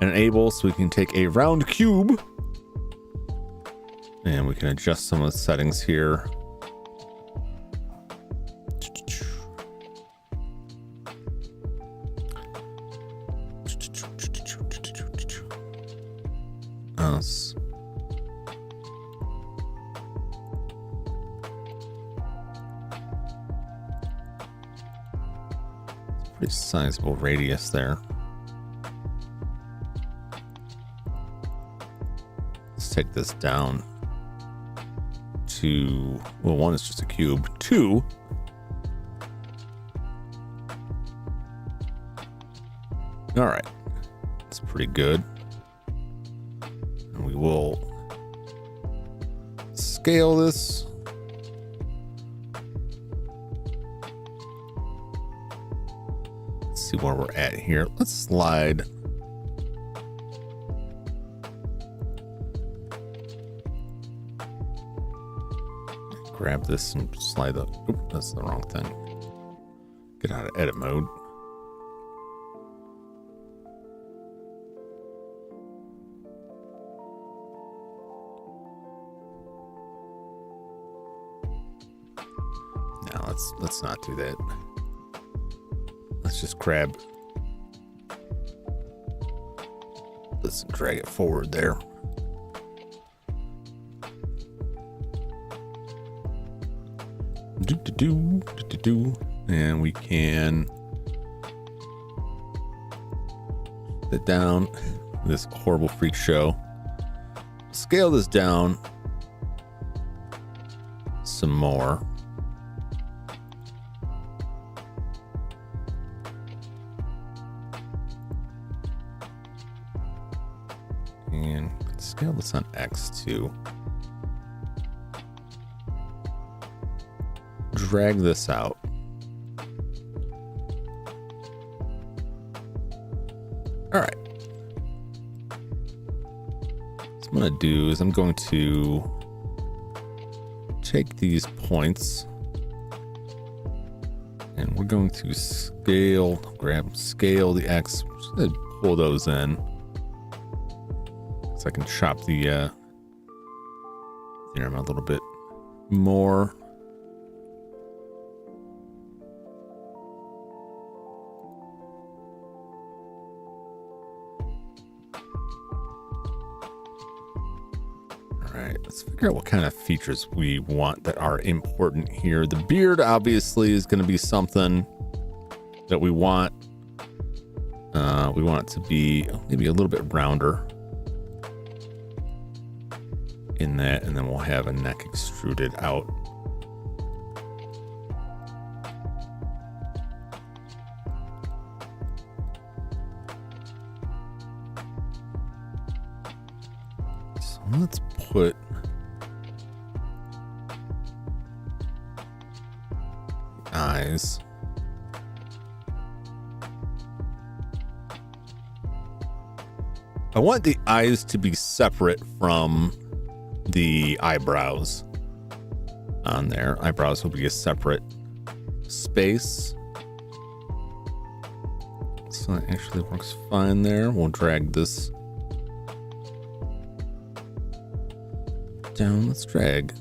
and enable. So we can take a round cube and we can adjust some of the settings here. Us. Pretty sizable radius there. Let's take this down to, well, one is just a cube. Two, all right, that's pretty good. And we will scale this. See where we're at here. Let's slide grab this and slide the that's the wrong thing. Get out of edit mode. Now let's not do that. Let's just grab this and drag it forward there. And we can put down this horrible freak show. Scale this down some more. And scale this on X too. Drag this out. All right. What I'm going to do is I'm going to take these points and we're going to scale the X, just pull those in. So I can chop the theorem a little bit more. All right, let's figure out what kind of features we want that are important here. The beard obviously is going to be something that we want. We want it to be maybe a little bit rounder in that, and then we'll have a neck extruded out. So let's put eyes. I want the eyes to be separate from the eyebrows on there. Eyebrows will be a separate space. So that actually works fine there. We'll drag this down. Let's drag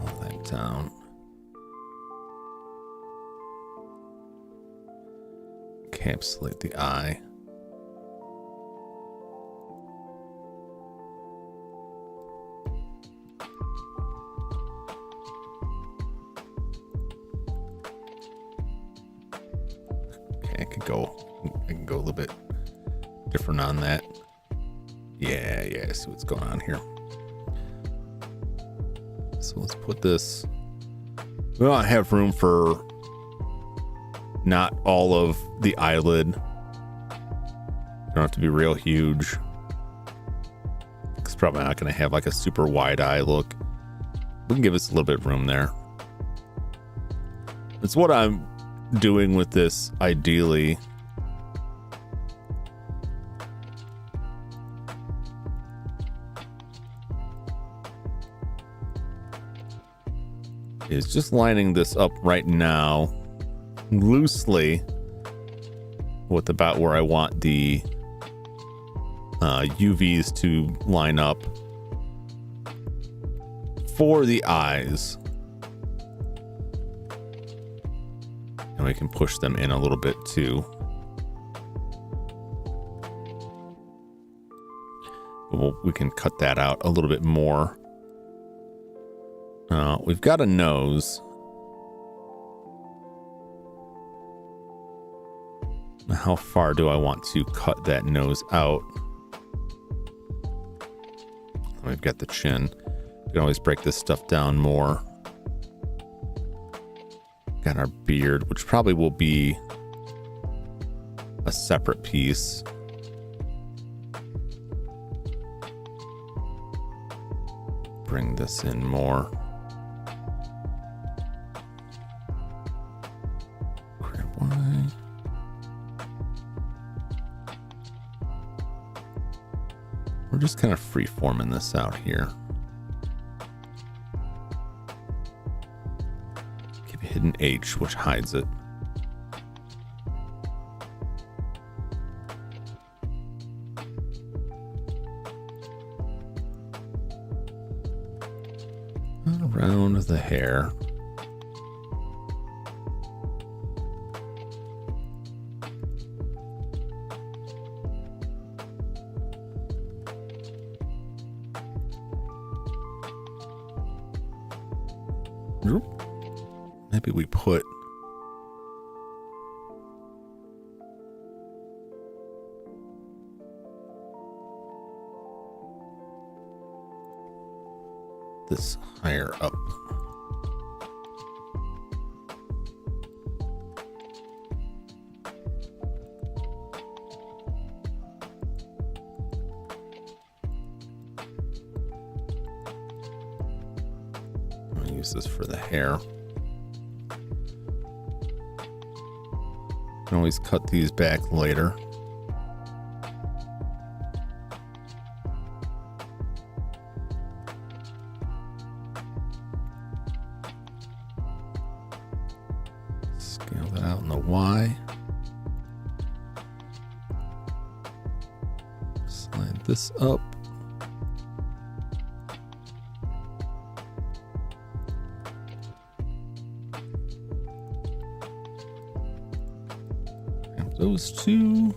all that down. encapsulate the eye. Okay, I can go a little bit different on that. Yeah, I see what's going on here. So let's put this. We don't have room for not all of the eyelid. Don't have to be real huge. It's probably not going to have like a super wide eye look. We can give us a little bit of room there. It's what I'm doing with this ideally. Is just lining this up right now loosely with about where I want the UVs to line up for the eyes. And we can push them in a little bit too. We can cut that out a little bit more. We've got a nose. How far do I want to cut that nose out? We've got the chin. We can always break this stuff down more. Got our beard, which probably will be a separate piece. Bring this in more. We're just kind of free forming this out here. Keep a hidden H, which hides it. Around the hair. Maybe we put this higher up. I'll use this for the hair. Can always cut these back later. Scale that out in the Y. Slide this up. Those two.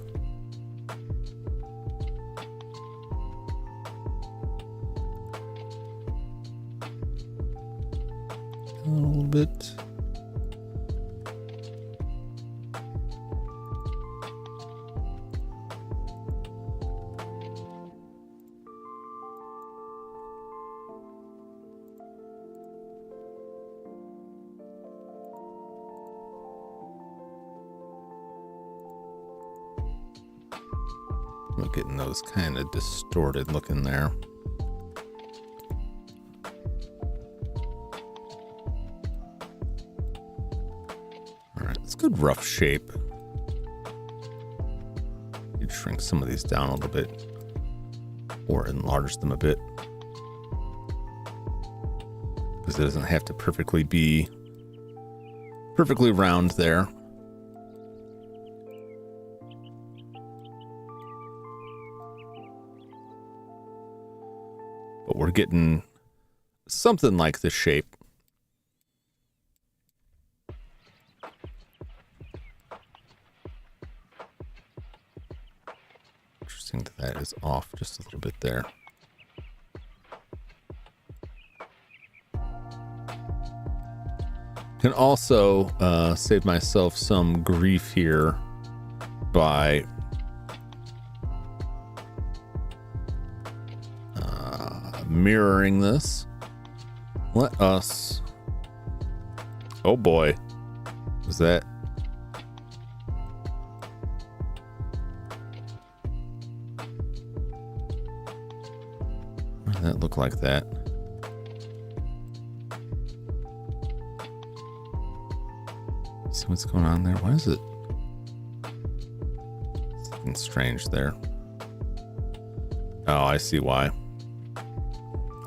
A little bit. We're getting those kind of distorted looking there. All right, let's go rough shape. You'd shrink some of these down a little bit or enlarge them a bit, because it doesn't have to perfectly be perfectly round there. But we're getting something like this shape. is off just a little bit there. Can also save myself some grief here by mirroring this. Let us... Oh boy. Is that... Why did that look like that? See what's going on there? Why is it? Something strange there. Oh, I see why.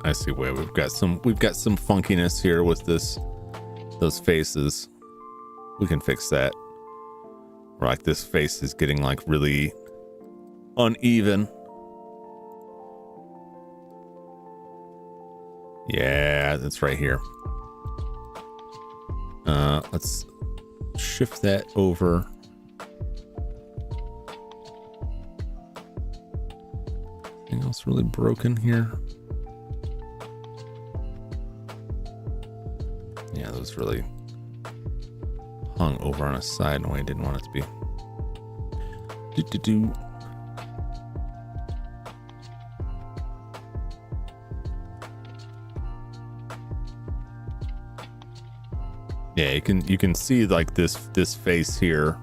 I see why. We've got some funkiness here with those faces. We can fix that. Like this face is getting like really uneven. Yeah, that's right here. Let's shift that over. Anything else really broken here? Yeah, that was really hung over on a side in a way I didn't want it to be. Yeah, you can see like this face here.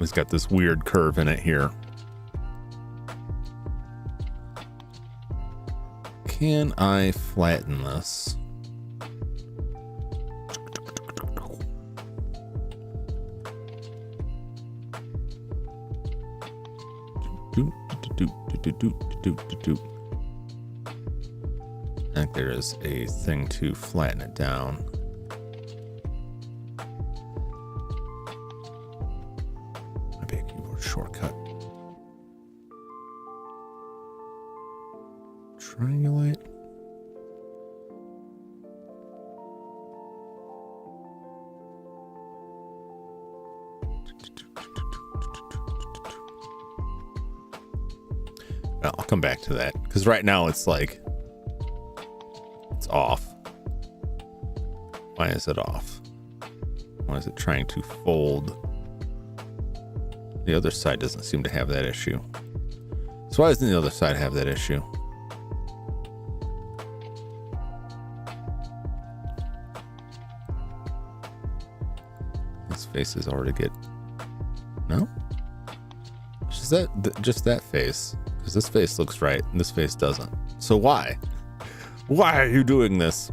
It's got this weird curve in it here. Can I flatten this? I think there is a thing to flatten it down. Maybe a keyboard shortcut. Triangulate. I'll come back to that because right now it's like it's off. Why is it off? Why is it trying to fold? The other side doesn't seem to have that issue. So why doesn't the other side have that issue? This face is already good. No? Just that face. Because this face looks right and this face doesn't. So why? Why are you doing this?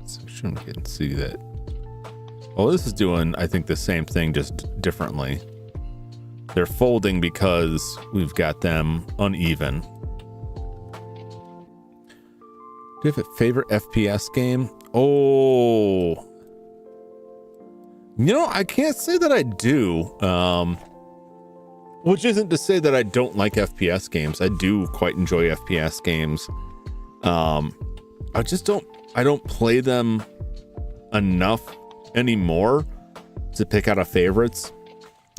So we shouldn't get and see that. Well, this is doing, I think, the same thing, just differently. They're folding because we've got them uneven. Do you have a favorite FPS game? Oh. You know, I can't say that I do. Which isn't to say that I don't like FPS games. I do quite enjoy FPS games. I don't play them enough anymore to pick out a favorites.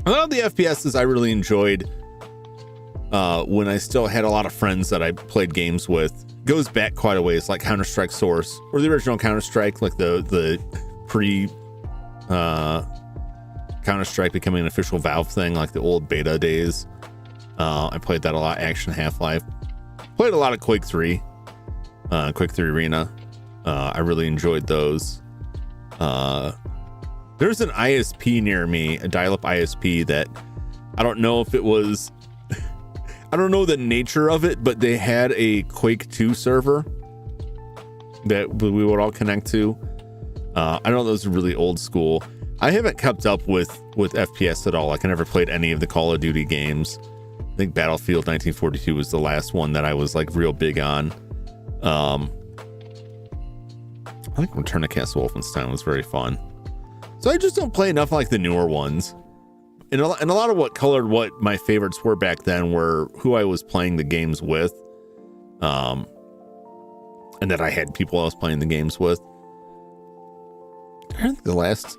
A lot of the FPSs I really enjoyed when I still had a lot of friends that I played games with goes back quite a ways, like Counter-Strike Source or the original Counter-Strike, like the pre Counter-Strike becoming an official Valve thing, like the old beta days. I played that a lot. Action Half-Life. Played a lot of Quake 3, Quake 3 Arena. I really enjoyed those. There's an ISP near me, a dial-up ISP that I don't know if it was, I don't know the nature of it, but they had a Quake 2 server that we would all connect to. I know those are really old school. I haven't kept up with FPS at all. Like I never played any of the Call of Duty games. I think Battlefield 1942 was the last one that I was like real big on. I think Return to Castle Wolfenstein was very fun. So I just don't play enough like the newer ones. And a lot of what colored what my favorites were back then were who I was playing the games with. And that I had people I was playing the games with. I think the last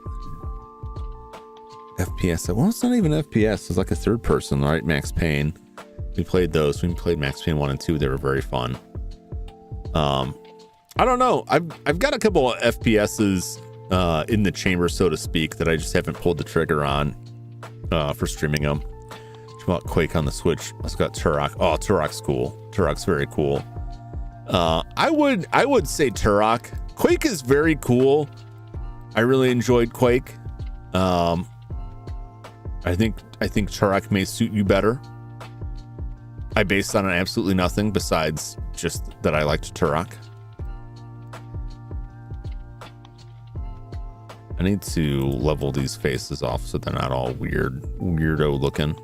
FPS, well, it's not even FPS, it's like a third person, right? Max Payne. We played those. We played Max Payne 1 and 2. They were very fun. I don't know. I've got a couple of FPSs in the chamber, so to speak, that I just haven't pulled the trigger on for streaming them. About Quake on the Switch. I've got Turok. Oh, Turok's cool. Turok's very cool. I would say Turok. Quake is very cool. I really enjoyed Quake. I think Turok may suit you better. I based on absolutely nothing besides just that I liked Turok. I need to level these faces off so they're not all weirdo looking.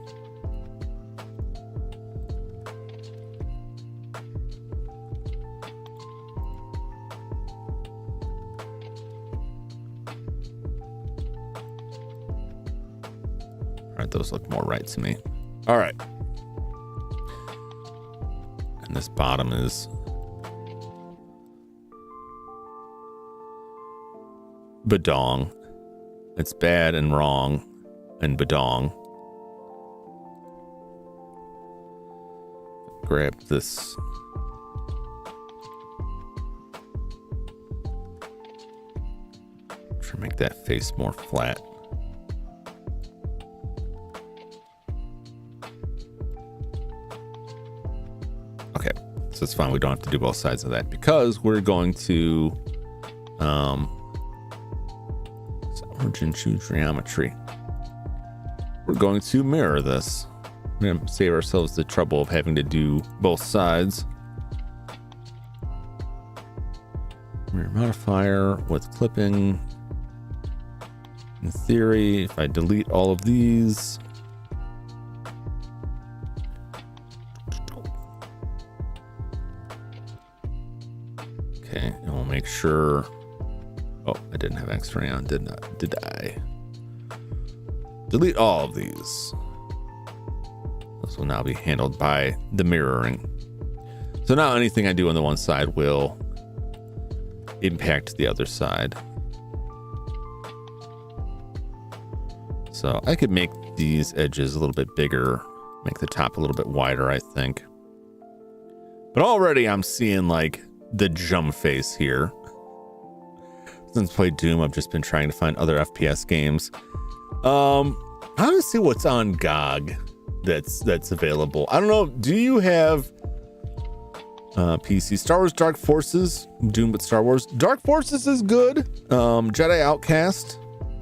All right, those look more right to me. All right. And this bottom is badong. It's bad and wrong and badong. Grab this. Try to make that face more flat. Okay, so it's fine. We don't have to do both sides of that because we're going to origin choose geometry. We're going to mirror this. We're going to save ourselves the trouble of having to do both sides. Mirror modifier with clipping. In theory, if I delete all of these, okay, and we'll make sure. Oh, I didn't have X-ray on, did I? Delete all of these. This will now be handled by the mirroring. So now anything I do on the one side will impact the other side. So I could make these edges a little bit bigger, make the top a little bit wider, I think. But already I'm seeing like the Jum face here. Since I played Doom, I've just been trying to find other FPS games. I want to see what's on GOG that's available. I don't know. Do you have PC? Star Wars Dark Forces, Doom, but Star Wars Dark Forces is good. Jedi Outcast.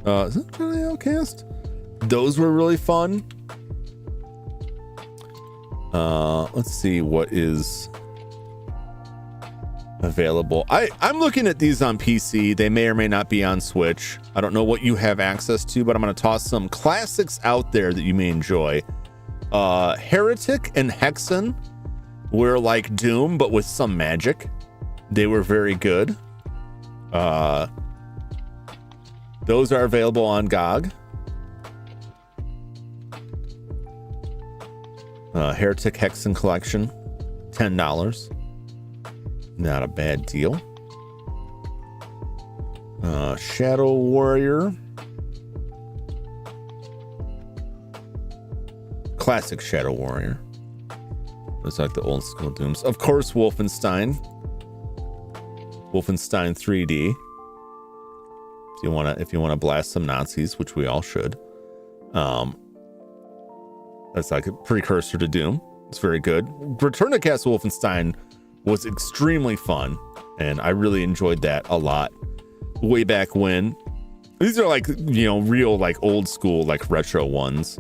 Is it Jedi Outcast? Those were really fun. Let's see what is available. I'm looking at these on PC. They may or may not be on Switch. I don't know what you have access to, but I'm going to toss some classics out there that you may enjoy. Heretic and Hexen were like Doom, but with some magic. They were very good. Those are available on GOG. Heretic Hexen Collection, $10. Not a bad deal. Shadow Warrior. Classic Shadow Warrior. It's like the old school Dooms. Of course, Wolfenstein. Wolfenstein 3D. If you wanna blast some Nazis, which we all should. That's like a precursor to Doom. It's very good. Return to Castle Wolfenstein was extremely fun, and I really enjoyed that a lot way back when. These are like, you know, real like old school like retro ones.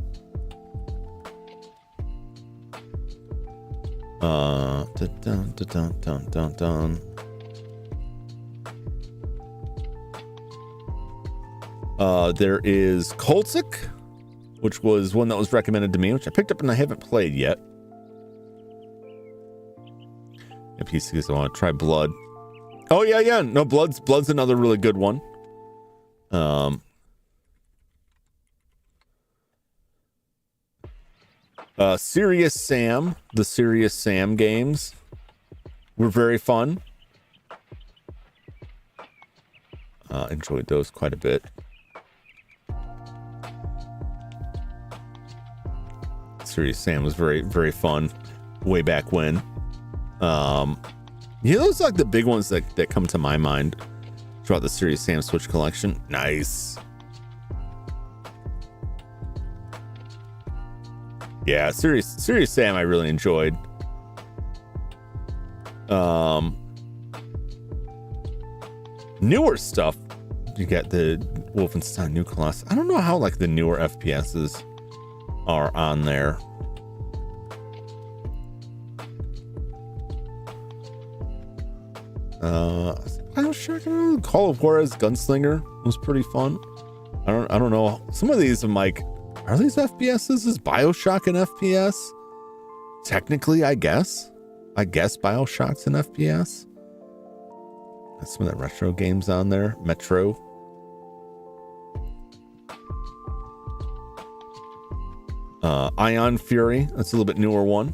There is Kultic, which was one that was recommended to me, which I picked up and I haven't played yet. Yeah, PC, because I want to try Blood. Oh yeah. No, Blood's another really good one. Serious Sam, the Serious Sam games were very fun. Enjoyed those quite a bit. Serious Sam was very, very fun way back when. Those are like the big ones that come to my mind throughout the Serious Sam Switch collection. Nice. Yeah, Serious Sam I really enjoyed. Newer stuff. You got the Wolfenstein New Colossus. I don't know how like the newer FPSs are on there. Call of Juarez Gunslinger was pretty fun. I don't know. Some of these I'm like, are these FPSs? Is BioShock an FPS? Technically, I guess. BioShock's an FPS. That's some of the retro games on there. Metro. Ion Fury. That's a little bit newer one.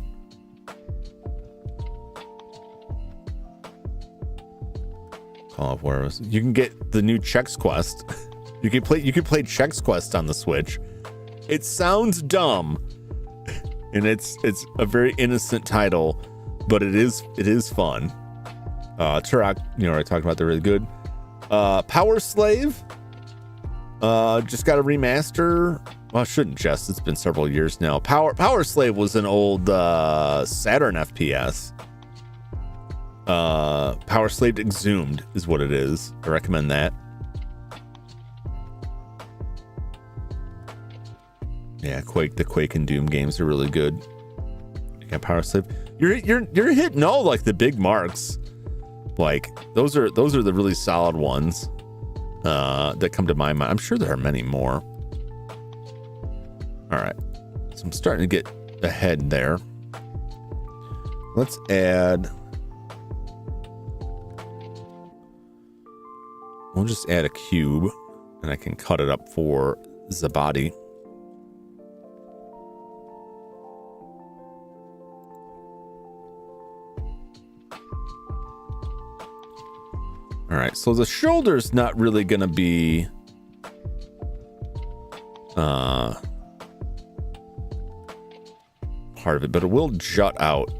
Call of Juarez. You can get the new Chex Quest. You can play Chex Quest on the Switch. It sounds dumb, and it's a very innocent title, but it is fun. Turok, I talked about, they're really good. Power Slave, just got a remaster. Well, I shouldn't just. It's been several years now. Power Slave was an old Saturn FPS. Power Slave Exhumed is what it is. I recommend that. Yeah, the Quake and Doom games are really good. You got Power Slave. You're hitting all like the big marks. Like those are the really solid ones that come to my mind. I'm sure there are many more. All right, so I'm starting to get ahead there. Let's add. We'll just add a cube, and I can cut it up for the body. All right, so the shoulder's not really going to be part of it, but it will jut out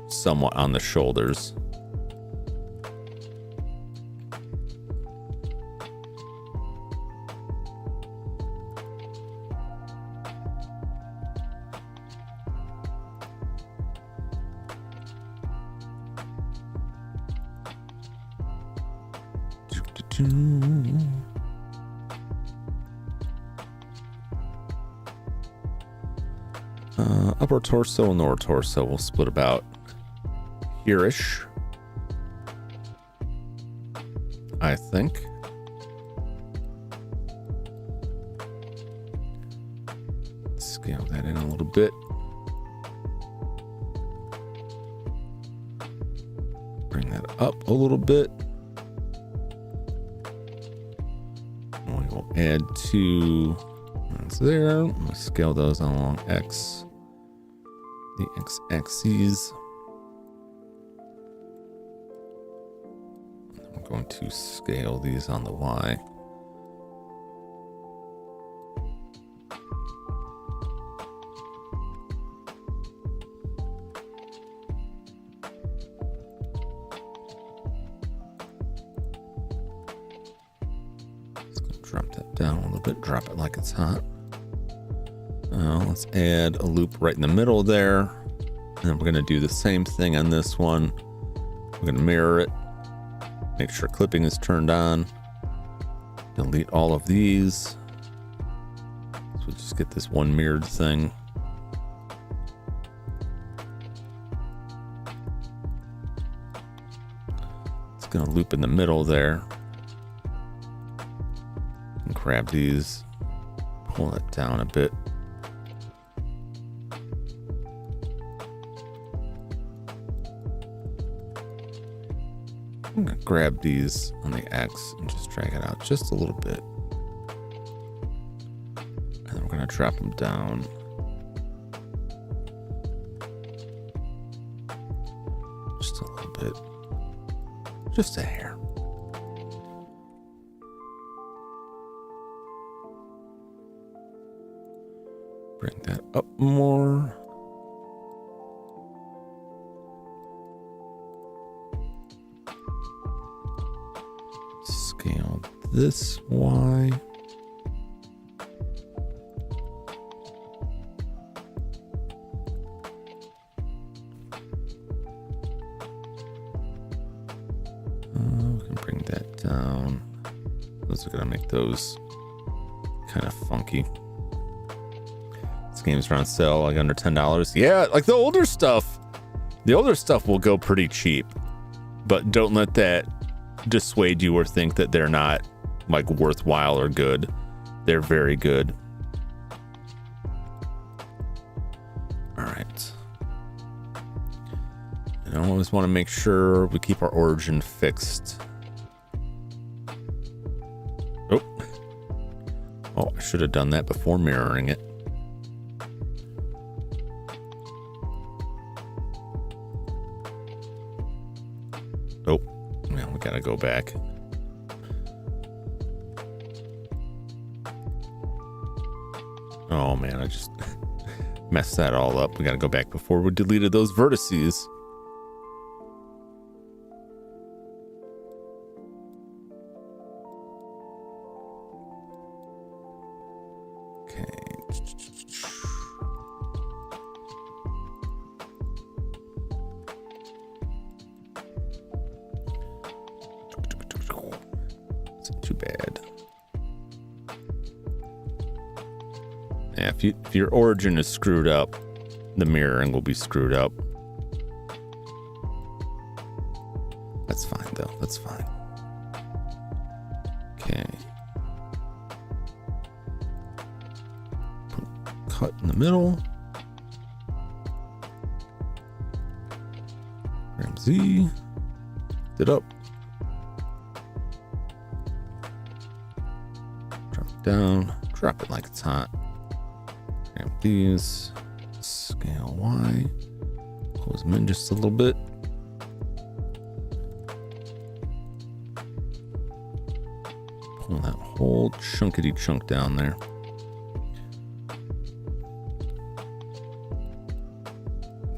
somewhat on the shoulders. Upper torso and lower torso will split about here-ish, I think. Scale that in a little bit. Bring that up a little bit. We will add two ones there. I'm going to scale those along the x-axis. I'm going to scale these on the y. Drop that down a little bit, drop it like it's hot. Let's add a loop right in the middle there. And we're going to do the same thing on this one. We're going to mirror it, make sure clipping is turned on, delete all of these. So we'll just get this one mirrored thing. It's going to loop in the middle there. Grab these, pull it down a bit. I'm going to grab these on the X and just drag it out just a little bit. And then we're going to drop them down. Just a hair. Bring that up more. Scale this Y. We can bring that down. Those are gonna make those kind of funky. This game's around sale like under $10. Yeah, like the older stuff. The older stuff will go pretty cheap, but don't let that dissuade you or think that they're not like worthwhile or good. They're very good. All right. And I always want to make sure we keep our origin fixed. Oh, I should have done that before mirroring it. Oh, yeah, we gotta go back. Oh man, I just messed that all up. We gotta go back before we deleted those vertices. If your origin is screwed up, the mirroring will be screwed up. That's fine though, that's fine. Okay. Cut in the middle. Grab Z. Lift it up. Drop it down. Drop it like it's hot. Grab these, scale Y, close them in just a little bit. Pull that whole chunkity chunk down there.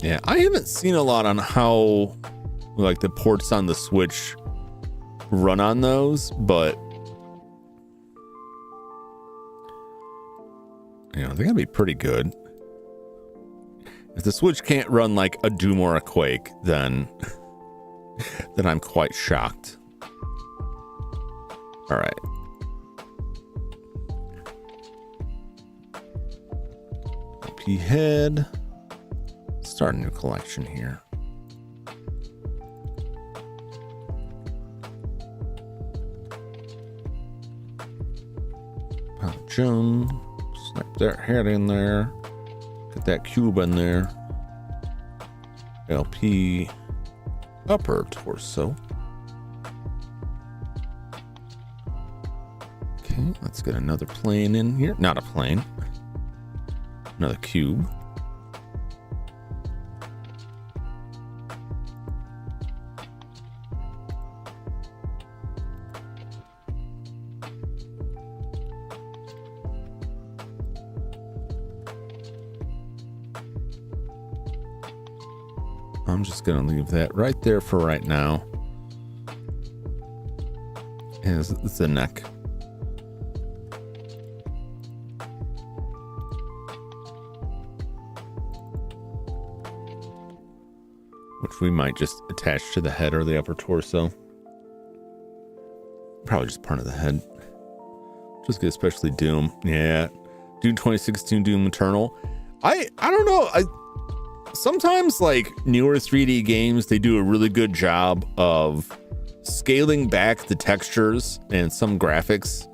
Yeah, I haven't seen a lot on how like the ports on the Switch run on those, but you know, they're gonna be pretty good. If the Switch can't run like a Doom or a Quake, then I'm quite shocked. All right. P head. Start a new collection here. Jum. Snap that head in there. Get that cube in there. LP upper torso. Okay, let's get another plane in here. Not a plane. Another cube. I'm just going to leave that right there for right now. And it's the neck. Which we might just attach to the head or the upper torso. Probably just part of the head. Just get especially Doom. Yeah. Doom 2016, Doom Eternal. I don't know. Sometimes like newer 3D games, they do a really good job of scaling back the textures and some graphics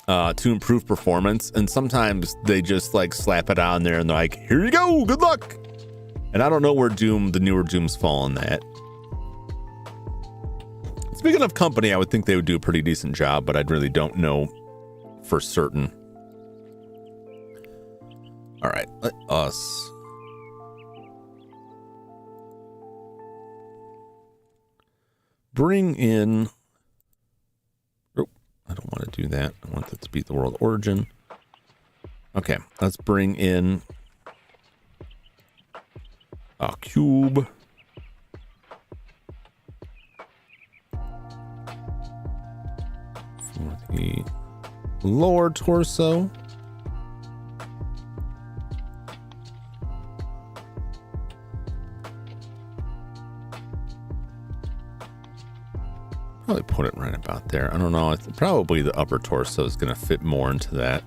to improve performance. And sometimes they just like slap it on there and they're like, here you go, good luck. And I don't know where Doom, the newer Dooms fall on that. Speaking of company, I would think they would do a pretty decent job, but I really don't know for certain. All right, let us bring in... Oh, I don't want to do that. I want that to be the world origin. Okay, let's bring in a cube. For the lower torso. Probably put it right about there. I don't know. Probably the upper torso is going to fit more into that.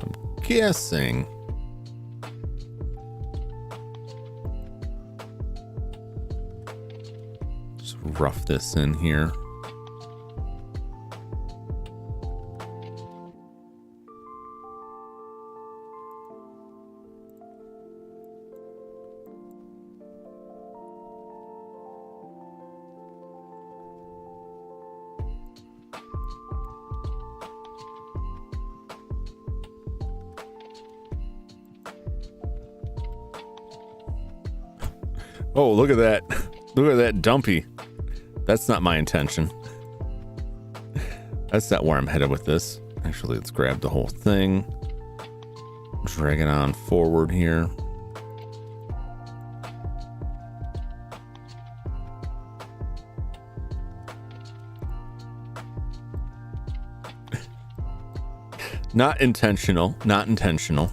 I'm guessing just rough this in here. Oh, look at that. Look at that dumpy. That's not my intention. That's not where I'm headed with this. Actually, let's grab the whole thing. Drag it on forward here. Not intentional. Not intentional.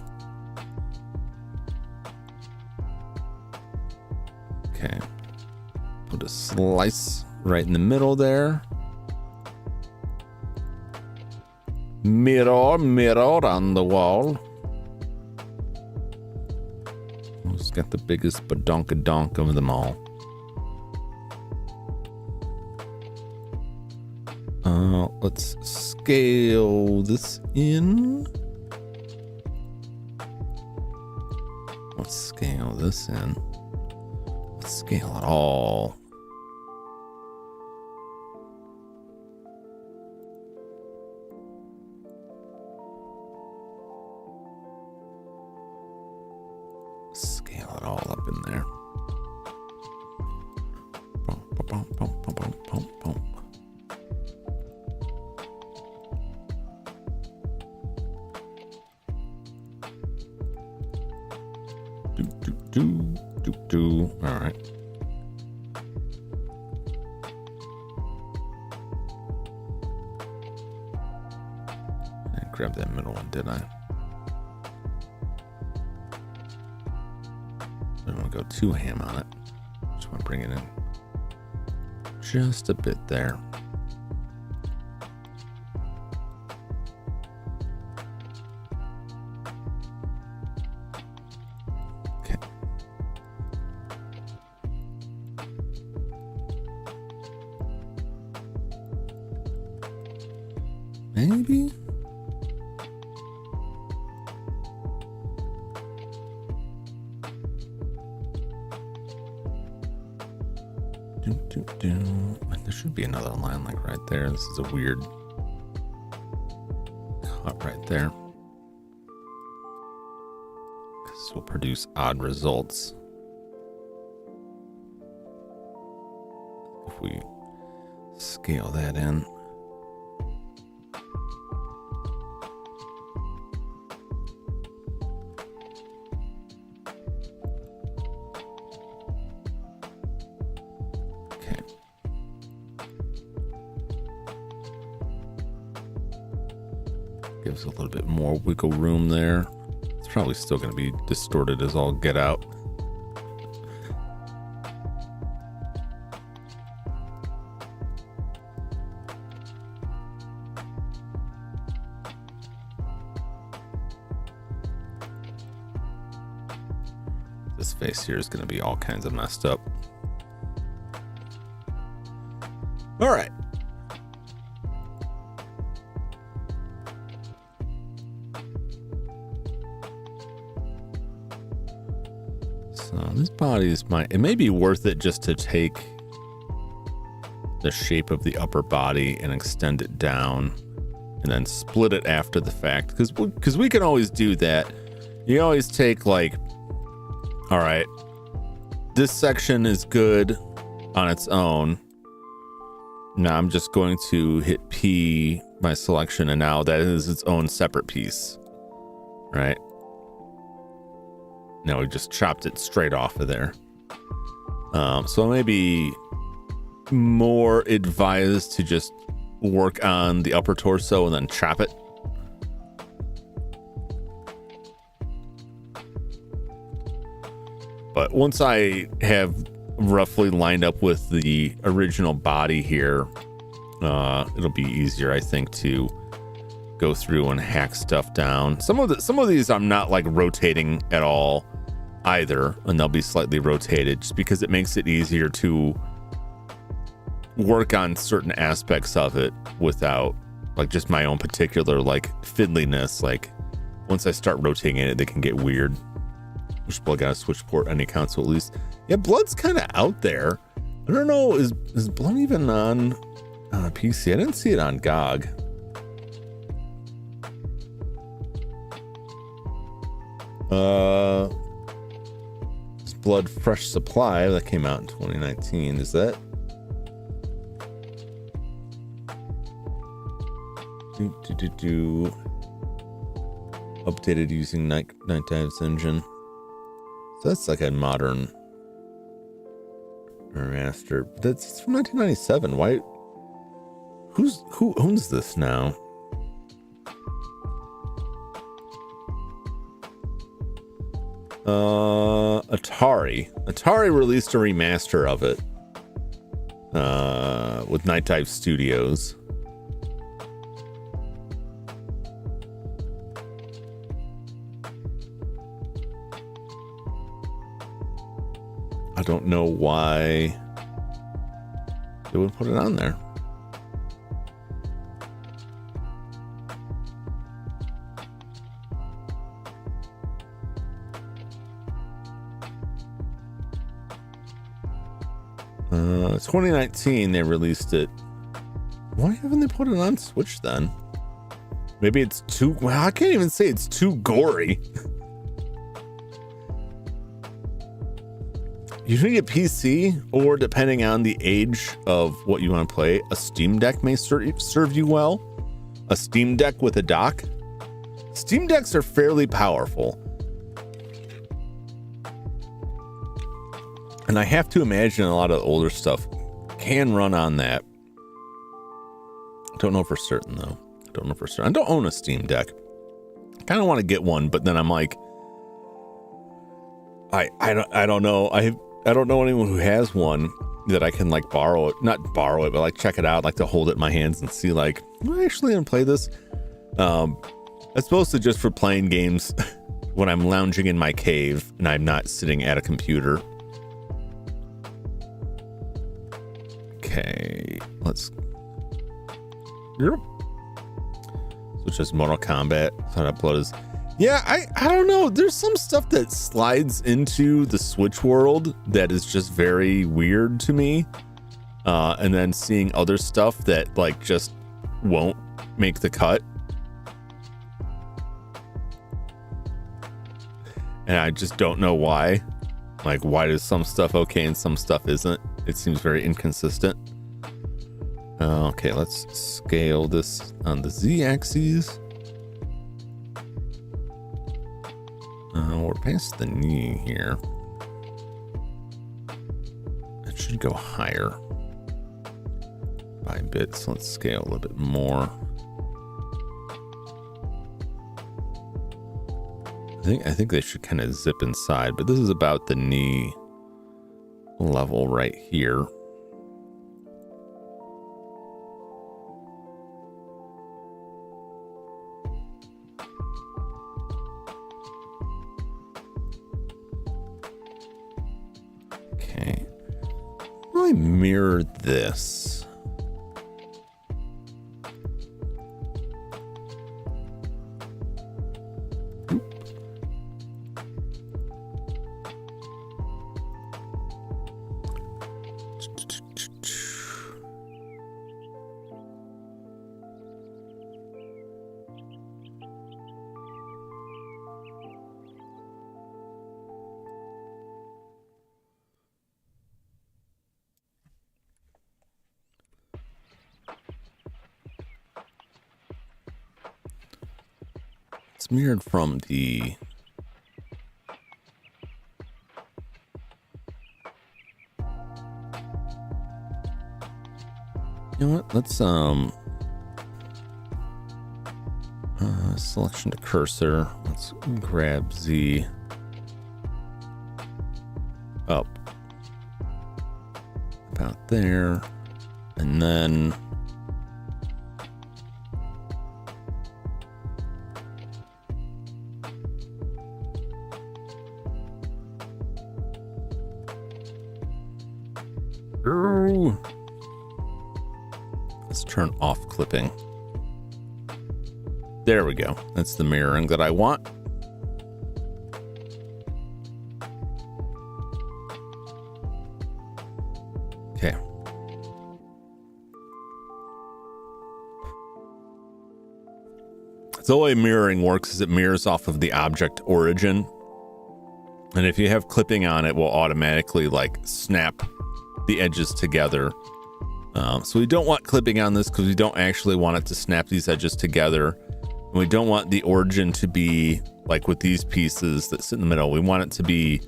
Okay. Put a slice right in the middle there. Mirror, mirror on the wall. Who's got the biggest badonkadonk of them all? Let's scale this in. Let's scale this in. Let's scale it all. Scale it all up in there. Bump, bump, bump, bump, bump, bump, bump. Do. All right. I grabbed that middle one, did I? I don't want to go too ham on it. Just want to bring it in just a bit there. Maybe? There should be another line like right there. This is a weird cut right there. This will produce odd results. If we scale that in. Gives a little bit more wiggle room there. It's probably still going to be distorted as all get out. This face here is going to be all kinds of messed up. All right. This body is it may be worth it just to take the shape of the upper body and extend it down and then split it after the fact, because we can always do that. You always take like, all right, this section is good on its own. Now I'm just going to hit P, my selection, and now that is its own separate piece, right? Now we just chopped it straight off of there. So maybe more advised to just work on the upper torso and then chop it. But once I have roughly lined up with the original body here, it'll be easier, I think, to go through and hack stuff down. Some of these I'm not like rotating at all either, and they'll be slightly rotated just because it makes it easier to work on certain aspects of it without like just my own particular like fiddliness. Like once I start rotating it, they can get weird. Which blood got a switch port any console at least. Yeah, blood's kind of out there. I don't know, is blood even on PC? I didn't see it on GOG. This Blood Fresh Supply that came out in 2019. Is that? Updated using Night Dive's engine. So that's like a modern remaster. That's from 1997. Why? Who owns this now? Atari. Atari released a remaster of it with Night Dive Studios. I don't know why they would put it on there. It's 2019 they released it. Why haven't they put it on Switch then? Maybe it's too, well, I can't even say it's too gory. You can get PC, or depending on the age of what you want to play, a Steam Deck may serve you well. A Steam Deck with a dock. Steam Decks are fairly powerful. And I have to imagine a lot of older stuff can run on that. I don't know for certain, though. I don't know for certain. I don't own a Steam Deck. I kind of want to get one, but then I'm like, I don't know. I don't know anyone who has one that I can like borrow it, not borrow it, but like check it out, like to hold it in my hands and see like, am I actually gonna play this? It's mostly just for playing games when I'm lounging in my cave and I'm not sitting at a computer. Okay, let's. Which is Mortal Kombat. Thought that blood is. Yeah, I don't know. There's some stuff that slides into the Switch world that is just very weird to me. And then seeing other stuff that like just won't make the cut. And I just don't know why. Like, why is some stuff okay and some stuff isn't? It seems very inconsistent. Okay, let's scale this on the Z-axis. We're past the knee here. It should go higher by a bit, so let's scale a little bit more. I think they should kind of zip inside, but this is about the knee level right here. Okay. Really mirror this. it's mirrored from the... You know what? Let's selection to cursor. Let's grab Z up about there, and then let's turn off clipping. There we go. That's the mirroring that I want. Okay. So the way mirroring works is it mirrors off of the object origin. And if you have clipping on, it will automatically like snap the edges together. So we don't want clipping on this because we don't actually want it to snap these edges together. And we don't want the origin to be like with these pieces that sit in the middle. We want it to be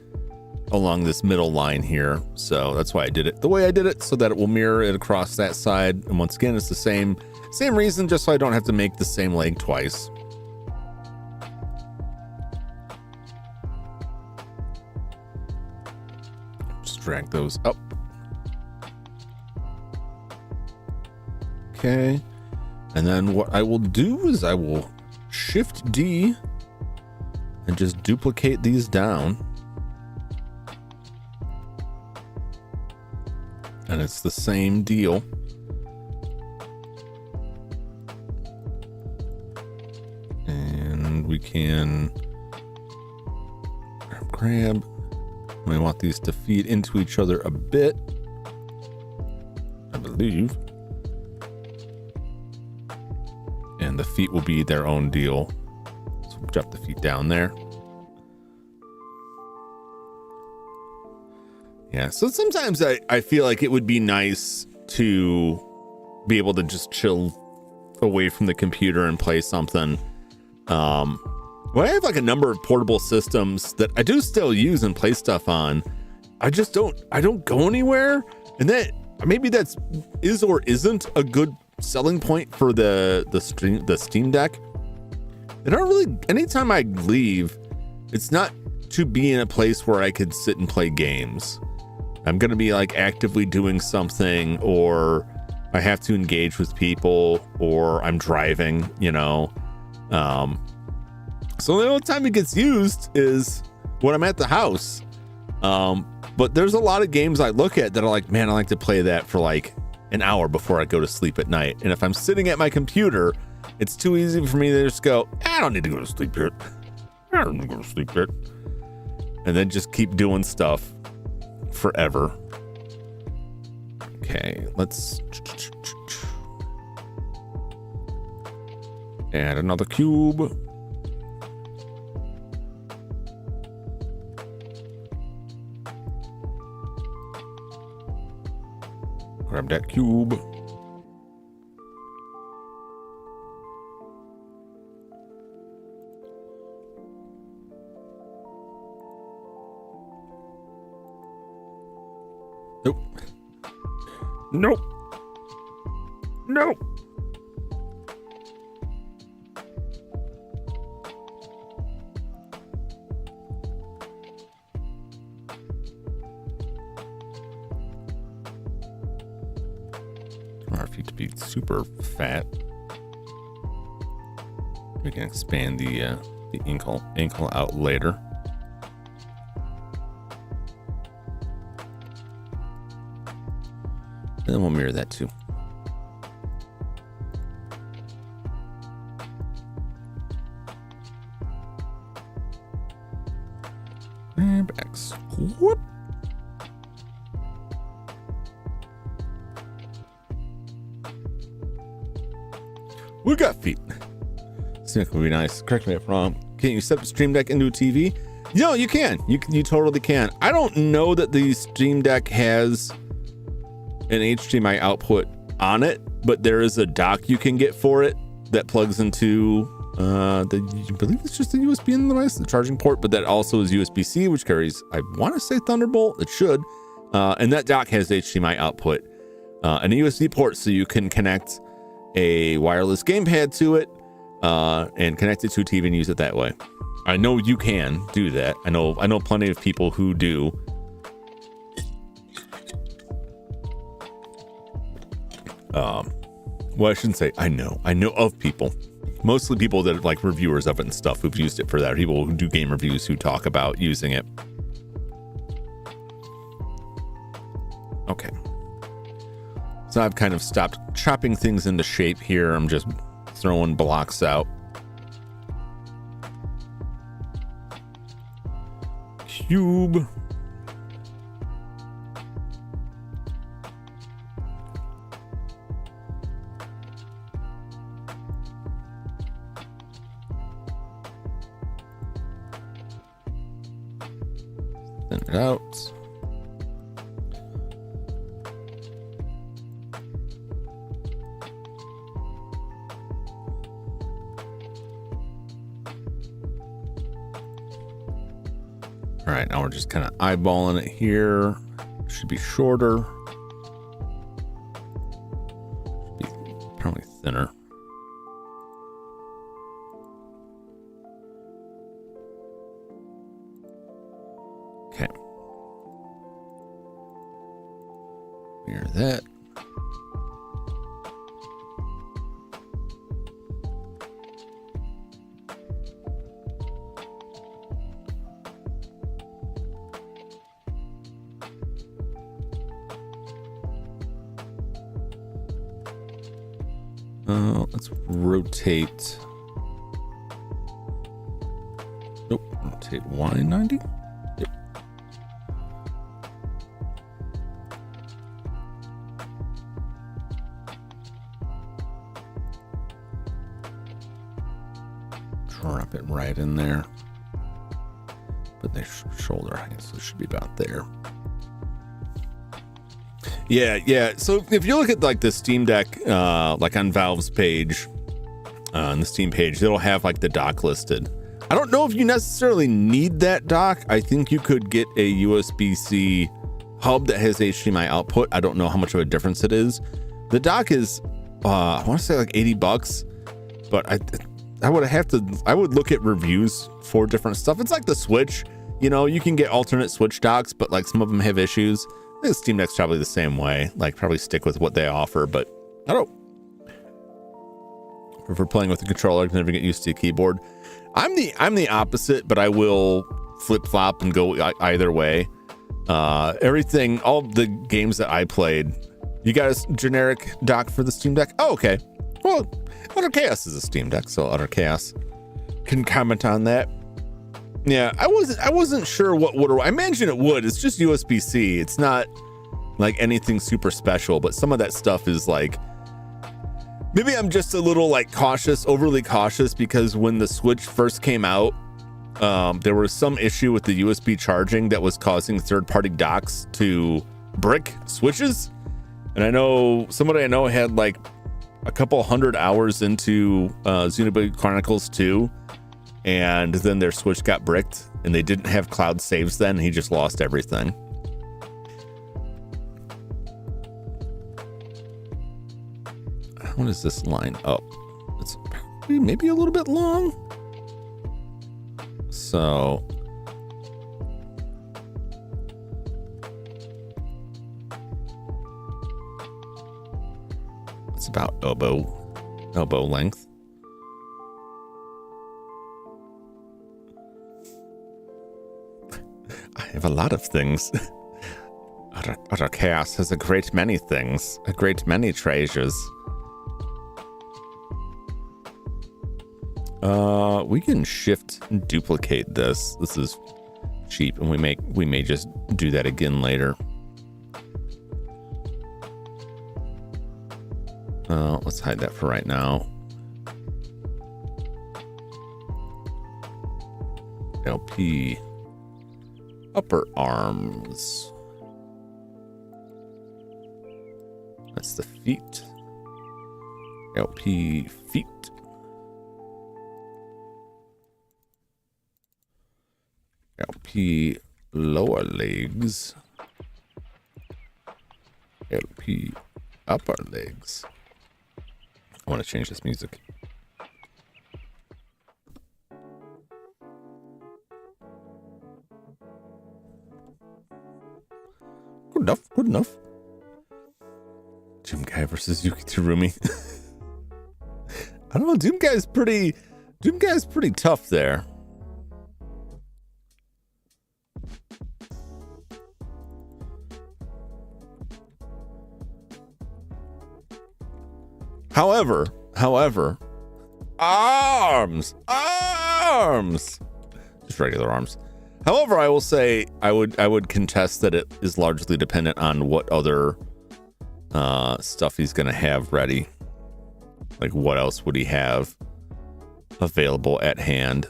along this middle line here. So that's why I did it the way I did it, so that it will mirror it across that side. And once again, it's the same reason, just so I don't have to make the same leg twice. Just drag those up. Okay. And then what I will do is I will Shift D and just duplicate these down. And it's the same deal. And we can grab. We want these to feed into each other a bit, I believe. And the feet will be their own deal. So we'll drop the feet down there. Yeah, so sometimes I feel like it would be nice to be able to just chill away from the computer and play something. Well, I have like a number of portable systems that I do still use and play stuff on. I don't go anywhere. And that maybe that's is or isn't a good selling point for the Steam Deck. I don't really, anytime I leave, it's not to be in a place where I could sit and play games. I'm going to be like actively doing something, or I have to engage with people, or I'm driving, you know. So the only time it gets used is when I'm at the house. But there's a lot of games I look at that are like, man, I like to play that for like an hour before I go to sleep at night. And if I'm sitting at my computer, it's too easy for me to just go, I don't need to go to sleep yet. I don't need to go to sleep yet. And then just keep doing stuff forever. Okay, let's add another cube. Grab that cube. Nope. Nope. Nope. Our feet to be super fat. We can expand the ankle out later. And then we'll mirror that too. And back. Whoop. We got feet. This would be nice. Correct me if I'm wrong. Can you set the Stream Deck into a TV? No, you can. You totally can. I don't know that the Stream Deck has an HDMI output on it, but there is a dock you can get for it that plugs into I believe it's just the USB in the device, the charging port, but that also is USB-C, which carries, I want to say Thunderbolt. It should. And that dock has HDMI output and a USB port, so you can connect a wireless gamepad to it and connect it to a TV and use it that way. I know you can do that. I know plenty of people who do. Well, I shouldn't say I know of people, mostly people that are like reviewers of it and stuff who've used it for that, or people who do game reviews who talk about using it. Okay. So I've kind of stopped chopping things into shape here. I'm just throwing blocks out. Cube. Thin it out. All right, now we're just kind of eyeballing it here. Should be shorter. Should be probably thinner. Okay. Mirror that. Let's rotate. Nope, rotate Y90. Yep. Drop it right in there. Put the shoulder height, so it should be about there. Yeah. So if you look at like the Steam Deck, like on Valve's page, on the Steam page, it'll have like the dock listed. I don't know if you necessarily need that dock. I think you could get a USB-C hub that has HDMI output. I don't know how much of a difference it is. The dock is, I want to say like $80, but I would look at reviews for different stuff. It's like the Switch, you know, you can get alternate Switch docks, but like some of them have issues. I think Steam Deck's probably the same way. Like probably stick with what they offer, but I don't. If we're playing with the controller, I can never get used to a keyboard. I'm the opposite, but I will flip flop and go either way. Everything, all the games that I played. You got a generic dock for the Steam Deck? Oh, okay. Well, Utter Chaos is a Steam Deck, so Utter Chaos can comment on that. Yeah, I wasn't sure what would. I imagine it would. It's just USB-C. It's not like anything super special, but some of that stuff is like, maybe I'm just a little like overly cautious, because when the Switch first came out, there was some issue with the USB charging that was causing third-party docks to brick switches. And I know somebody I know had like a couple hundred hours into Xenoblade Chronicles 2. And then their Switch got bricked, and they didn't have cloud saves then. And he just lost everything. How does this line up? It's probably maybe a little bit long. So it's about elbow length. I have a lot of things. Utter Chaos has a great many things, a great many treasures. We can shift and duplicate this. This is cheap, and we may just do that again later. Let's hide that for right now. LP upper arms. That's the feet. LP feet. LP lower legs. LP upper legs. I want to change this music. Good enough, good enough. Doom Guy versus Yuki Terumi. I don't know, Doom Guy's pretty tough there. However, arms, just regular arms. However, I will say I would contest that it is largely dependent on what other stuff he's gonna have ready. Like, what else would he have available at hand?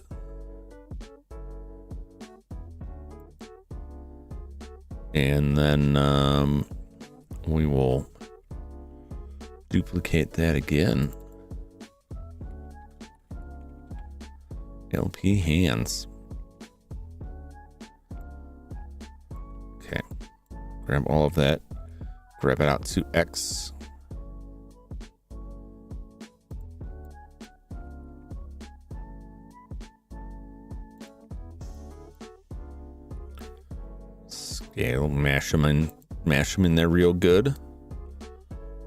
And then we will duplicate that again. LP hands. Okay. Grab all of that. Grab it out to X. Scale, mash them in there real good.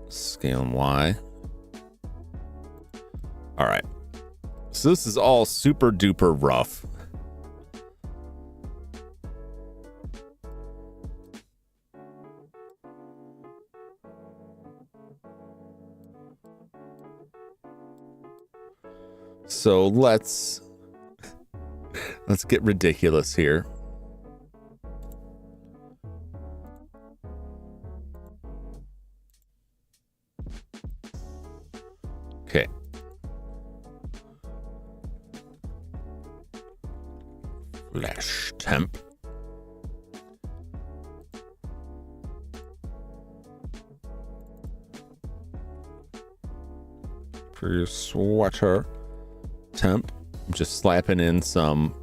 Scale them Y. All right. So this is all super duper rough. So let's get ridiculous here. Okay. Flash temp. For your sweater temp. I'm just slapping in some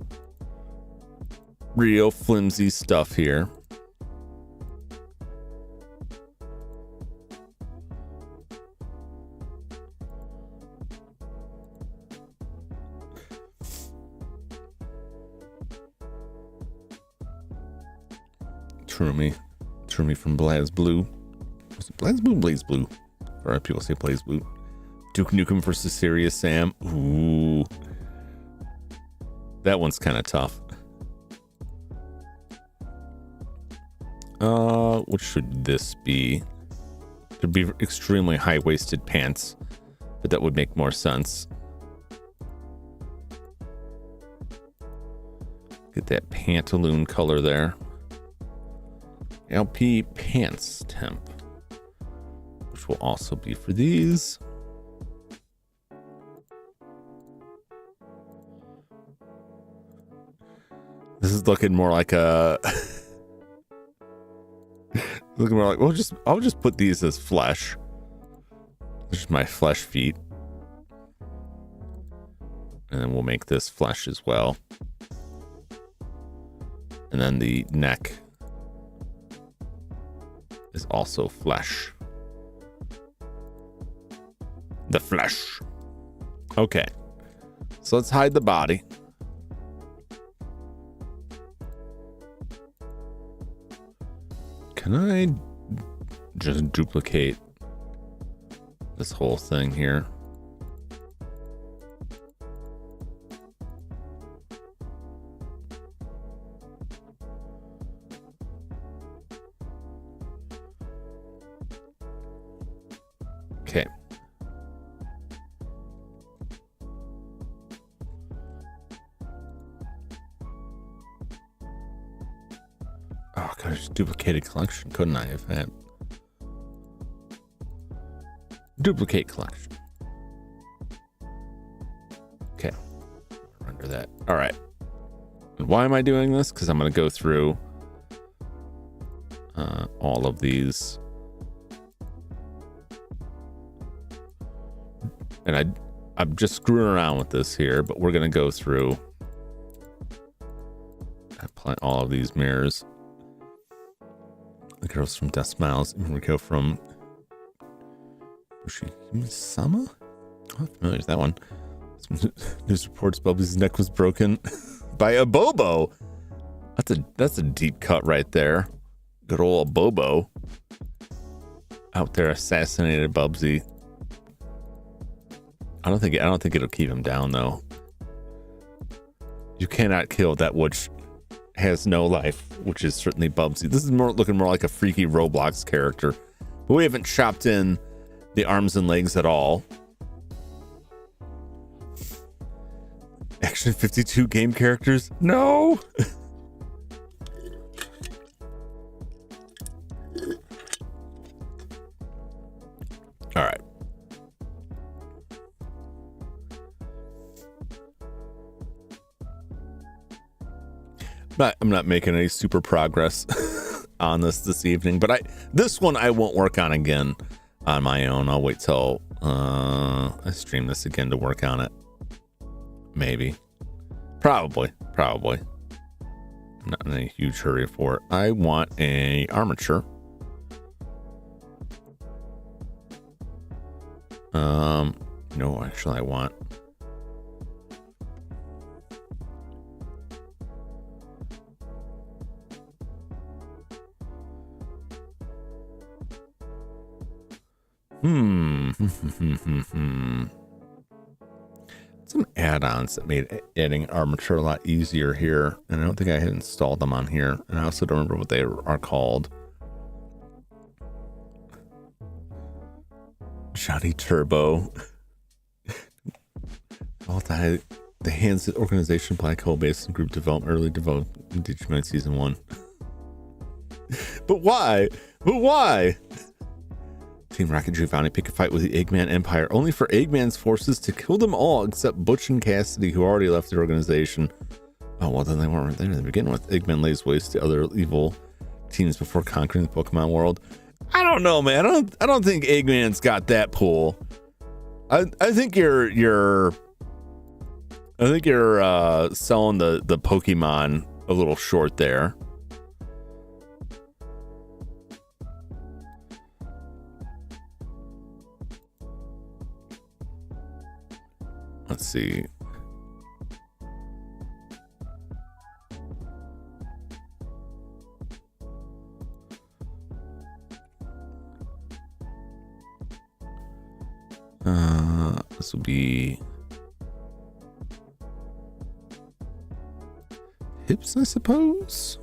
real flimsy stuff here. Trumi from Blaze Blue. Was it Blaze Blue? Blaze Blue. Or people say Blaze Blue. Duke Nukem versus Serious Sam. Ooh. That one's kind of tough. What should this be? Could be extremely high-waisted pants, but that would make more sense. Get that pantaloon color there. LP pants temp, which will also be for these. This is looking more like a looking more like, well, I'll just put these as flesh. Just my flesh feet. And then we'll make this flesh as well. And then the neck is also flesh. The flesh. Okay. So let's hide the body. Can I just duplicate this whole thing here? Okay. Oh, God, I just duplicated collection, couldn't I have had? Duplicate collection. Okay. Render that. All right. And why am I doing this? Because I'm going to go through all of these. And I'm just screwing around with this here, but we're going to go through find all of these mirrors. The girls from Death Smiles, Enrico from Sama? I'm familiar with that one. Some news reports Bubbly's neck was broken by a Bobo. That's a deep cut right there. Good old Bobo out there assassinated Bubsy. I don't think it'll keep him down though. You cannot kill that which has no life, which is certainly Bubsy. This is looking more like a freaky Roblox character, but we haven't chopped in the arms and legs at all. Action 52 game characters? No. All right. I'm not making any super progress on this evening, but this one I won't work on again on my own. I'll wait till I stream this again to work on it. Maybe. Probably. I'm not in a huge hurry for it. I want a armature. No, actually I want some add-ons that made adding armature a lot easier here, and I don't think I had installed them on here, and I also don't remember what they are called. Johnny Turbo. All the hands organization black hole based in group development, early development in Digimon season 1. But why? Team Rocket Giovanni pick a fight with the Eggman Empire, only for Eggman's forces to kill them all except Butch and Cassidy, who already left the organization. Oh, well, then they weren't there to begin with. Eggman lays waste to other evil teams before conquering the Pokemon world. I don't know, man. I don't think Eggman's got that pull. I think you're selling the Pokemon a little short there. Let's see. This will be hips, I suppose.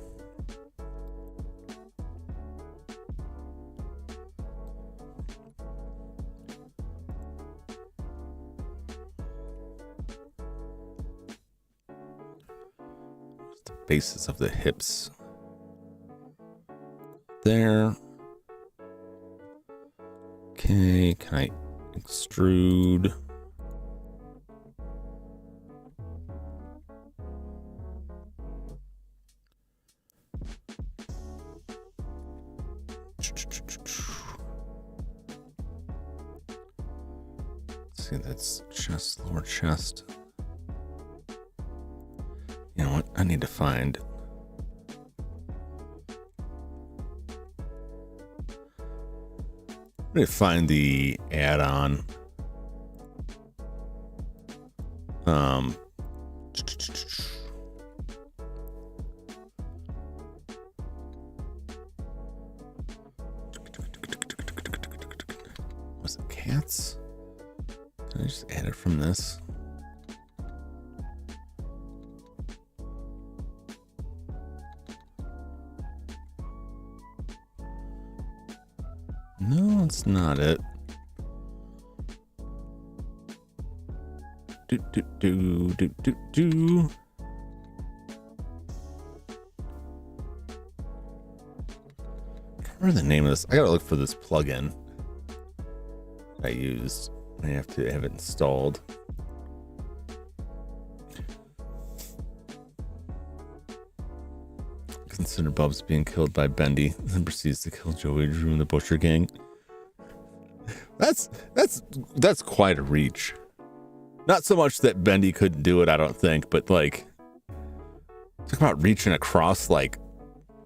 The basis of the hips there. Okay, can I extrude? Let's see, that's chest, lower chest. You know what? I need to find. I need to find the add-on. Was it cats? Can I just add it from this? No, it's not it. Do. I can't remember the name of this. I gotta look for this plugin I used. I have to have it installed. Consider Bubs being killed by Bendy, then proceeds to kill Joey Drew and the Butcher Gang. That's quite a reach. Not so much that Bendy couldn't do it, I don't think, but like, Talk about reaching across like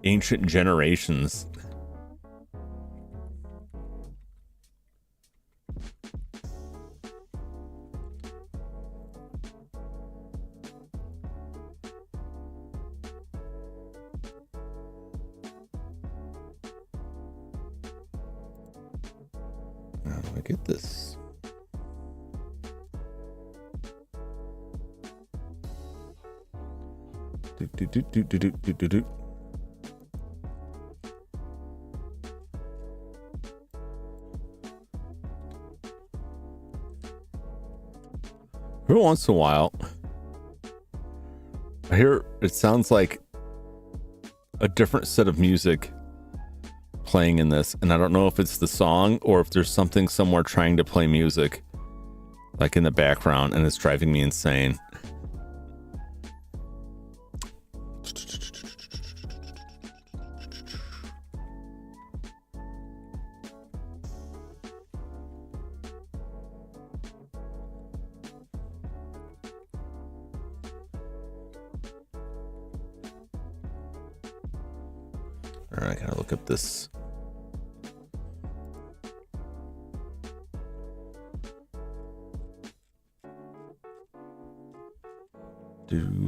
ancient generations. How do I get this? Do. Every once in a while, I hear it sounds like a different set of music playing in this, and I don't know if it's the song or if there's something somewhere trying to play music like in the background, and it's driving me insane. All right, I gotta look up this. Do.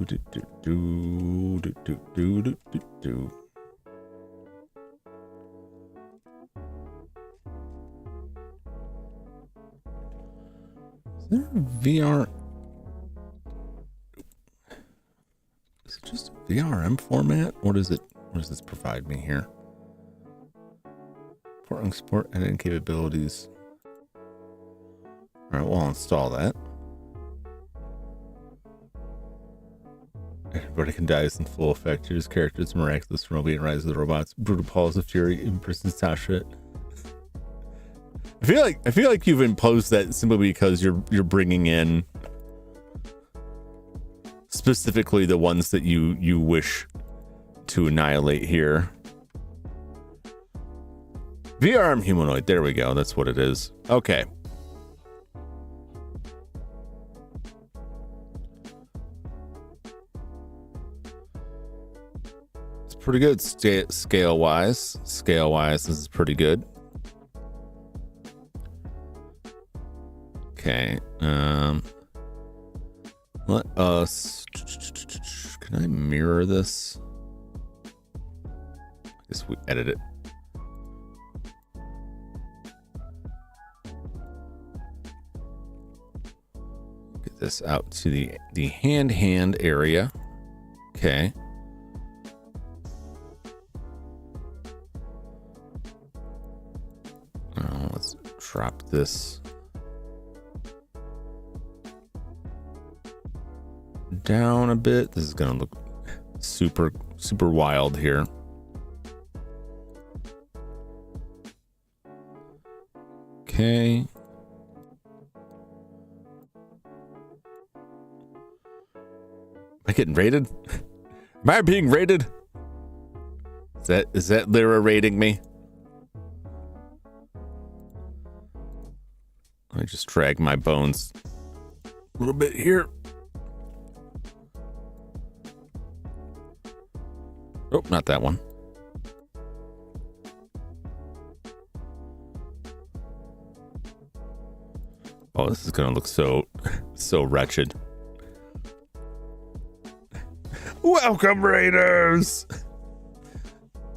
Is there a VR? Is it just a VRM format? What is it? What does this provide me here? Port export editing capabilities. All right, well, I'll install that. Everybody can die in full effect. Choose characters, miraculous Roby and Rise of the Robots, brutal Paws of Fury, in-person style shit. I feel like you've imposed that simply because you're bringing in specifically the ones that you wish to annihilate here. VRM humanoid. There we go. That's what it is. Okay. It's pretty good scale wise. Scale wise, this is pretty good. Okay. Let us. Can I mirror this? I guess we edit it. Get this out to the hand area. Okay. Let's drop this down a bit. This is gonna look super wild here. Okay. Am I getting rated? Am I being rated? Is that Lyra rating me? Let me just drag my bones a little bit here. Oh, not that one. Oh, this is gonna look so wretched. Welcome, Raiders!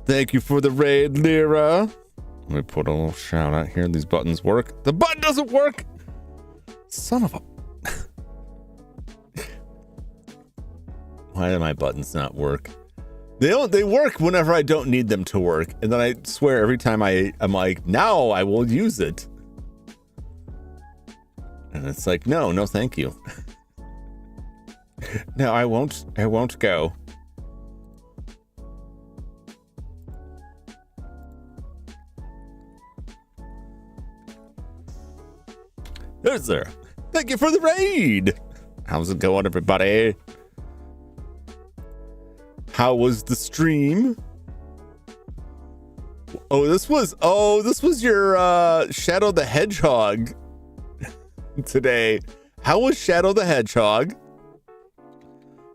Thank you for the raid, Lyra. Let me put a little shout out here. These buttons work. The button doesn't work! Son of a... Why do my buttons not work? They work whenever I don't need them to work. And then I swear every time I'm like, now I will use it. And it's like, no, thank you. No, I won't go. There's there. Thank you for the raid. How's it going, everybody? How was the stream? This was your Shadow the Hedgehog today. How was Shadow the Hedgehog?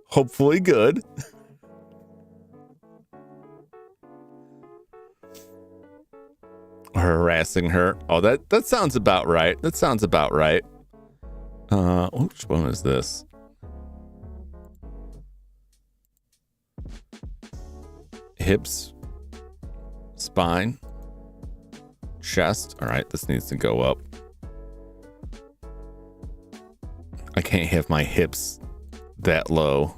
Hopefully good. harassing her. Oh, that sounds about right. That sounds about right. Which one is this? Hips, spine, chest. All right, this needs to go up. I can't have my hips that low.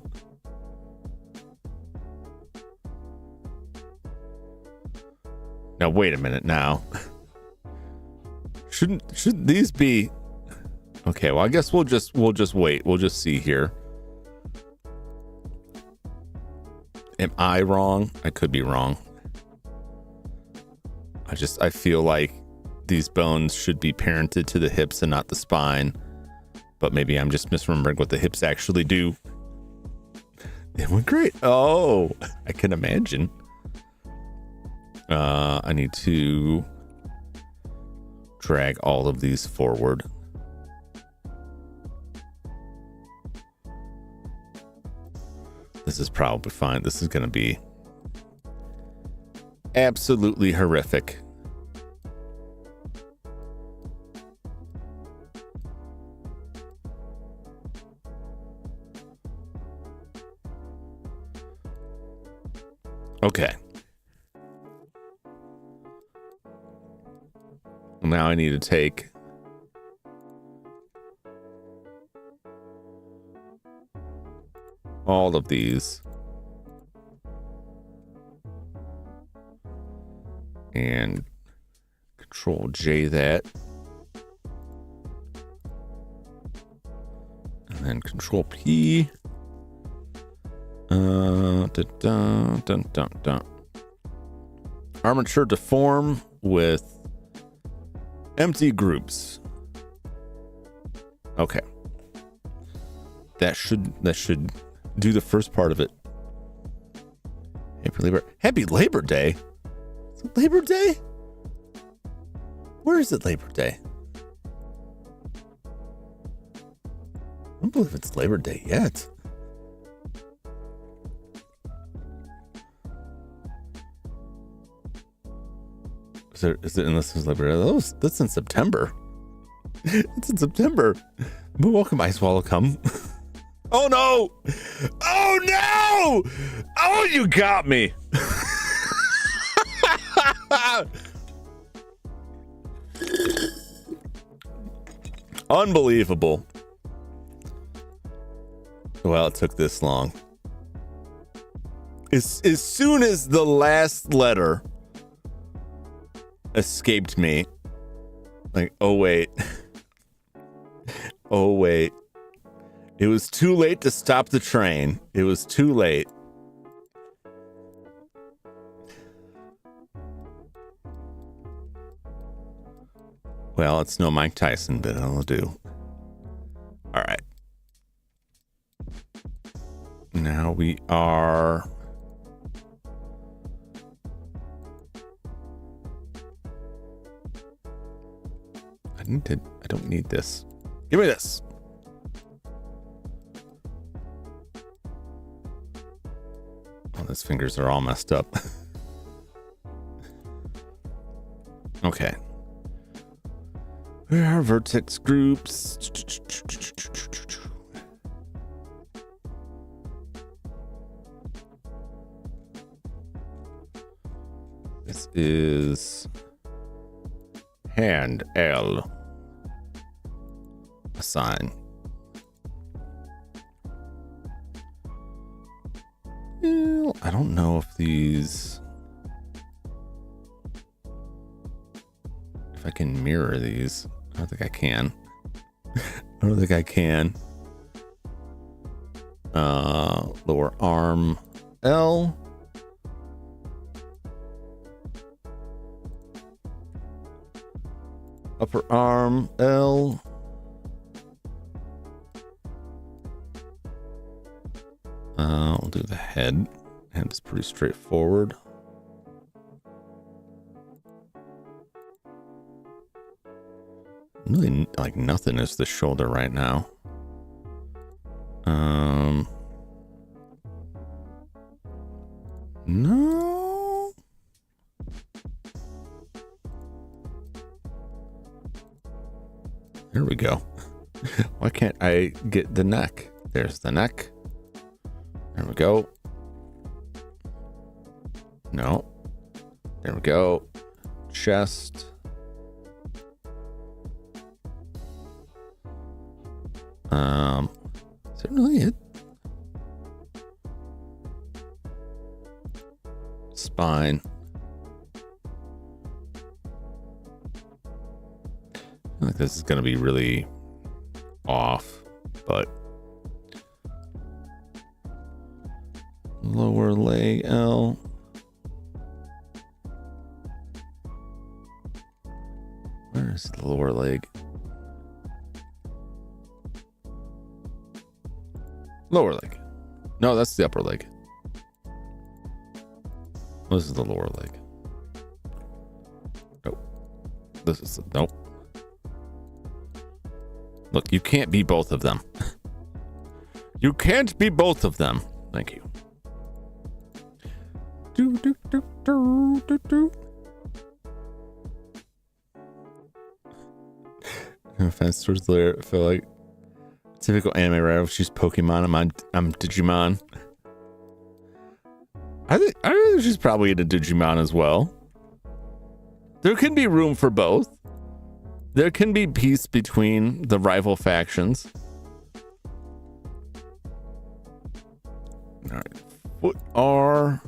Now wait a minute now. Shouldn't these be okay? Well, I guess we'll just wait. We'll just see here. Am I wrong? I could be wrong. I feel like these bones should be parented to the hips and not the spine. But maybe I'm just misremembering what the hips actually do. It went great. Oh, I can imagine. I need to drag all of these forward. This is probably fine. This is going to be absolutely horrific. Okay. Now I need to take all of these and Control J that, and then Control P. Armature deform with empty groups. Okay. That should do the first part of it. Happy Labor Day. Is it Labor Day? Where is it Labor Day? I don't believe it's Labor Day yet. Is it unless it's Labor Day? That's in September. It's in September. But welcome, Ice Wall come. Oh no! Oh no! Oh, you got me! Unbelievable. Well, it took this long. As soon as the last letter escaped me, like, oh wait. Oh wait. It was too late to stop the train. It was too late. Well, it's no Mike Tyson, but it'll do. All right. Now we are... I don't need this. Give me this. Oh, those fingers are all messed up. Okay. Where are vertex groups? This is hand L. Assign. Well, I don't know if these... if I can mirror these. I don't think I can. I don't think I can. Lower arm L. Upper arm L. We'll do the head. Head is pretty straightforward. Really, like, nothing is the shoulder right now. No. Here we go. Why can't I get the neck? There's the neck. There we go. No. There we go. Chest. Is that really it? Spine. I feel like this is going to be really off, but lower leg L. Where is the lower leg? Lower leg. No, that's the upper leg. This is the lower leg. Nope. This is the, nope. Look, you can't be both of them. You can't be both of them. Thank you. Do, do, do, do, do, do. No offense towards Blair. I feel like typical anime writer. She's Pokemon. I'm Digimon. I think she's probably into Digimon as well. There can be room for both. There can be peace between the rival factions. All right, foot R.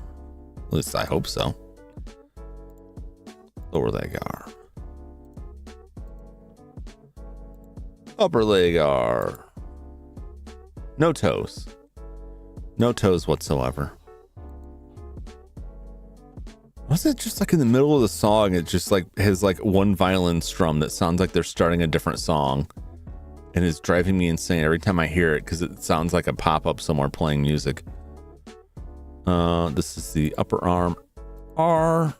At least I hope so. Lower leg R. Upper leg R. No toes. No toes whatsoever. Was it just like in the middle of the song? It just like has like one violin strum that sounds like they're starting a different song, and it's driving me insane every time I hear it because it sounds like a pop-up somewhere playing music. This is the upper arm R.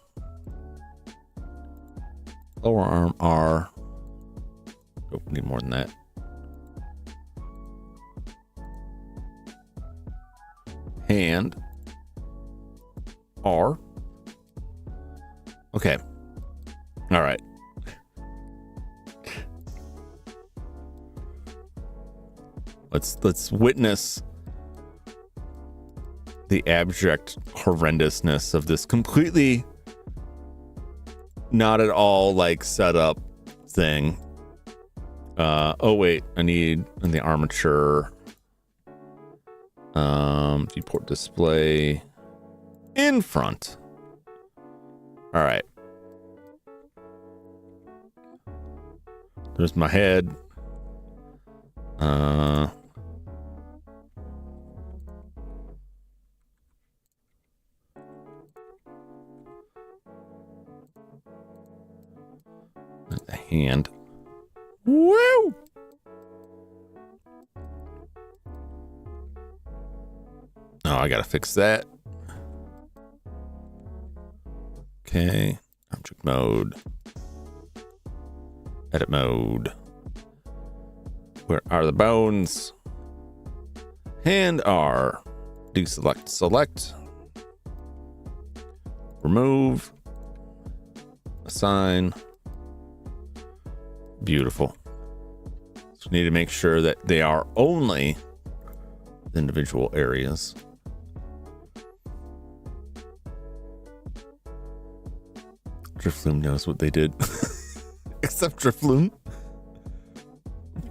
Lower arm R. Oh, need more than that. Hand R. Okay. All right. Let's witness the abject horrendousness of this completely not at all like set up thing. Oh wait, I need the armature. Viewport display in front. All right. There's my head. The hand. Woo! Oh, I gotta fix that. Okay, object mode, edit mode. Where are the bones? Hand R, deselect, select, remove, assign. Beautiful. So we need to make sure that they are only individual areas. Drifloom knows what they did. Except Drifloom.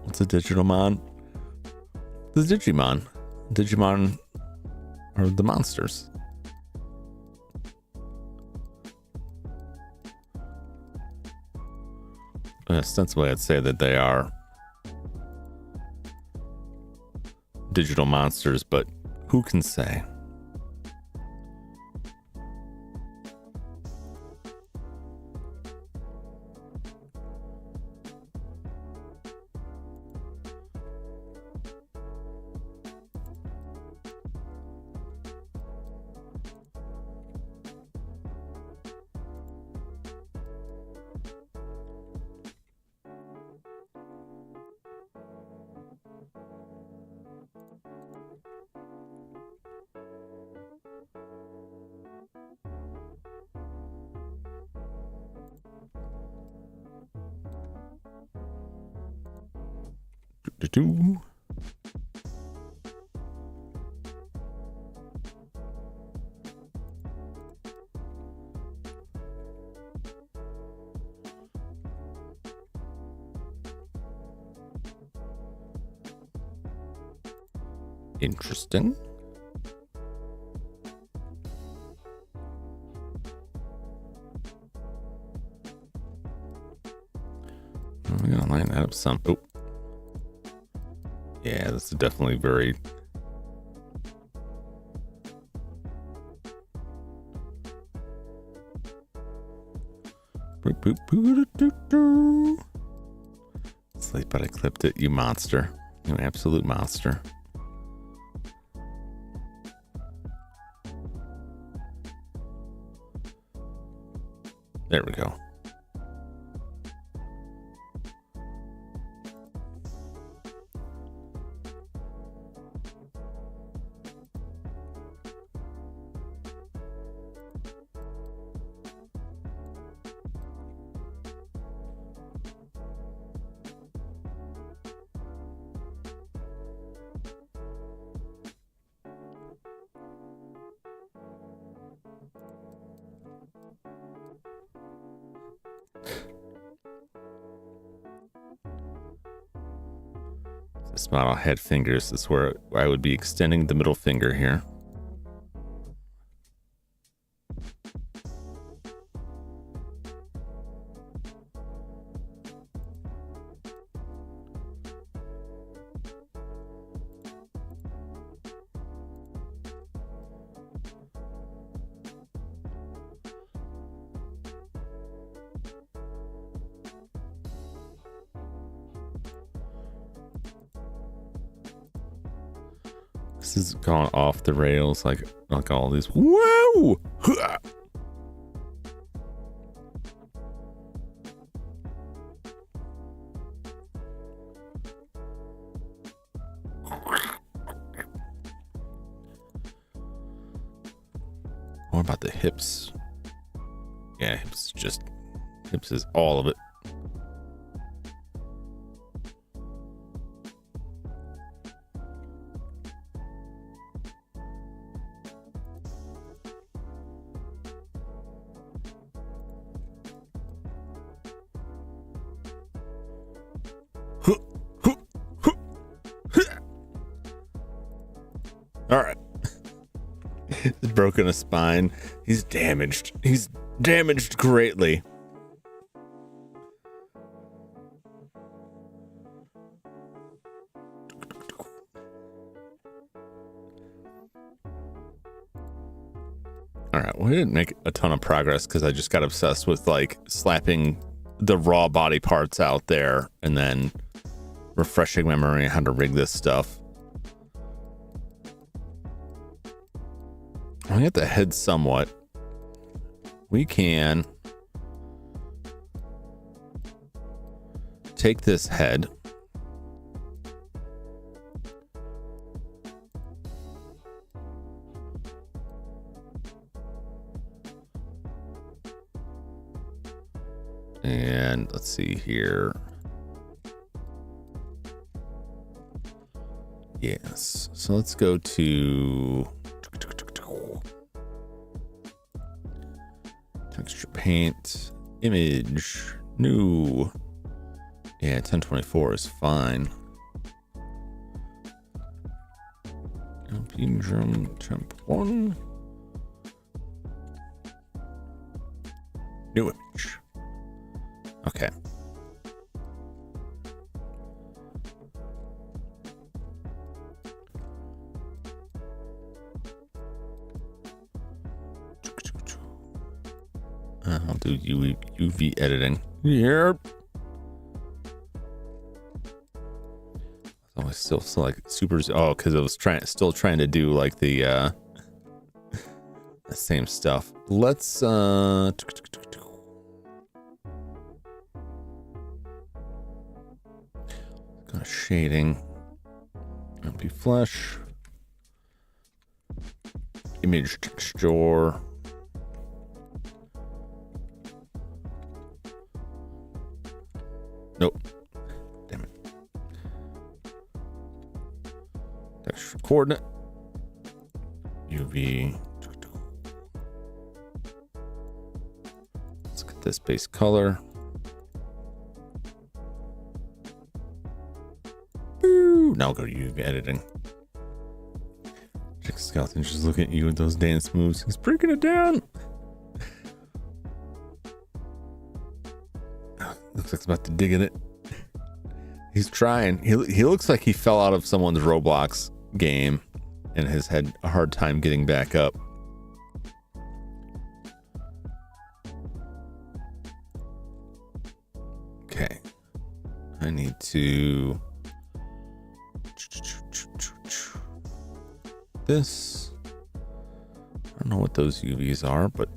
What's a Digitalmon? The Digimon. Digimon are the monsters. Ostensibly, I'd say that they are digital monsters, but who can say? Do-do. Interesting. I'm gonna line that up some. Oh, yeah, this is definitely very. Boop, boop, boop, doo, doo. It's late, but I clipped it. You monster! You absolute monster! There we go. This model had fingers. This is where I would be extending the middle finger here. This is gone off the rails like all these. Whoa! More about the hips. Yeah, hips is all of it. All right. He's broken a spine. He's damaged. He's damaged greatly. All right. We didn't make a ton of progress because I just got obsessed with like slapping the raw body parts out there and then refreshing memory on how to rig this stuff. I get the head somewhat. We can take this head and let's see here. Yes. So let's go to texture paint, image, new. Yeah, 1024 is fine. Drum temp 1. New image. Okay. I'll do UV editing. Yep. Oh, I still like super. Oh, because I was still trying to do like the same stuff. Let's go to shading. MP flesh. Image texture. Nope. Damn it. Texture coordinate. UV. Let's get this base color. Boo. Now go to UV editing. Chick Skeleton just looking at you with those dance moves. He's breaking it down. Looks like he's about to dig in it. He's trying. He looks like he fell out of someone's Roblox game and has had a hard time getting back up. Okay. I need to... this. I don't know what those UVs are, but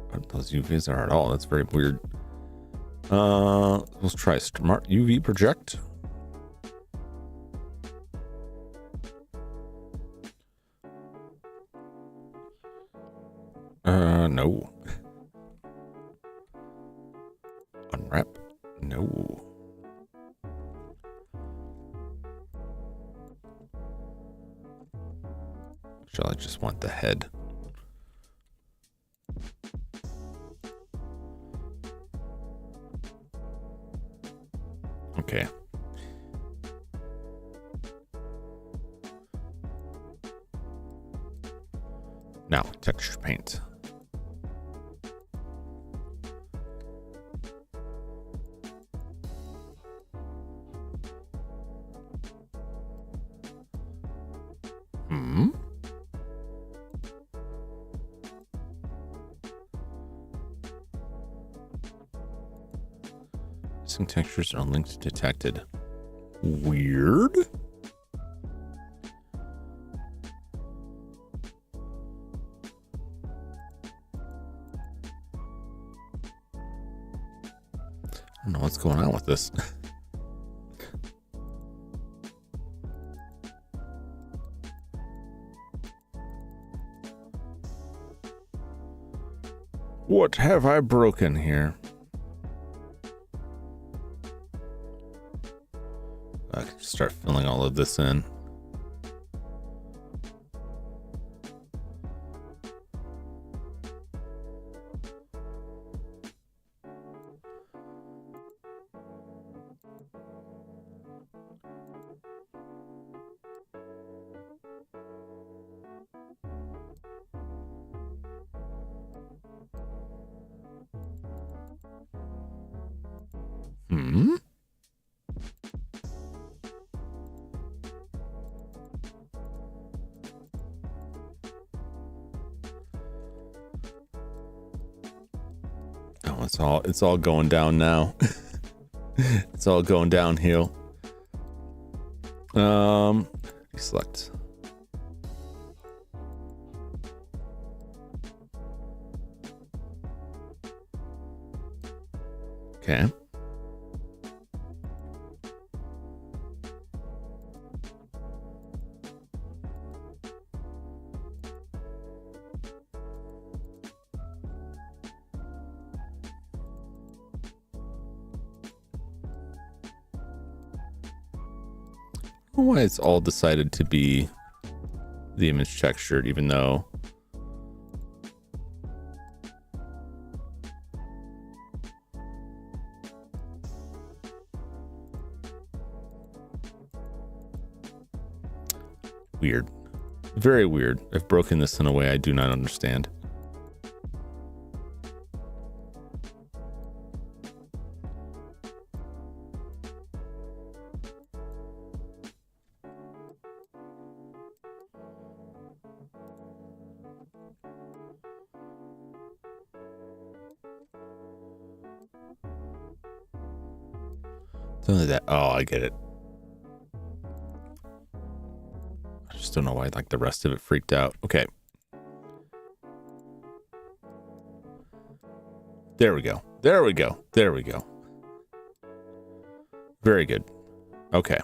what those UVs are at all. That's very weird. Let's try smart UV project. No. Unwrap. No. Shall I just want the head? Okay. Now, texture paint. Some textures are linked detected. Weird. I don't know what's going on with this. What have I broken here? I can just start filling all of this in. Oh, it's all going down now. It's all going downhill. Select. Okay. I don't know why it's all decided to be the image textured, even though weird. Very weird. I've broken this in a way I do not understand. Something like that. Oh, I get it. I just don't know why like the rest of it freaked out. Okay. There we go. There we go. There we go. Very good. Okay.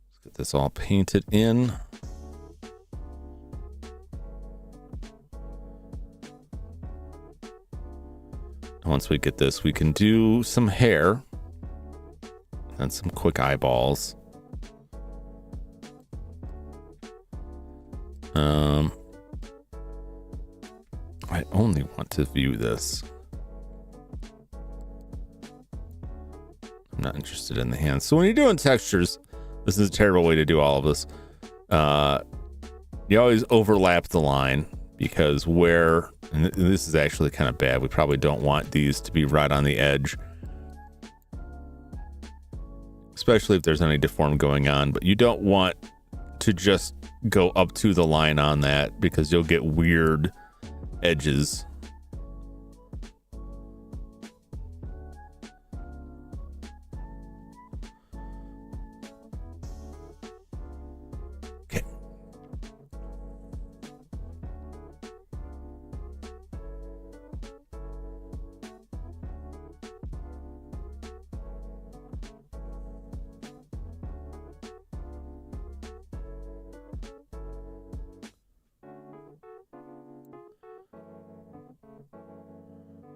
Let's get this all painted in. once we get this, we can do some hair and some quick eyeballs. I only want to view this. I'm not interested in the hands. So when you're doing textures, this is a terrible way to do all of this. You always overlap the line, because and this is actually kind of bad. We probably don't want these to be right on the edge, especially if there's any deform going on, but you don't want to just go up to the line on that, because you'll get weird edges. Okay.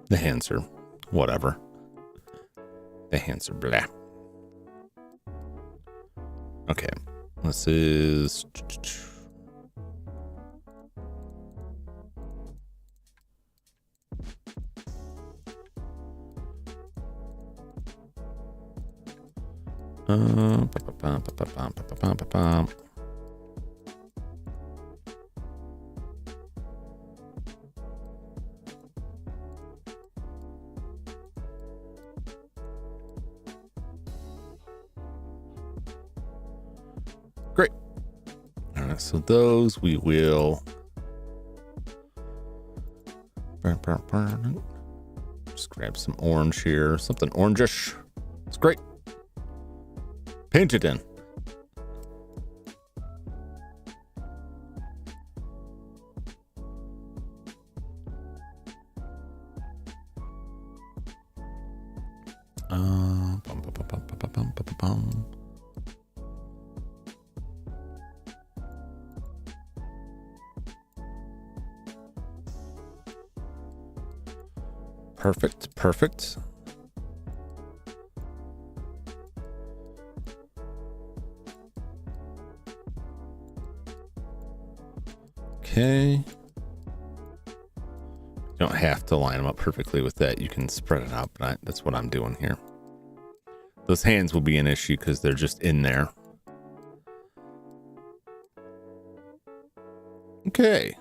The hands are whatever. The hands are blah. Okay. This is... Great. All right, so those we will just grab some orange here, something orangish. It's great. Paint it in. Perfect. Okay. You don't have to line them up perfectly with that. You can spread it out, but that's what I'm doing here. Those hands will be an issue because they're just in there. Okay.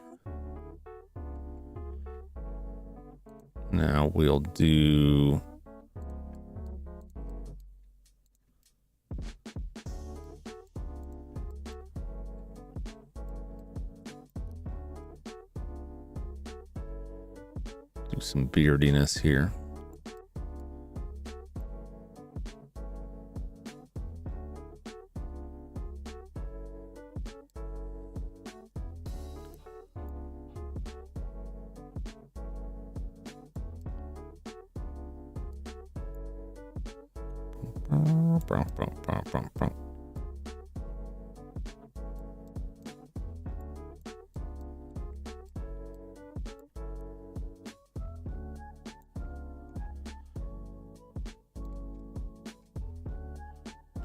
Now we'll do... some beardiness here.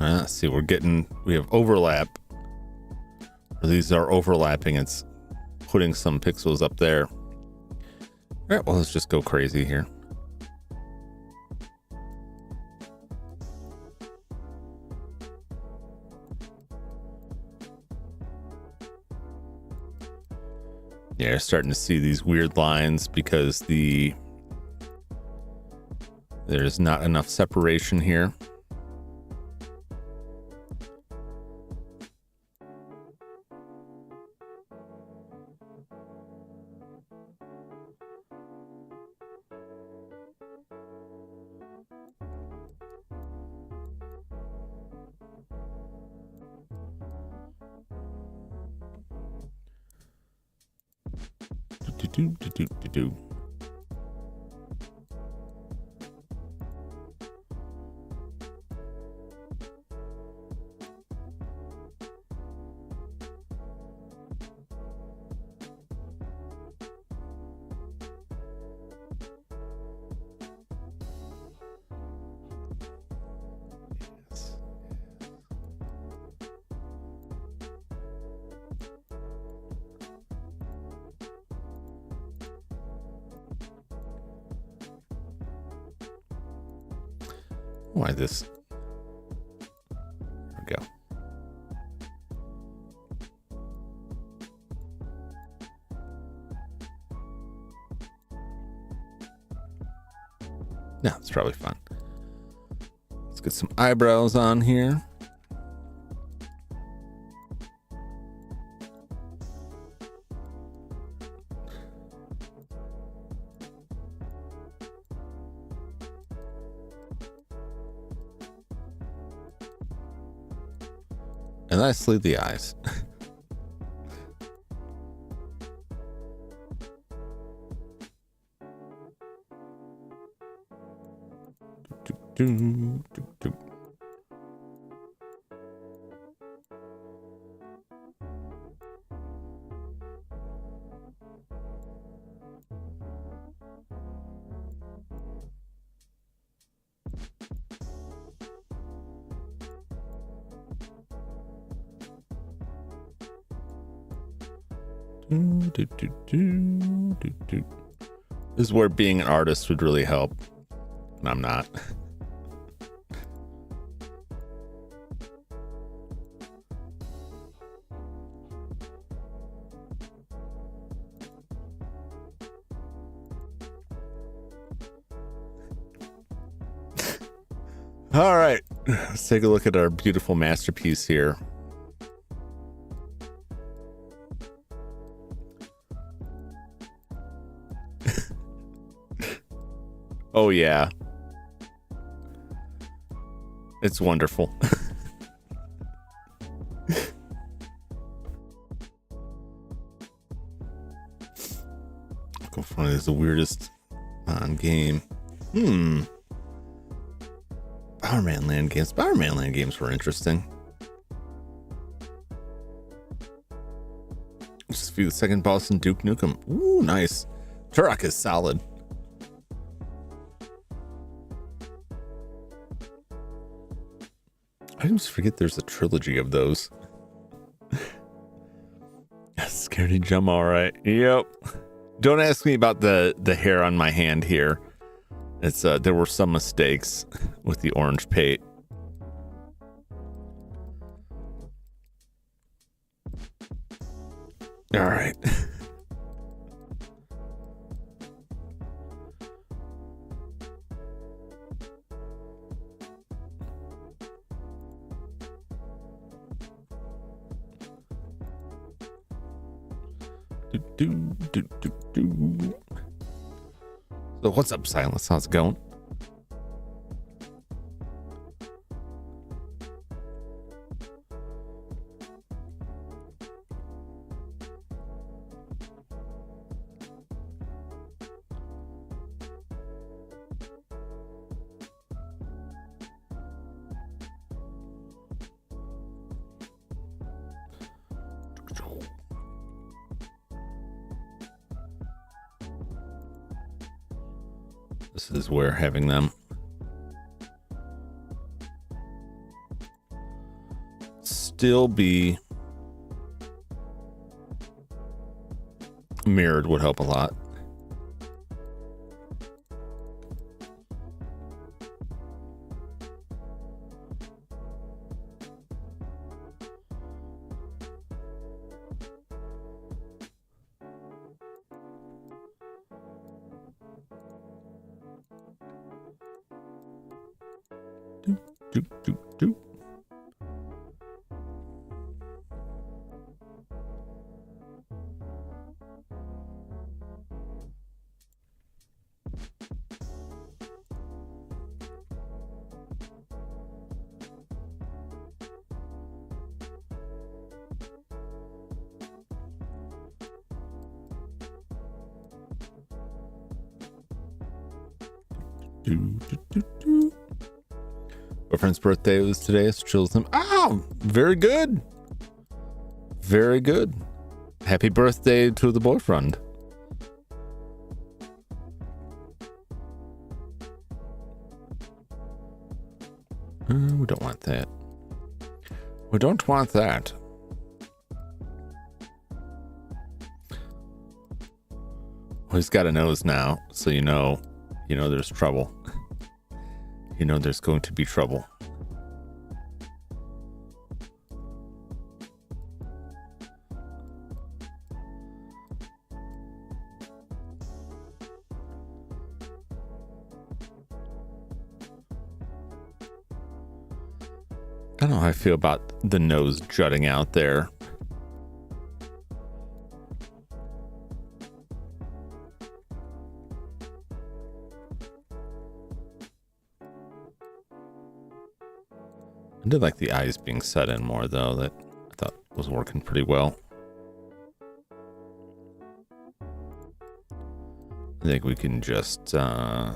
Let's see, we have overlap. These are overlapping. It's putting some pixels up there. All right, well, let's just go crazy here. Yeah, you're starting to see these weird lines because there's not enough separation here. Do. Why this? There we go. No, it's probably fun. Let's get some eyebrows on here. And lastly, the eyes. This is where being an artist would really help. And I'm not. All right, let's take a look at our beautiful masterpiece here. Oh yeah, it's wonderful. Go find is the weirdest on game. Bowerman Land games. Bowerman Land games were interesting. Just view the second boss in Duke Nukem. Ooh, nice. Turok is solid. I almost forget there's a trilogy of those. Scaredy Jum, all right. Yep. Don't ask me about the hair on my hand here. It's there were some mistakes with the orange paint. All right. So what's up, Silas? How's it going? This is where having them still be mirrored would help a lot. Boyfriend's birthday was today, so chill with him. Oh, very good. Very good. Happy birthday to the boyfriend. We don't want that. We don't want that. Well, he's got a nose now, so you know there's trouble. you know there's going to be trouble. I don't know how I feel about the nose jutting out there. I did like the eyes being set in more, though. That I thought was working pretty well. I think we can just form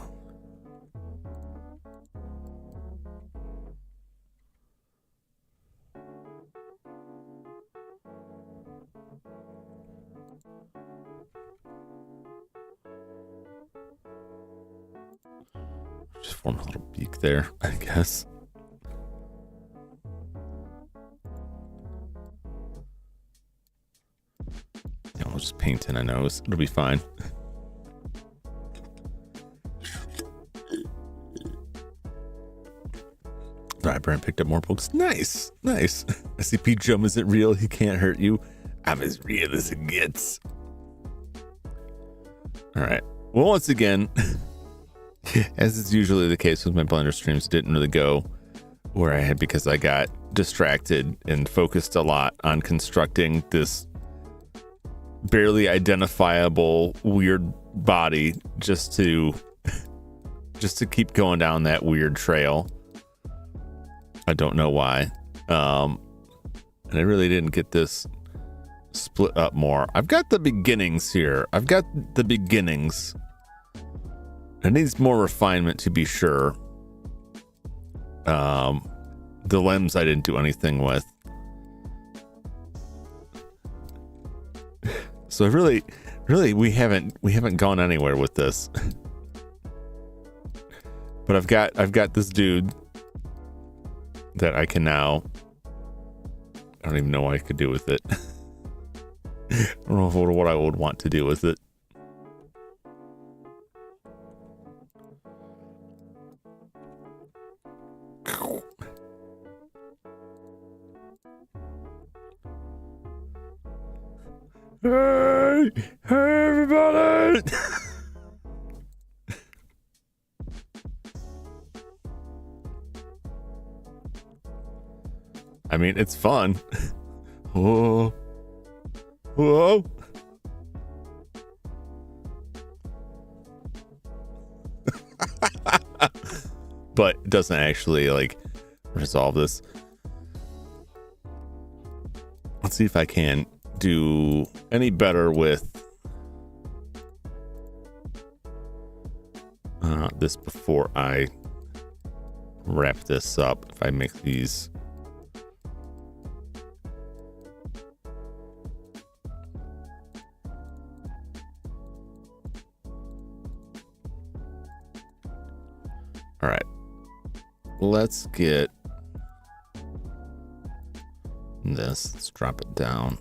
a little beak there, I guess. Yeah, we'll just paint in a nose. It'll be fine. Alright, Brent picked up more books. Nice, nice. SCP Jum isn't real. He can't hurt you. I'm as real as it gets. Alright. Well, once again, as is usually the case with my Blender streams, didn't really go where I had because I got distracted and focused a lot on constructing this barely identifiable weird body just to keep going down that weird trail. I don't know why. And I really didn't get this split up more. I've got the beginnings here. I've got the beginnings. It needs more refinement to be sure. The limbs I didn't do anything with. So really we haven't gone anywhere with this. But I've got this dude that I can now, I don't even know what I could do with it. I don't know what I would want to do with it. Hey everybody. I mean, it's fun. Whoa. Whoa. But it doesn't actually like resolve this. Let's see if I can do any better with this before I wrap this up. If I make these all right, let's get this. Let's drop it down.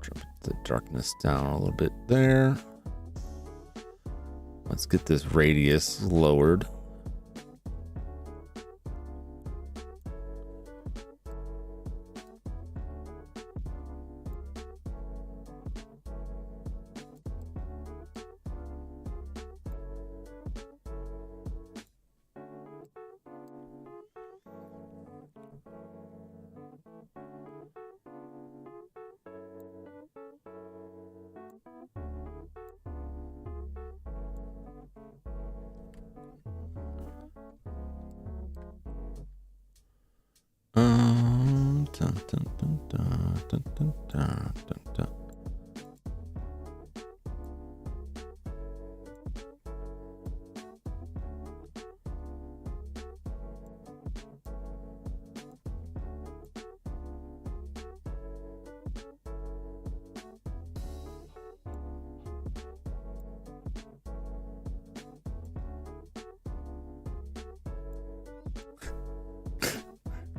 Drop the darkness down a little bit there. Let's get this radius lowered. Dun, dun, dun, dun, dun, dun, dun, dun, dun.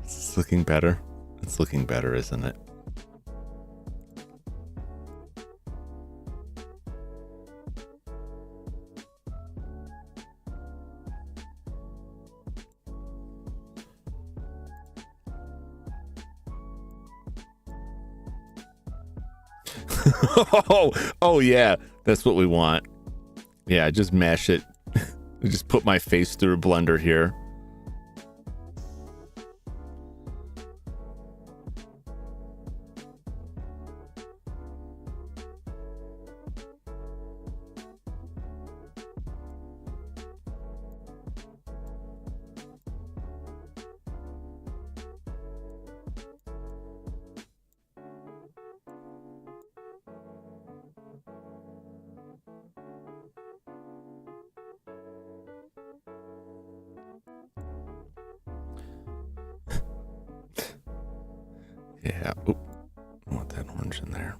It's looking better. It's looking better, isn't it? Oh yeah, that's what we want. Yeah, just mash it. Just put my face through a blender here. Yeah. Oop. I want that orange in there.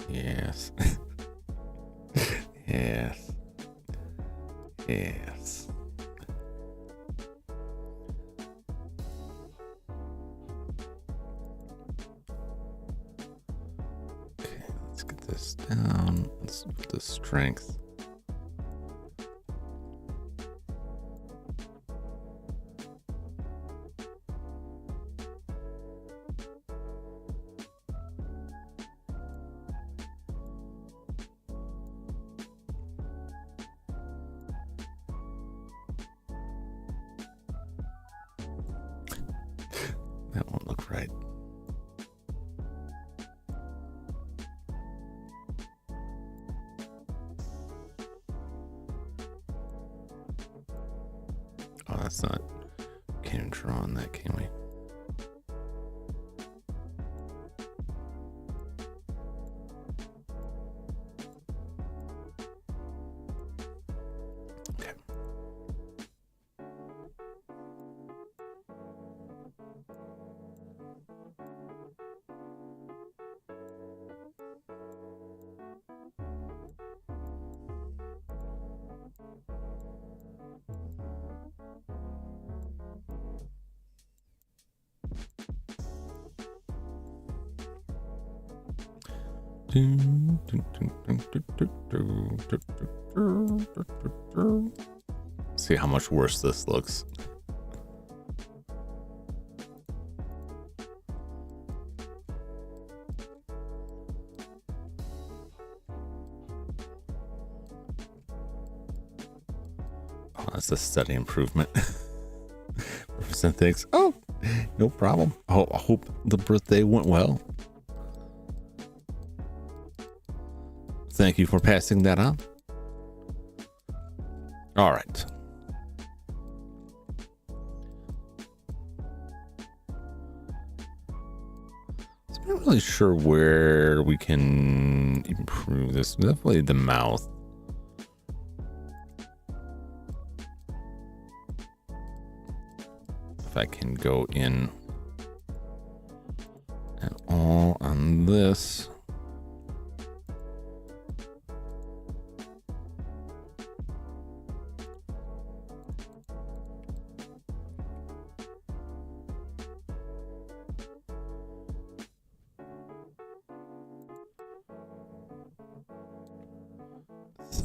Yes. Yes. Yes. Okay, let's get this down. Let's put the strength. That won't look right. Oh, that's not. Can't even draw on that, can we? Okay. See how much worse this looks. Oh, that's a steady improvement. Person thinks, oh, no problem. Oh, I hope the birthday went well. Thank you for passing that on. All right. So I'm not really sure where we can improve this. Definitely the mouth. If I can go in and all on this.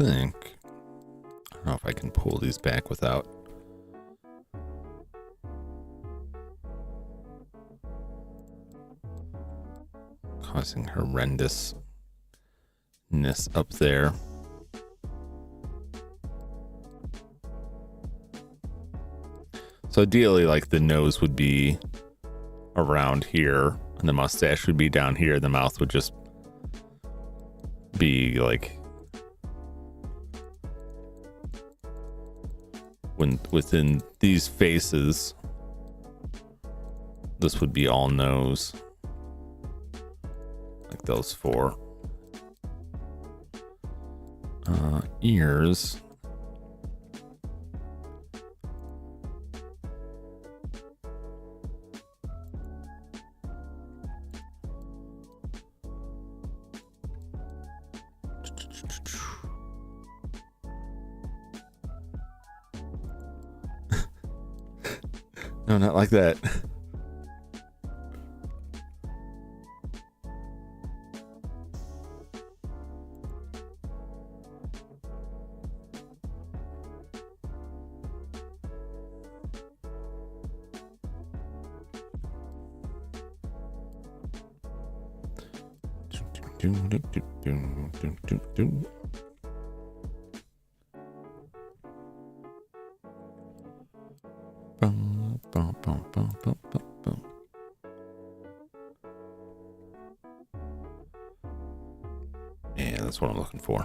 I don't know if I can pull these back without causing horrendousness up there. So ideally, like, the nose would be around here and the mustache would be down here. The mouth would just be like within these faces, this would be all nose, like those four. Ears. No, not like that. Yeah, that's what I'm looking for.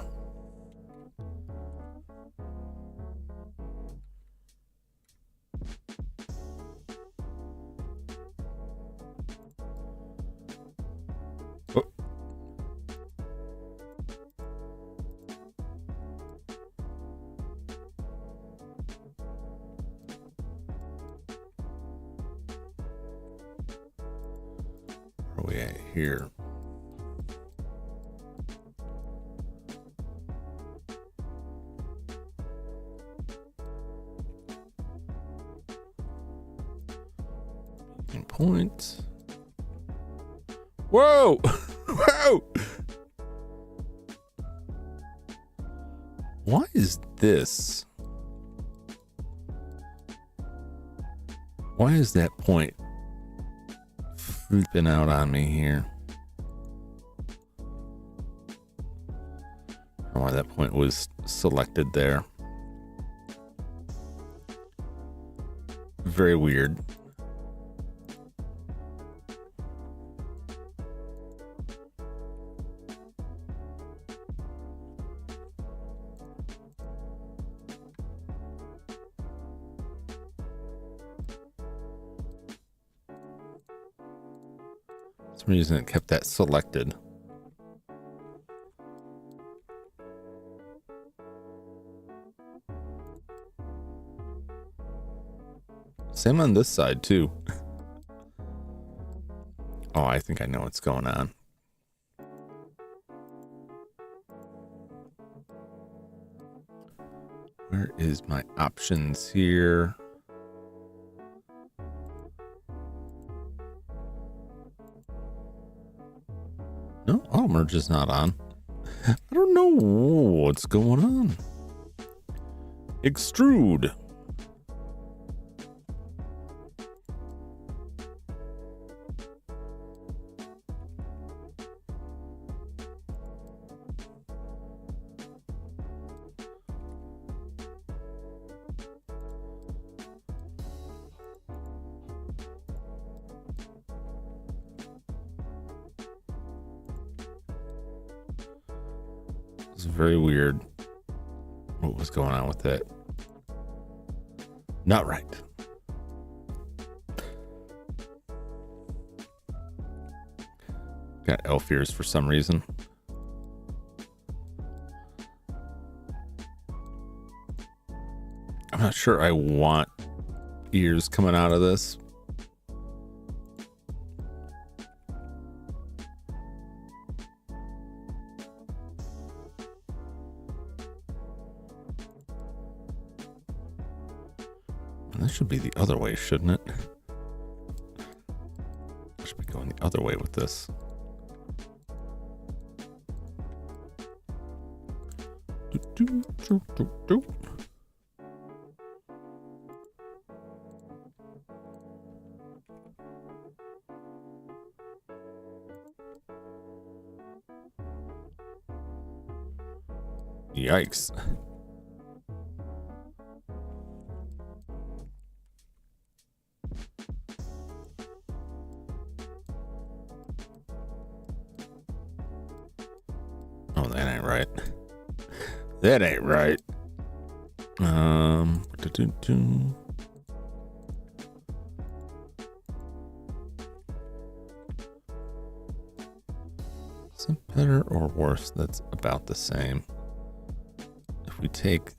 Oh. Where are we at here? Points. Whoa! Whoa! Why is this? Why is that point flipping out on me here? I don't know why that point was selected there. Very weird. For some reason it kept that selected. Same on this side too. Oh, I think I know what's going on. Where is my options here? No, auto merge is not on. I don't know what's going on. Extrude. It's very weird. What was going on with that? Not right. Got elf ears for some reason. I'm not sure I want ears coming out of this. That should be the other way, shouldn't it? I should be going the other way with this. Yikes. Oh, that ain't right. That ain't right. Is it better or worse? That's about the same. If we take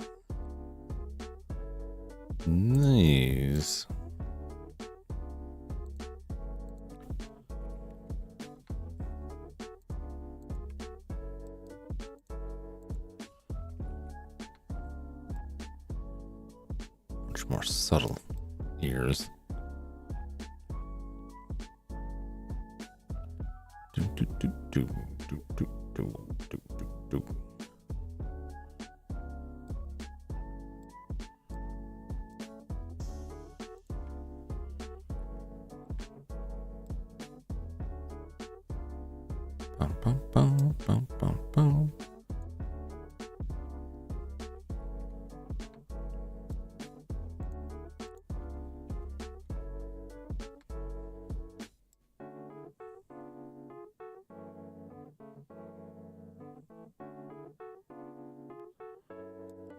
these, much more subtle ears. Bum, bum, bum, bum, bum, bum.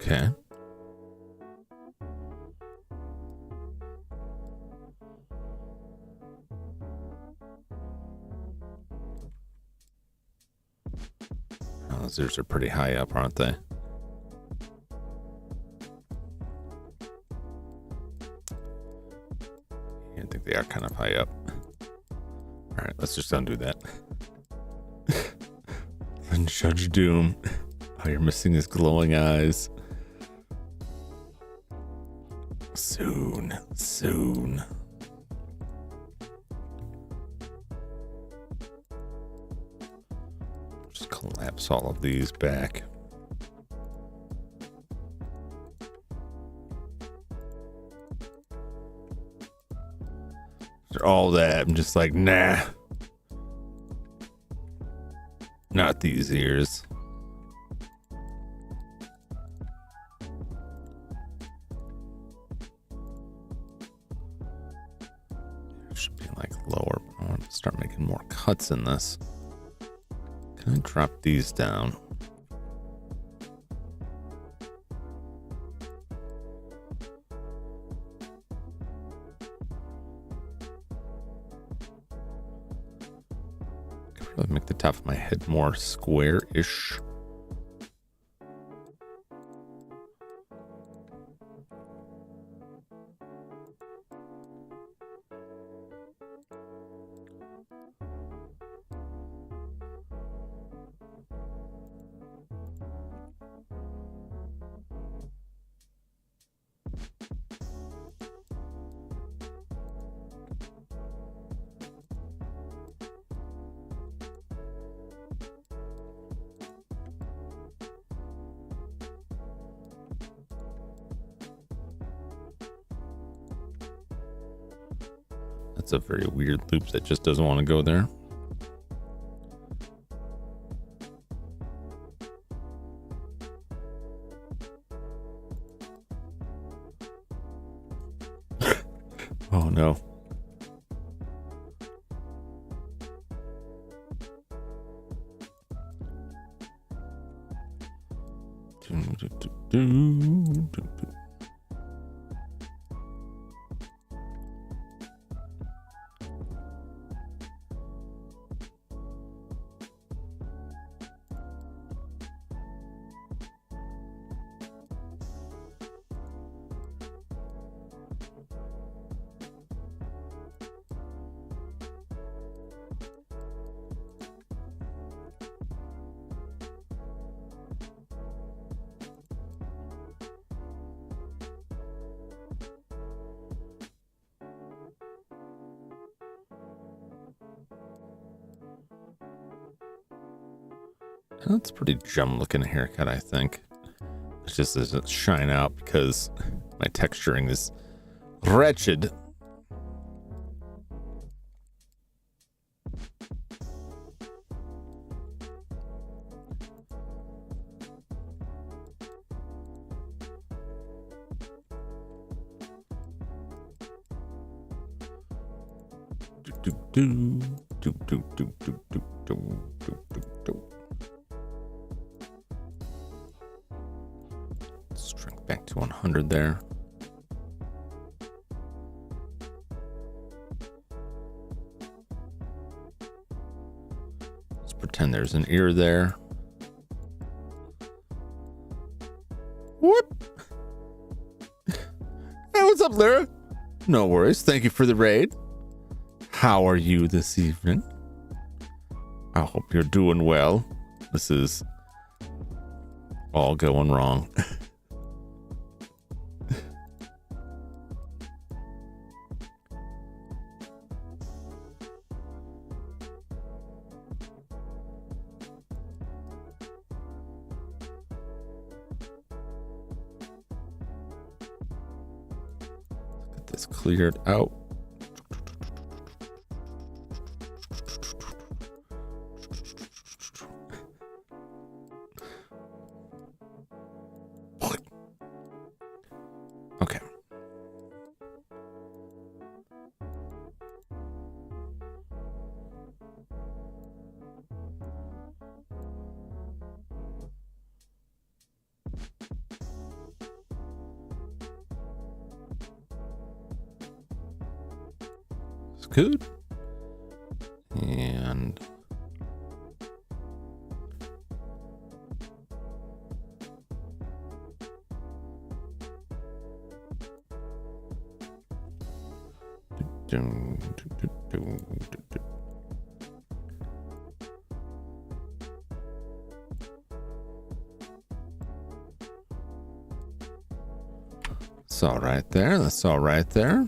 Okay. Oh, those ears are pretty high up, aren't they? I think they are kind of high up. All right, let's just undo that. And Judge Doom. Oh, you're missing his glowing eyes. Soon, soon. Just collapse all of these back. After all that, I'm just like, nah. Not these ears. Should be like lower, but I want to start making more cuts in this. Can I drop these down? Could probably make the top of my head more square-ish. That's a very weird loop that just doesn't want to go there. Oh no. That's a pretty Jum looking haircut, I think. It just doesn't shine out because my texturing is wretched. Strength back to 100 there. Let's pretend there's an ear there. Whoop! Hey, what's up, Lyra? No worries. Thank you for the raid. How are you this evening? I hope you're doing well. This is all going wrong. Get this cleared out. Okay. Scoot. And that's all right there. That's all right there.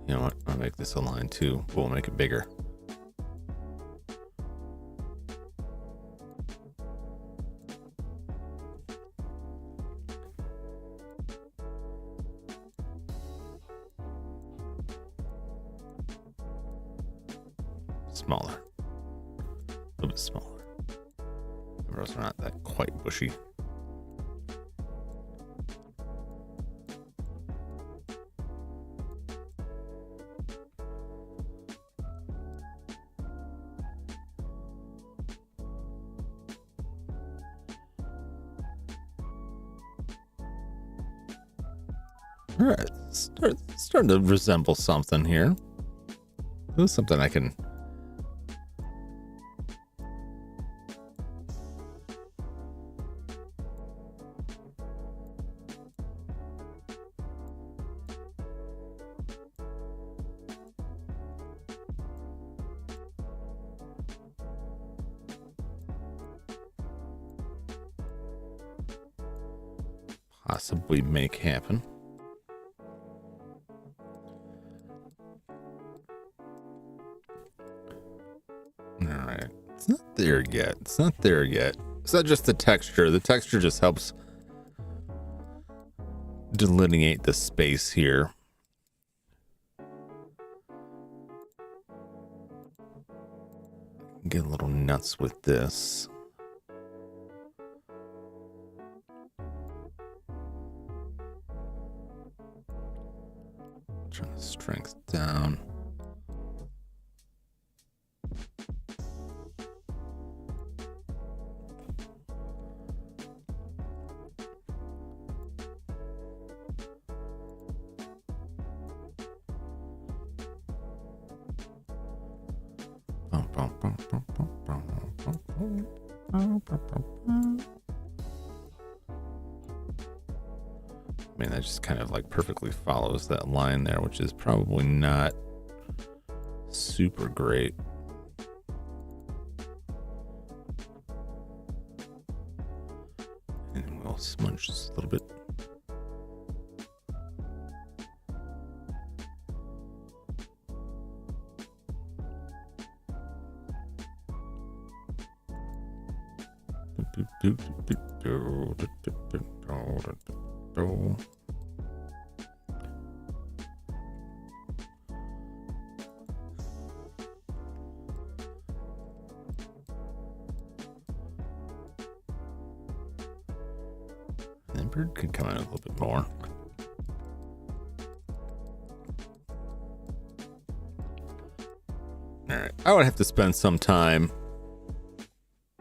You know what? I'll make this a line too. We'll make it bigger. Smaller. A little bit smaller. The rows are not that quite bushy. All right, starting to resemble something here. This is something I can. Possibly make happen. All right, it's not there yet. It's not there yet. It's not just the texture. The texture just helps delineate the space here. Get a little nuts with this. Turn the strength down. I mean, that just kind of like perfectly follows that line there, which is probably not super great. And we'll smudge just a little bit. And bird could come in a little bit more. All right. I would have to spend some time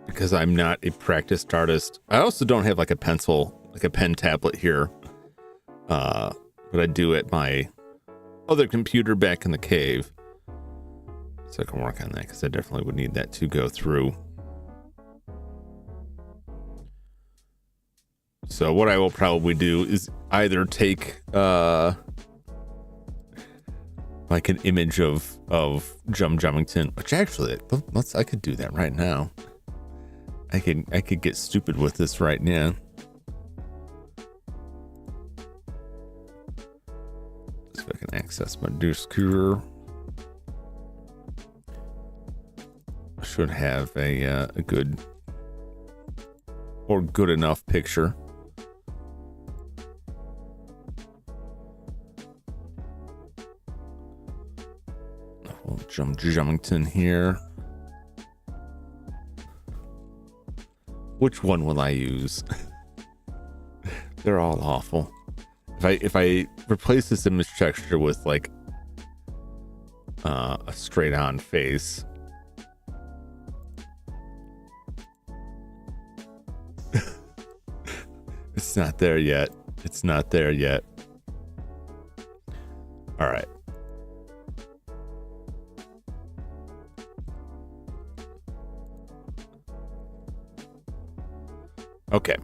because I'm not a practiced artist. I also don't have like a pencil, like a pen tablet here. But I do at my other computer back in the cave. So I can work on that because I definitely would need that to go through. So what I will probably do is either take like an image of Jum Jumington, which actually I could do that right now. I could get stupid with this right now. See if I can access my Discord. I should have a good or good enough picture. Jum Jumington here. Which one will I use? They're all awful. If I replace this image texture with like a straight on face. It's not there yet. It's not there yet. All right. Okay.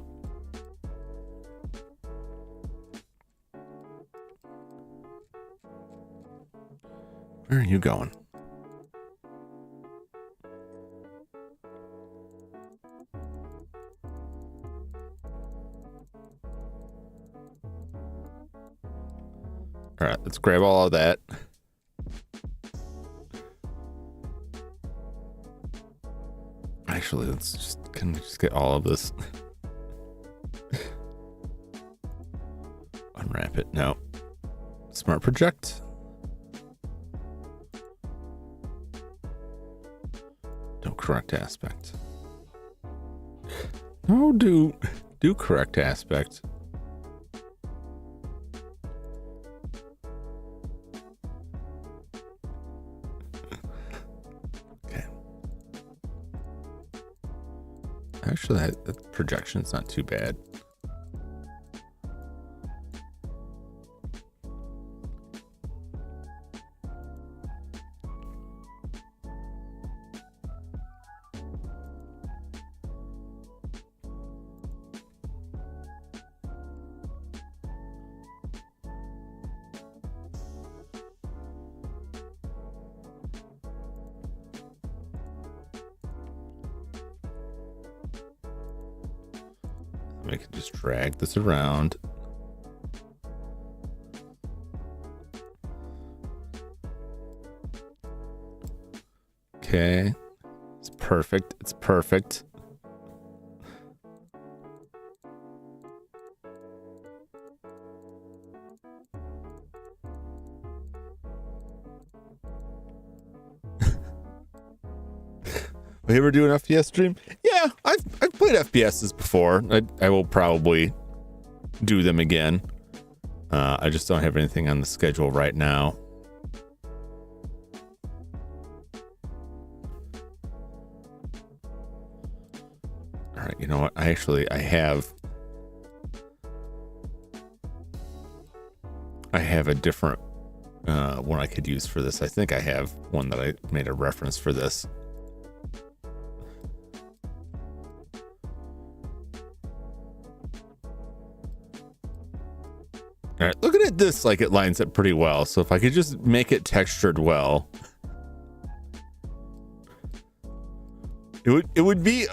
Where are you going? All right, let's grab all of that. Actually, can we just get all of this? Unwrap it. No. Smart project. Don't correct aspect. No, do correct aspect. Okay. Actually, that projection's not too bad. I can just drag this around. Okay. It's perfect. It's perfect. We ever do an FPS stream? Yeah, I've played FPSs before. I will probably do them again. I just don't have anything on the schedule right now. All right, you know what? I have a different one I could use for this. I think I have one that I made a reference for this. All right, looking at this, like it lines up pretty well. So if I could just make it textured well, it would be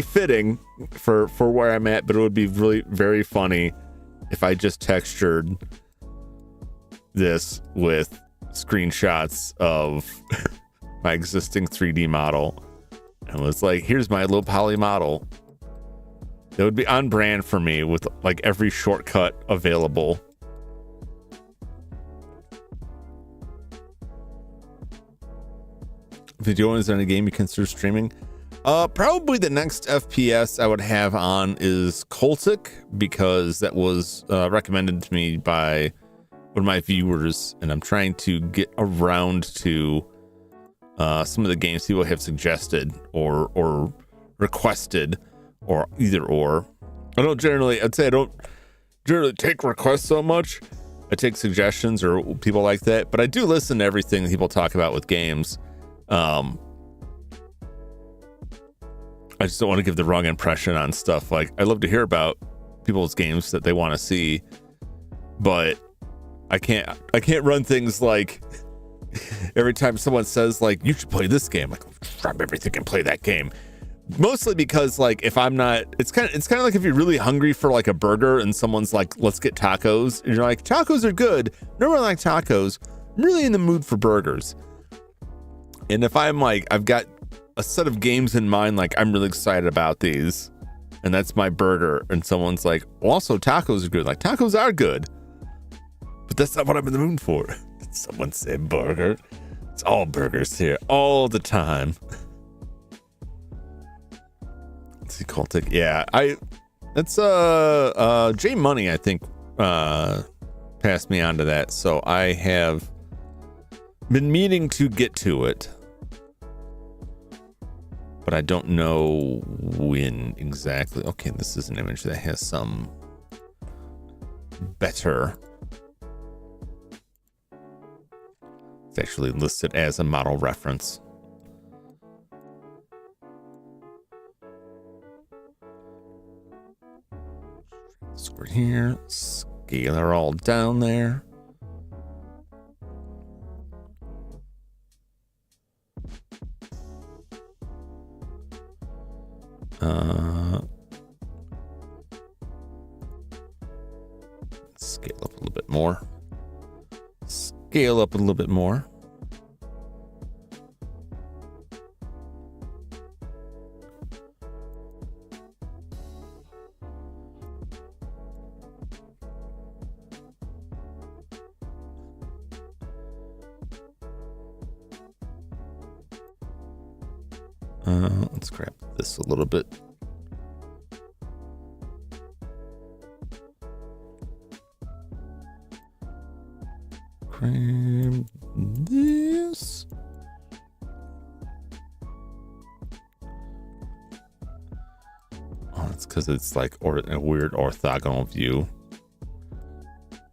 fitting for where I'm at, but it would be really very funny if I just textured this with screenshots of my existing 3D model and was like, here's my low poly model. That would be on brand for me with like every shortcut available. Video is in a game you consider streaming. Probably the next FPS I would have on is Cultic, because that was recommended to me by one of my viewers, and I'm trying to get around to some of the games people have suggested or requested, or either or. I'd say I don't generally take requests so much. I take suggestions or people like that, but I do listen to everything people talk about with games. I just don't want to give the wrong impression on stuff. Like, I love to hear about people's games that they want to see, but I can't run things like every time someone says like, you should play this game, like, drop everything and play that game. Mostly because, like, if I'm not, it's kind of like if you're really hungry for like a burger and someone's like, let's get tacos, and you're like, tacos are good, never really like tacos, I'm really in the mood for burgers. And if I'm like, I've got a set of games in mind, like, I'm really excited about these, and that's my burger, and someone's like, well, also tacos are good, like, tacos are good, but that's not what I'm in the mood for. Someone said burger. It's all burgers here all the time. Let's see, cultic. Yeah, that's J Money, I think, passed me on to that, so I have been meaning to get to it, but I don't know when exactly. Okay, this is an image that has some better. It's actually listed as a model reference. Square here, scalar all down there. Scale up a little bit more. Scale up a little bit more. Let's grab this a little bit. Grab this. Oh, it's because it's like a weird orthogonal view.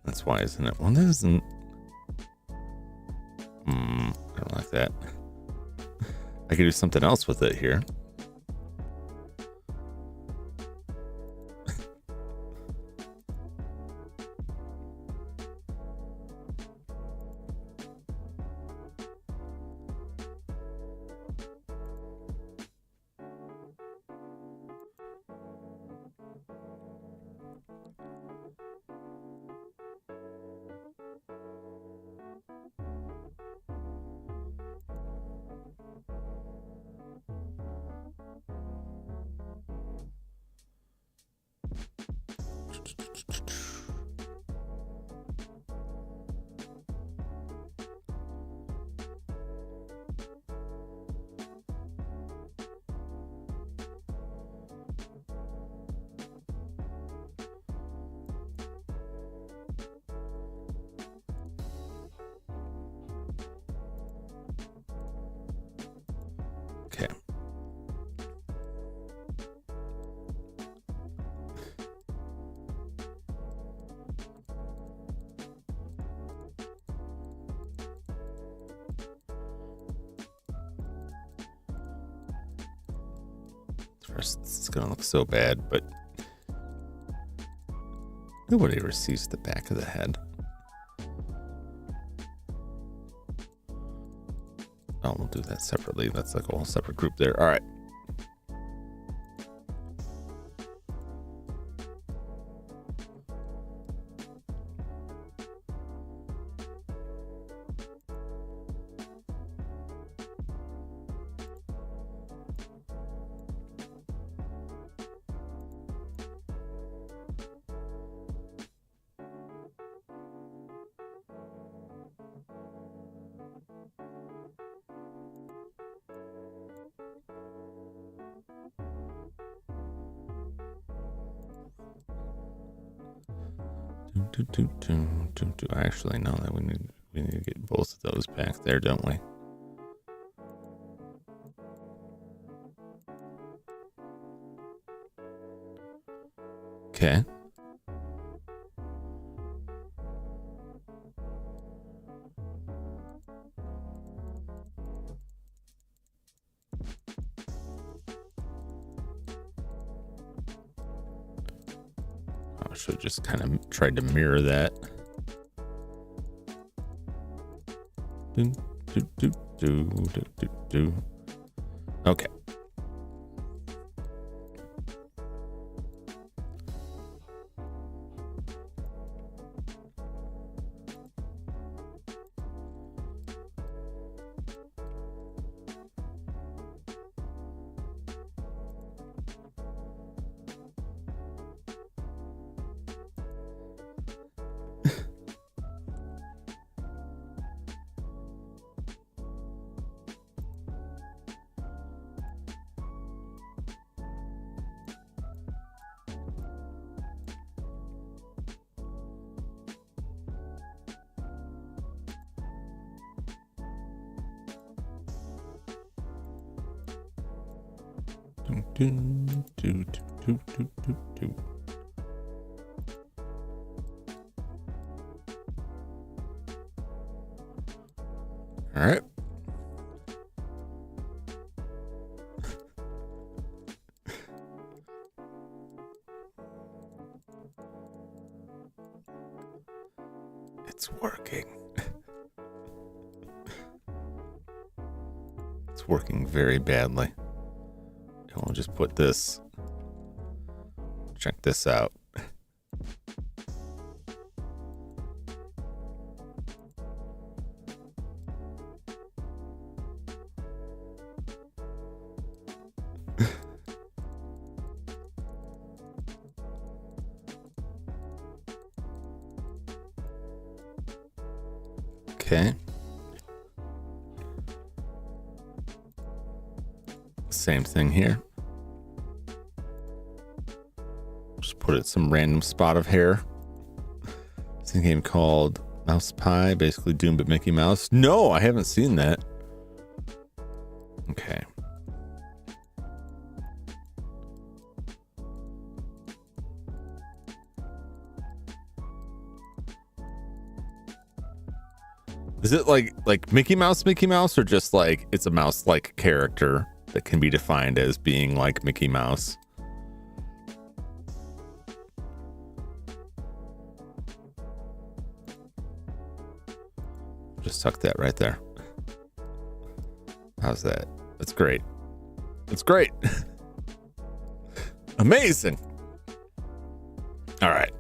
That's why, isn't it? Well, that isn't. I don't like that. I could do something else with it here. Okay. First, this is gonna look so bad, but nobody ever sees the back of the head. Oh, we'll do that separately. That's like a whole separate group there. All right. Actually, no, that we need to get both of those back there, don't we? Okay. I should have just kind of tried to mirror that. Do, do, do, do, do, do, do. Okay. Do, do, do, do, do, do, do. All right. It's working. It's working very badly. And we'll just put this. Check this out. Okay. Same thing here. Just put it some random spot of hair. It's a game called Mouse Pie, basically Doom but Mickey Mouse. No, I haven't seen that. Okay. Is it like Mickey Mouse, or just like it's a mouse-like character that can be defined as being like Mickey Mouse? Just tuck that right there. How's that? That's great. That's great. Amazing. All right.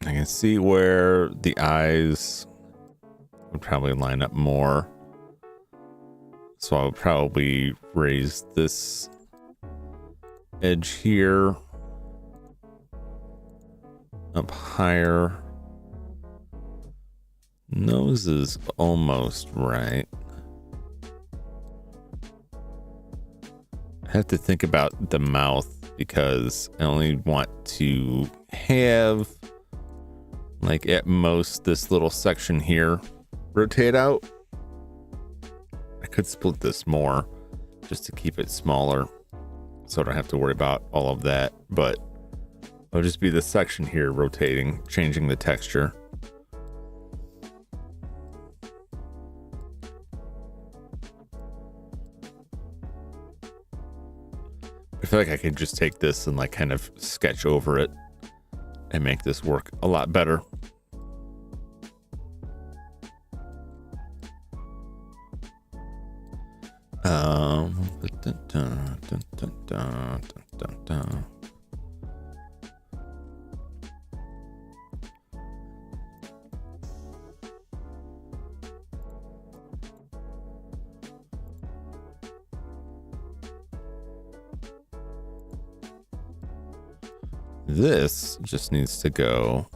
I can see where the eyes would probably line up more. So I would probably raise this edge here up higher. Nose is almost right. I have to think about the mouth because I only want to have, like, at most this little section here rotate out. I could split this more just to keep it smaller so I don't have to worry about all of that, but it'll just be this section here rotating, changing the texture. I feel like I could just take this and like kind of sketch over it and make this work a lot better. This just needs to go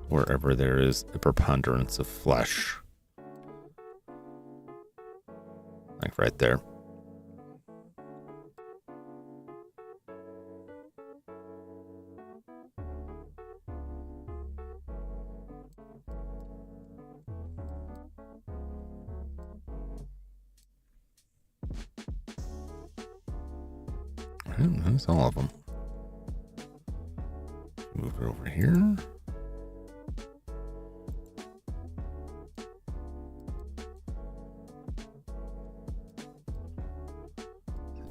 wherever there is a preponderance of flesh. Like right there. right, that's all of them. Move it over here.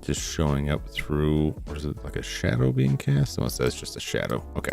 Just showing up through, or is it like a shadow being cast? Oh, it says just a shadow. Okay.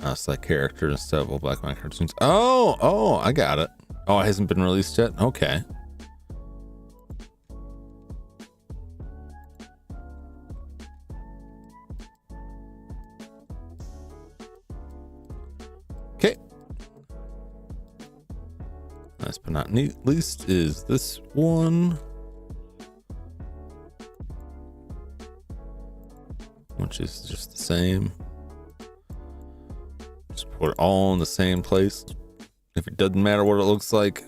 Mouse like character instead of all black and white cartoons. Oh, I got it. Oh, it hasn't been released yet? Okay. Okay. Last but not least is this one, which is just the same. Just put it all in the same place. If it doesn't matter what it looks like,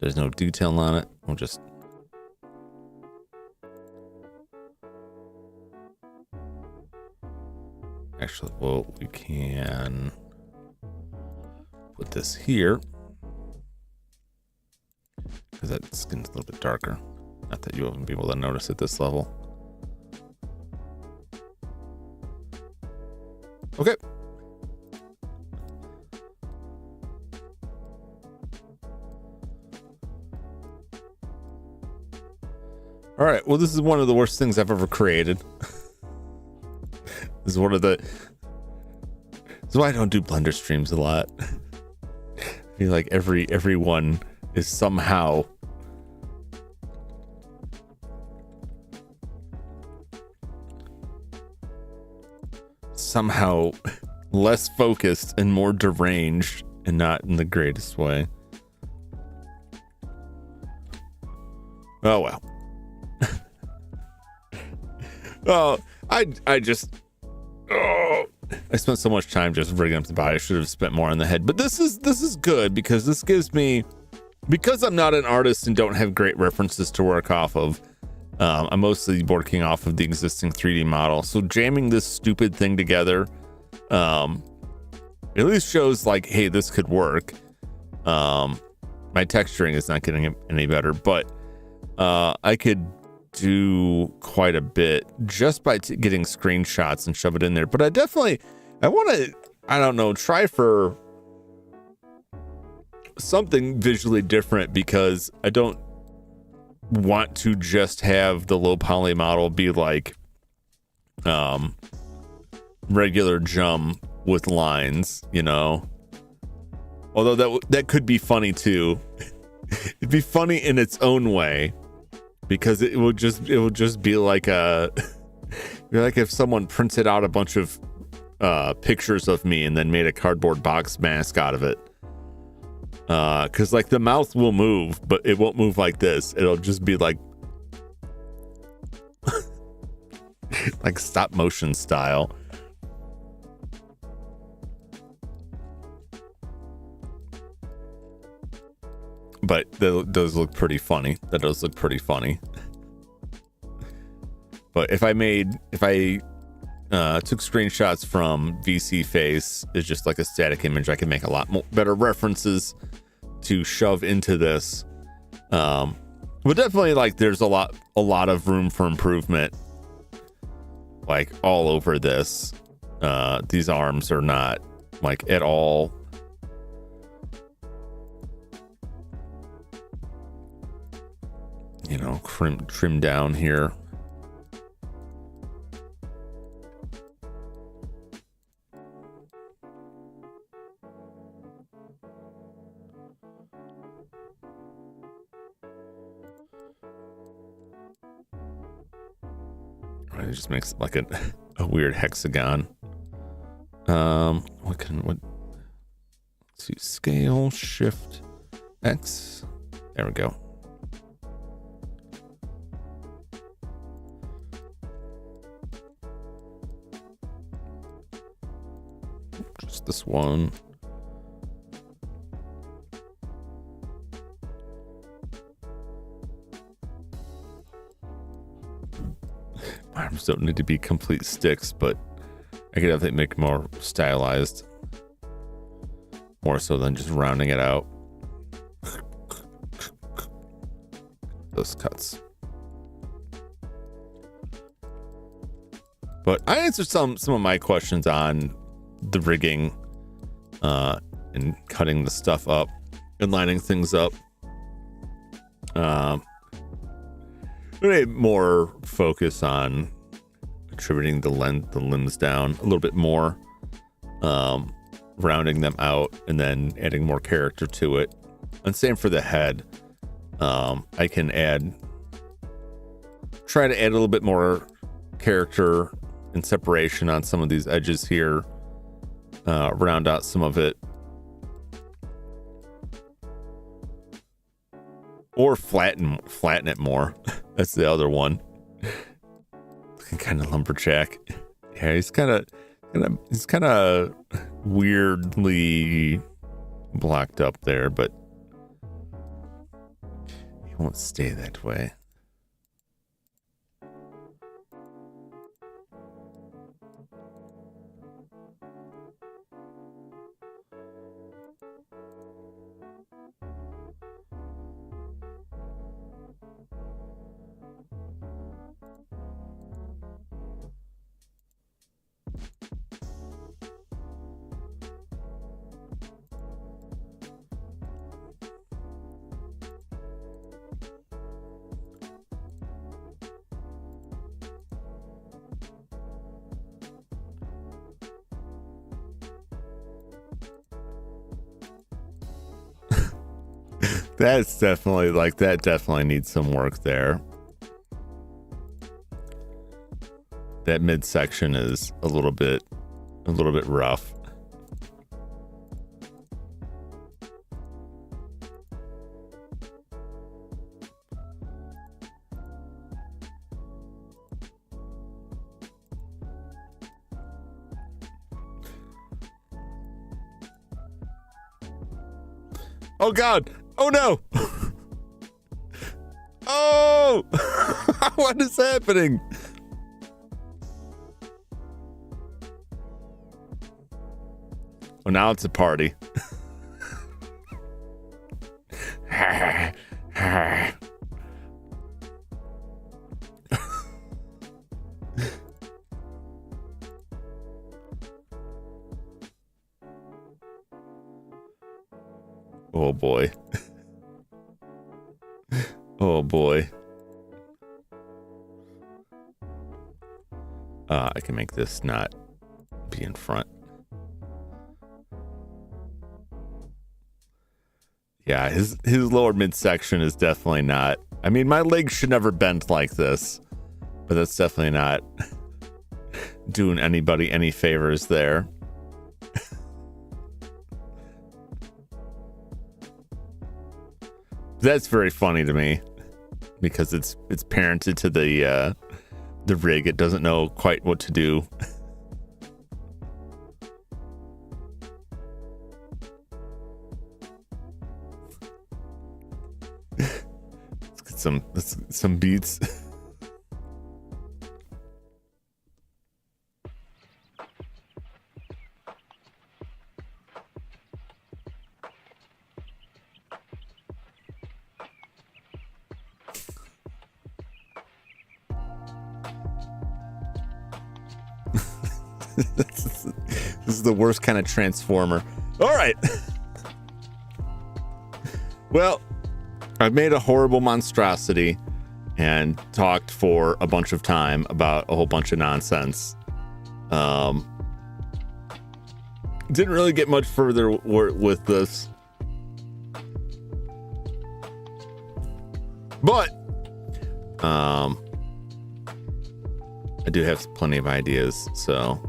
there's no detail on it, we'll just actually, well, we can put this here because that skin's a little bit darker. Not that you won't be able to notice at this level. Okay. All right. Well, this is one of the worst things I've ever created. This is one of the. This is why I don't do Blender streams a lot. I feel like everyone is somehow less focused and more deranged, and not in the greatest way. Oh well. Oh, I just I spent so much time just rigging up the body. I should have spent more on the head, but this is good because this gives me, because I'm not an artist and don't have great references to work off of. I'm mostly working off of the existing 3D model, so jamming this stupid thing together at least shows like, hey, this could work. My texturing is not getting any better, but I could do quite a bit just by getting screenshots and shove it in there. But I want to, I don't know, try for something visually different, because I don't want to just have the low poly model be like regular Jum with lines, you know. Although that could be funny too. It'd be funny in its own way, because it will just be like like if someone printed out a bunch of pictures of me and then made a cardboard box mask out of it. Because like the mouth will move, but it won't move like this. It'll just be like like stop motion style. But those look pretty funny. That does look pretty funny. But if I took screenshots from VC face, it's just like a static image, I can make a lot more better references to shove into this. But definitely, like, there's a lot of room for improvement, like all over this. These arms are not like at all trim down here. Right, it just makes it like a weird hexagon. Let's see, scale, shift X. There we go. Just this one. Arms don't need to be complete sticks, but I could definitely make more stylized. More so than just rounding it out. Those cuts. But I answered some of my questions on the rigging and cutting the stuff up and lining things up. Really more focus on attributing the limbs down a little bit more, rounding them out, and then adding more character to it. And same for the head. I can try to add a little bit more character and separation on some of these edges here, round out some of it, or flatten it more. That's the other one. Looking kind of lumberjack. Yeah, he's kind of weirdly blocked up there, but he won't stay that way. That's definitely that definitely needs some work there. That midsection is a little bit rough. Oh God. Oh no! Oh! What is happening? Well, now it's a party. Oh boy. Oh boy. I can make this not be in front. Yeah, his lower midsection is definitely not. I mean, my legs should never bend like this, but that's definitely not doing anybody any favors there. That's very funny to me because it's parented to the rig. It doesn't know quite what to do. Let's get some beats. This is the worst kind of transformer. All right. Well, I've made a horrible monstrosity and talked for a bunch of time about a whole bunch of nonsense. Didn't really get much further with this. But I do have plenty of ideas, so.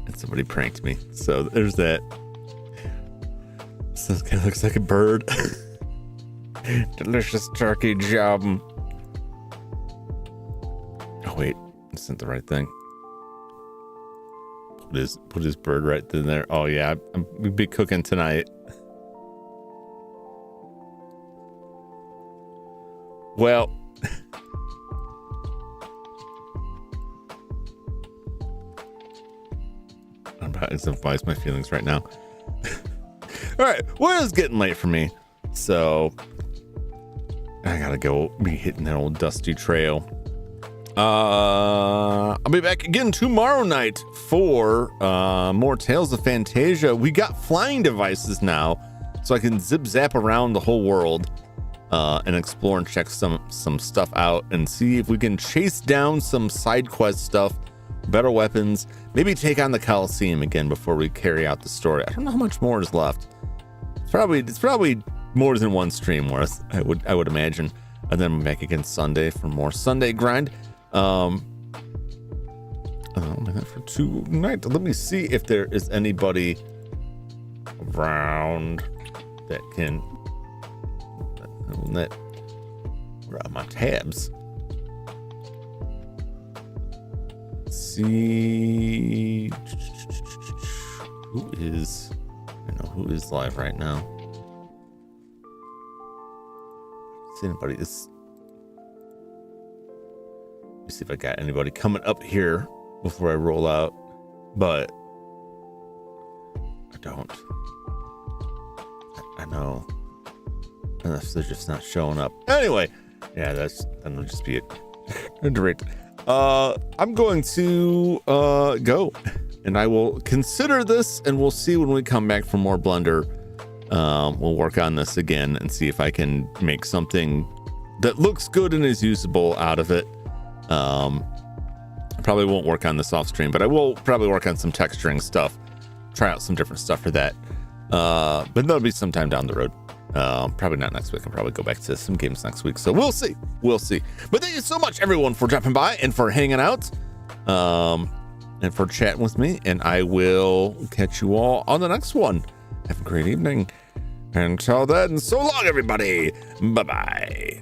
And somebody pranked me, so there's that. This kind of looks like a bird. Delicious turkey jam. Oh wait, this isn't the right thing. Put his bird right in there. Oh yeah, we'll be cooking tonight. Well, about exemplifies my feelings right now. All right, well, it's getting late for me, so I gotta go be hitting that old dusty trail. I'll be back again tomorrow night for more Tales of Fantasia. We got flying devices now, so I can zip zap around the whole world and explore and check some stuff out and see if we can chase down some side quest stuff, better weapons, maybe take on the Coliseum again before we carry out the story. I don't know how much more is left. It's probably more than one stream worth, I would imagine. And then I'm back again Sunday for more Sunday grind. For tonight, let me see if there is anybody around that can grab my tabs. Let's see who is live right now. See anybody? Let me see if I got anybody coming up here before I roll out, but I don't. I know, unless they're just not showing up. Anyway, yeah, that'll just be it. Great. I'm going to go, and I will consider this, and we'll see when we come back for more Blender. We'll work on this again and see if I can make something that looks good and is usable out of it. I probably won't work on this off stream, but I will probably work on some texturing stuff, try out some different stuff for that. But that'll be sometime down the road. Probably not next week. I'll probably go back to some games next week. So we'll see. But thank you so much, everyone, for dropping by and for hanging out, and for chatting with me. And I will catch you all on the next one. Have a great evening. Until then, so long, everybody. Bye-bye.